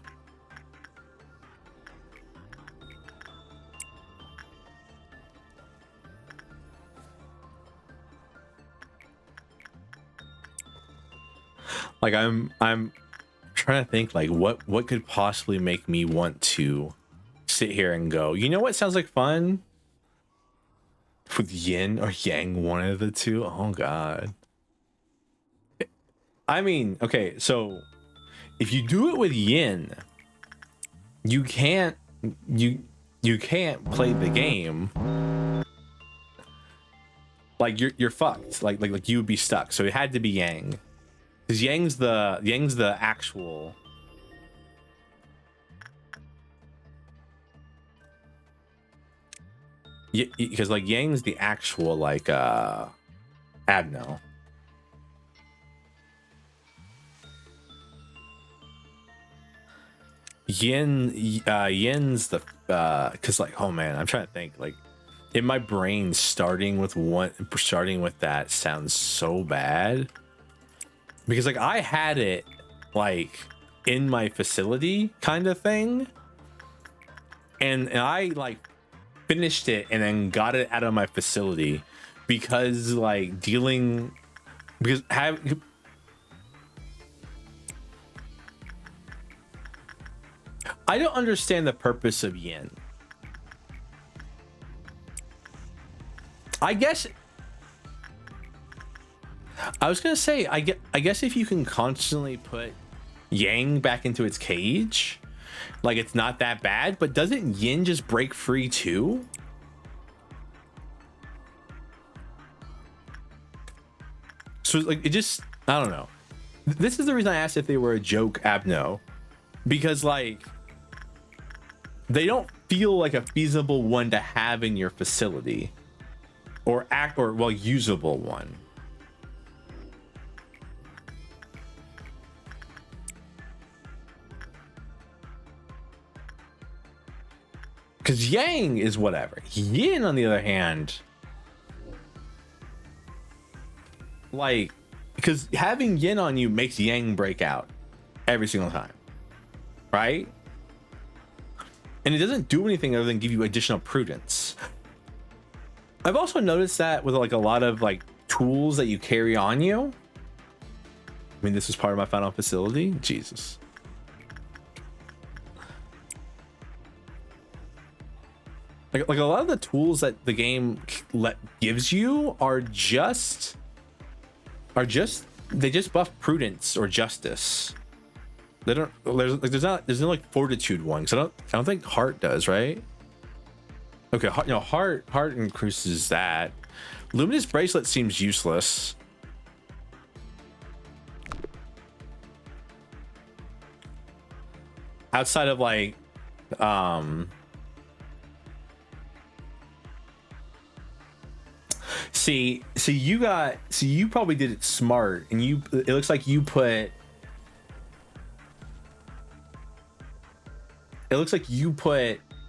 Like I'm trying to think like what could possibly make me want to sit here and go, you know what sounds like fun? With yin or yang, one of the two. Oh god. I mean, okay, so if you do it with yin, you can't play the game. Like you're fucked. Like you would be stuck. So it had to be yang. Because yang's the actual. Because like yang's the actual like abno. Yin's the because like, oh man, I'm trying to think, like in my brain starting with that sounds so bad, because like I had it like in my facility kind of thing, and I like finished it and then got it out of my facility because I don't understand the purpose of yin. I guess I was gonna say I guess if you can constantly put yang back into its cage, like it's not that bad. But doesn't yin just break free too? So like it just, I don't know. This is the reason I asked if they were a joke abno, because like they don't feel like a feasible one to have in your facility, or usable one. Because yang is whatever. Yin, on the other hand, like, because having yin on you makes yang break out every single time, right? And it doesn't do anything other than give you additional prudence. I've also noticed that with like a lot of like tools that you carry on you. I mean, this is part of my final facility. Jesus. Like a lot of the tools that the game gives you are just they just buff prudence or justice. They don't. There's no like fortitude one, because I don't think heart does, right? Okay, heart increases that. Luminous bracelet seems useless. Outside of like see you probably did it smart, and it looks like you put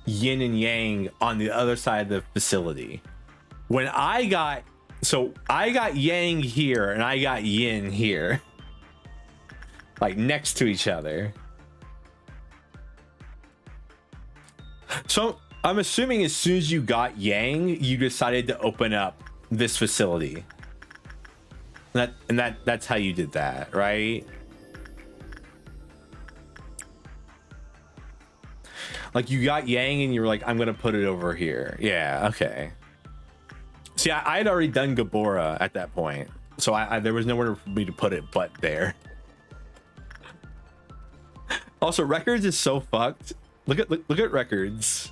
yin and yang on the other side of the facility. When I got yang here and I got yin here, like next to each other. So I'm assuming as soon as you got yang, you decided to open up this facility. That's how you did that, right? Like you got yang and you were like, I'm gonna put it over here. Yeah, okay. See, I had already done Gabora at that point, so there was nowhere for me to put it but there. Also, records is so fucked. Look at records.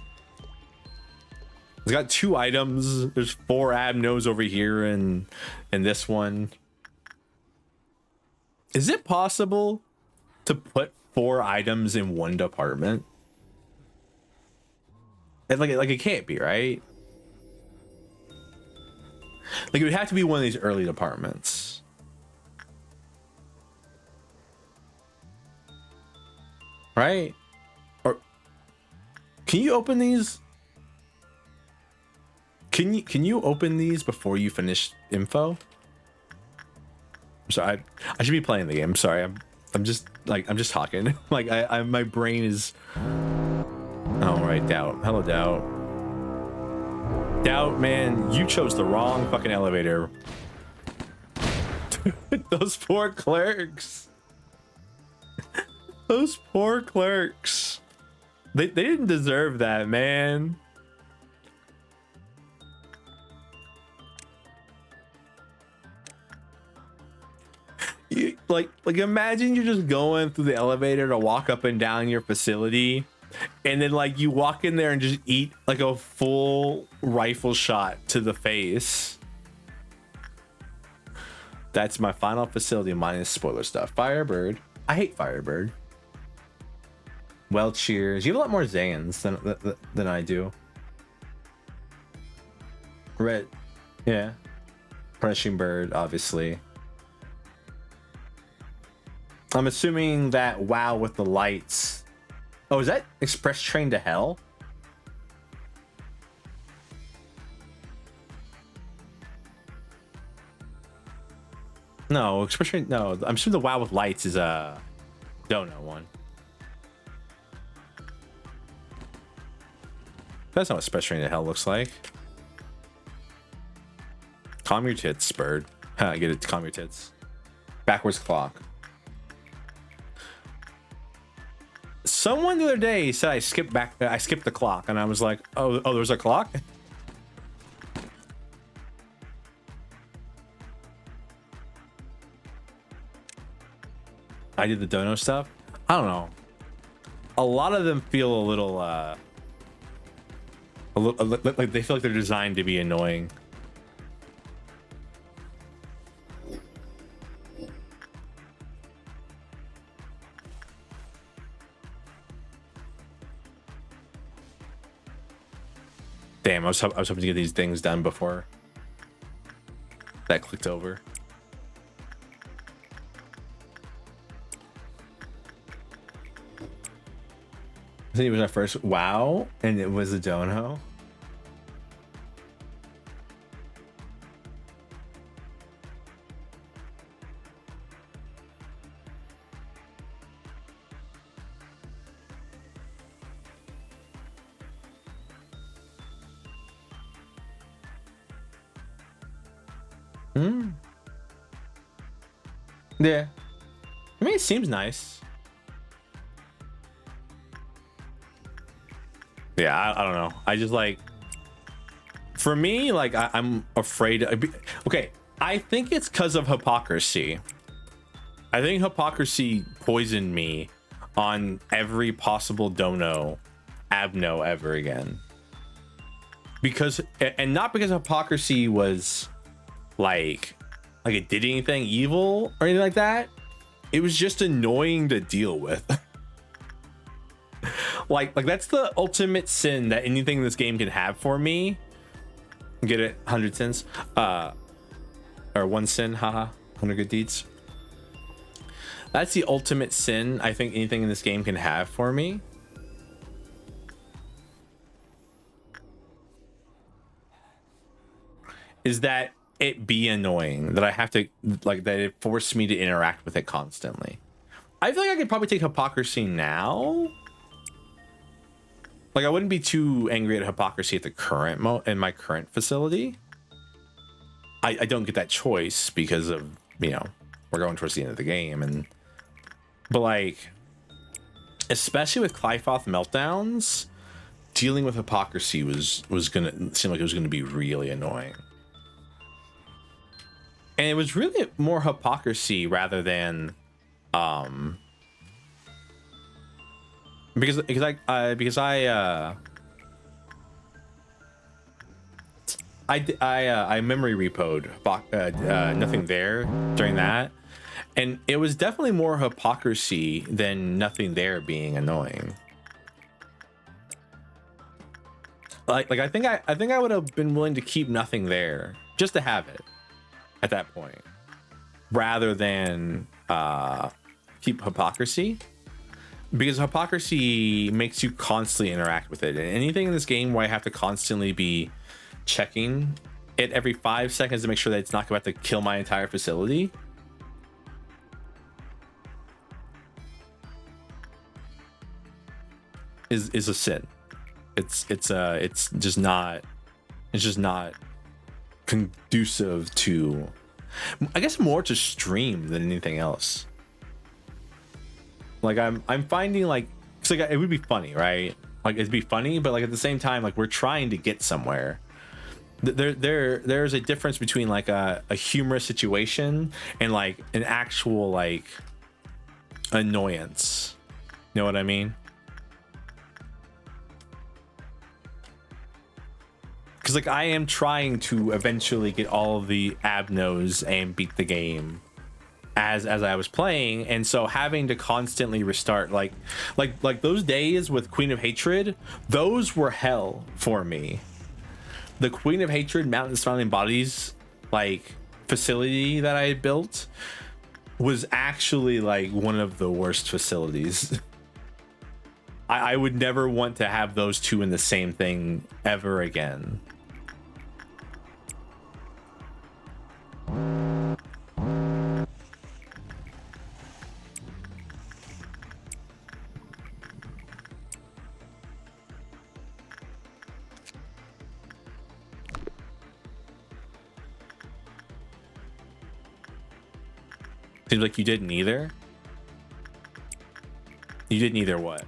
It's got 2 items. There's 4 abnos over here and this one. Is it possible to put 4 items in one department? Like it can't be, right? Like it would have to be one of these early departments. Right? Or can you open these? Can you open these before you finish info? I'm sorry, I should be playing the game. I'm sorry, I'm just talking. Like I my brain is. Oh right, Doubt. Hello, Doubt. Doubt, man, you chose the wrong fucking elevator. Those poor clerks. Those poor clerks. They didn't deserve that, man. Like imagine you're just going through the elevator to walk up and down your facility, and then like you walk in there and just eat like a full rifle shot to the face. That's my final facility minus spoiler stuff. Firebird. I hate Firebird. Well, cheers. You have a lot more Zans than I do. Red. Yeah. Punishing Bird, obviously. I'm assuming that WoW with the lights. Oh, is that Express Train to Hell? No, Express Train. No, I'm assuming the WoW with lights is a Dono one. That's not what Express Train to Hell looks like. Calm your tits, Bird. Get it? Calm your tits. Backwards clock. Someone the other day said I skipped the clock, and I was like, oh, there's a clock? I did the dono stuff. I don't know. A lot of them feel a little like they feel like they're designed to be annoying. Damn, I was hoping to get these things done before that clicked over. I think it was our first WoW, and it was a dono. Yeah, I mean, it seems nice. Yeah, I don't know. I just like, for me, like I'm afraid. Okay, I think it's because of hypocrisy. I think hypocrisy poisoned me on every possible dono abno ever again. Because, and not because hypocrisy was like it did anything evil or anything like that. It was just annoying to deal with. like that's the ultimate sin that anything in this game can have for me. Get it? 100 sins, or 1 sin, haha. 100 good deeds. That's the ultimate sin I think anything in this game can have for me. Is that it be annoying, that I have to, like, that it forced me to interact with it constantly. I feel like I could probably take hypocrisy now. Like, I wouldn't be too angry at hypocrisy at the current in my current facility. I don't get that choice because of, you know, we're going towards the end of the game, but like, especially with Clyfoth meltdowns, dealing with hypocrisy was gonna seem like it was gonna be really annoying. And it was really more hypocrisy rather than because I memory repoed nothing there during that, and it was definitely more hypocrisy than nothing there being annoying. Like I think I would have been willing to keep nothing there just to have it at that point, rather than keep hypocrisy, because hypocrisy makes you constantly interact with it. And anything in this game where I have to constantly be checking it every 5 seconds to make sure that it's not about to kill my entire facility is a sin. It's just not conducive to, I guess, more to stream than anything else. Like I'm finding like, it's like it would be funny, right? Like it'd be funny, but like at the same time, like we're trying to get somewhere. There's a difference between like a humorous situation and like an actual like annoyance. You know what I mean? Because like I am trying to eventually get all of the abnos and beat the game as I was playing, and so having to constantly restart like those days with Queen of Hatred, those were hell for me. The Queen of Hatred Mountain Smiling Bodies like facility that I had built was actually like one of the worst facilities. I would never want to have those two in the same thing ever again. Seems like you didn't either. You didn't either what?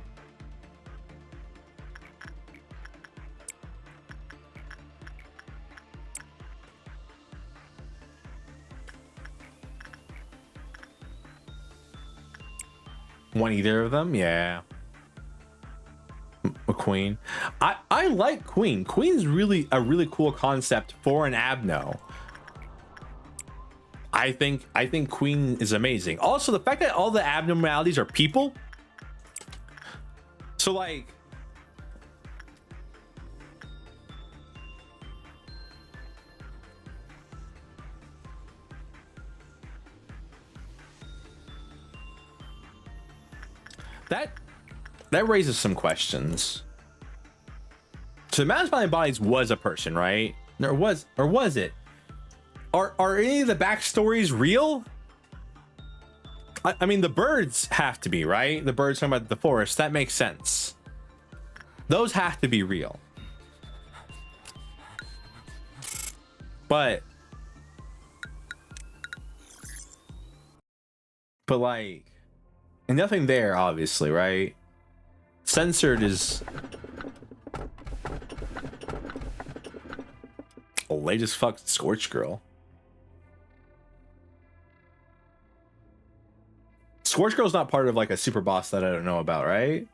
Want either of them? Yeah. A queen. I like queen. Queen's really a really cool concept for an abno. I think queen is amazing. Also, the fact that all the abnormalities are people. So like, that raises some questions. So the Mountain Smiling Bodies was a person, right? Or was it? Are any of the backstories real? I mean, the birds have to be, right? The birds talking about the forest. That makes sense. Those have to be real. But like, and nothing there, obviously, right? Censored is the latest fucked Scorch Girl. Scorch Girl's not part of like a super boss that I don't know about, right?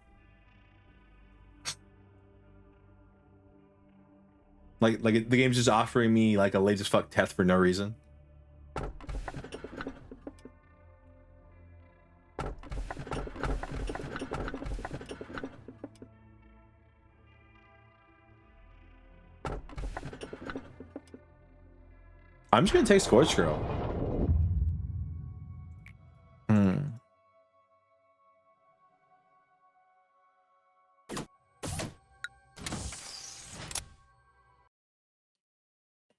Like the game's just offering me like a latest fuck test for no reason. I'm just gonna take Scorch Girl.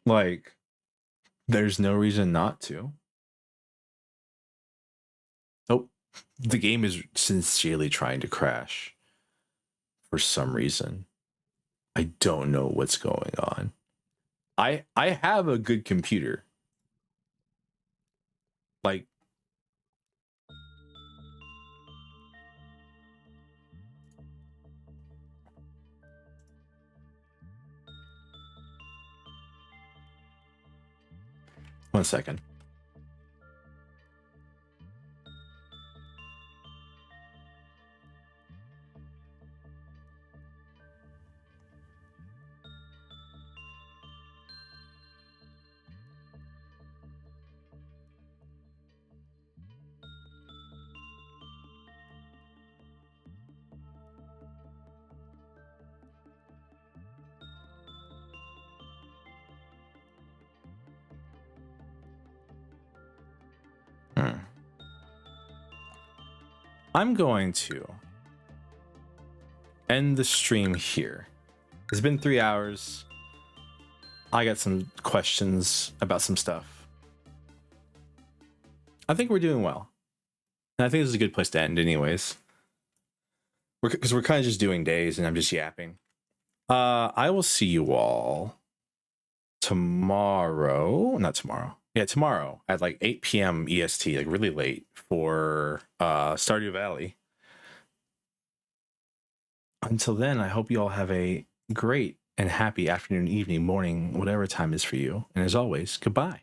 Like, there's no reason not to. Oh, the game is sincerely trying to crash for some reason. I don't know what's going on. I have a good computer. Like, one second. I'm going to end the stream here. It's been 3 hours. I got some questions about some stuff. I think we're doing well. And I think this is a good place to end anyways. Because we're kind of just doing days and I'm just yapping. I will see you all tomorrow. Not tomorrow. Yeah, tomorrow at like 8 p.m. EST, like really late for Stardew Valley. Until then, I hope you all have a great and happy afternoon, evening, morning, whatever time is for you. And as always, goodbye.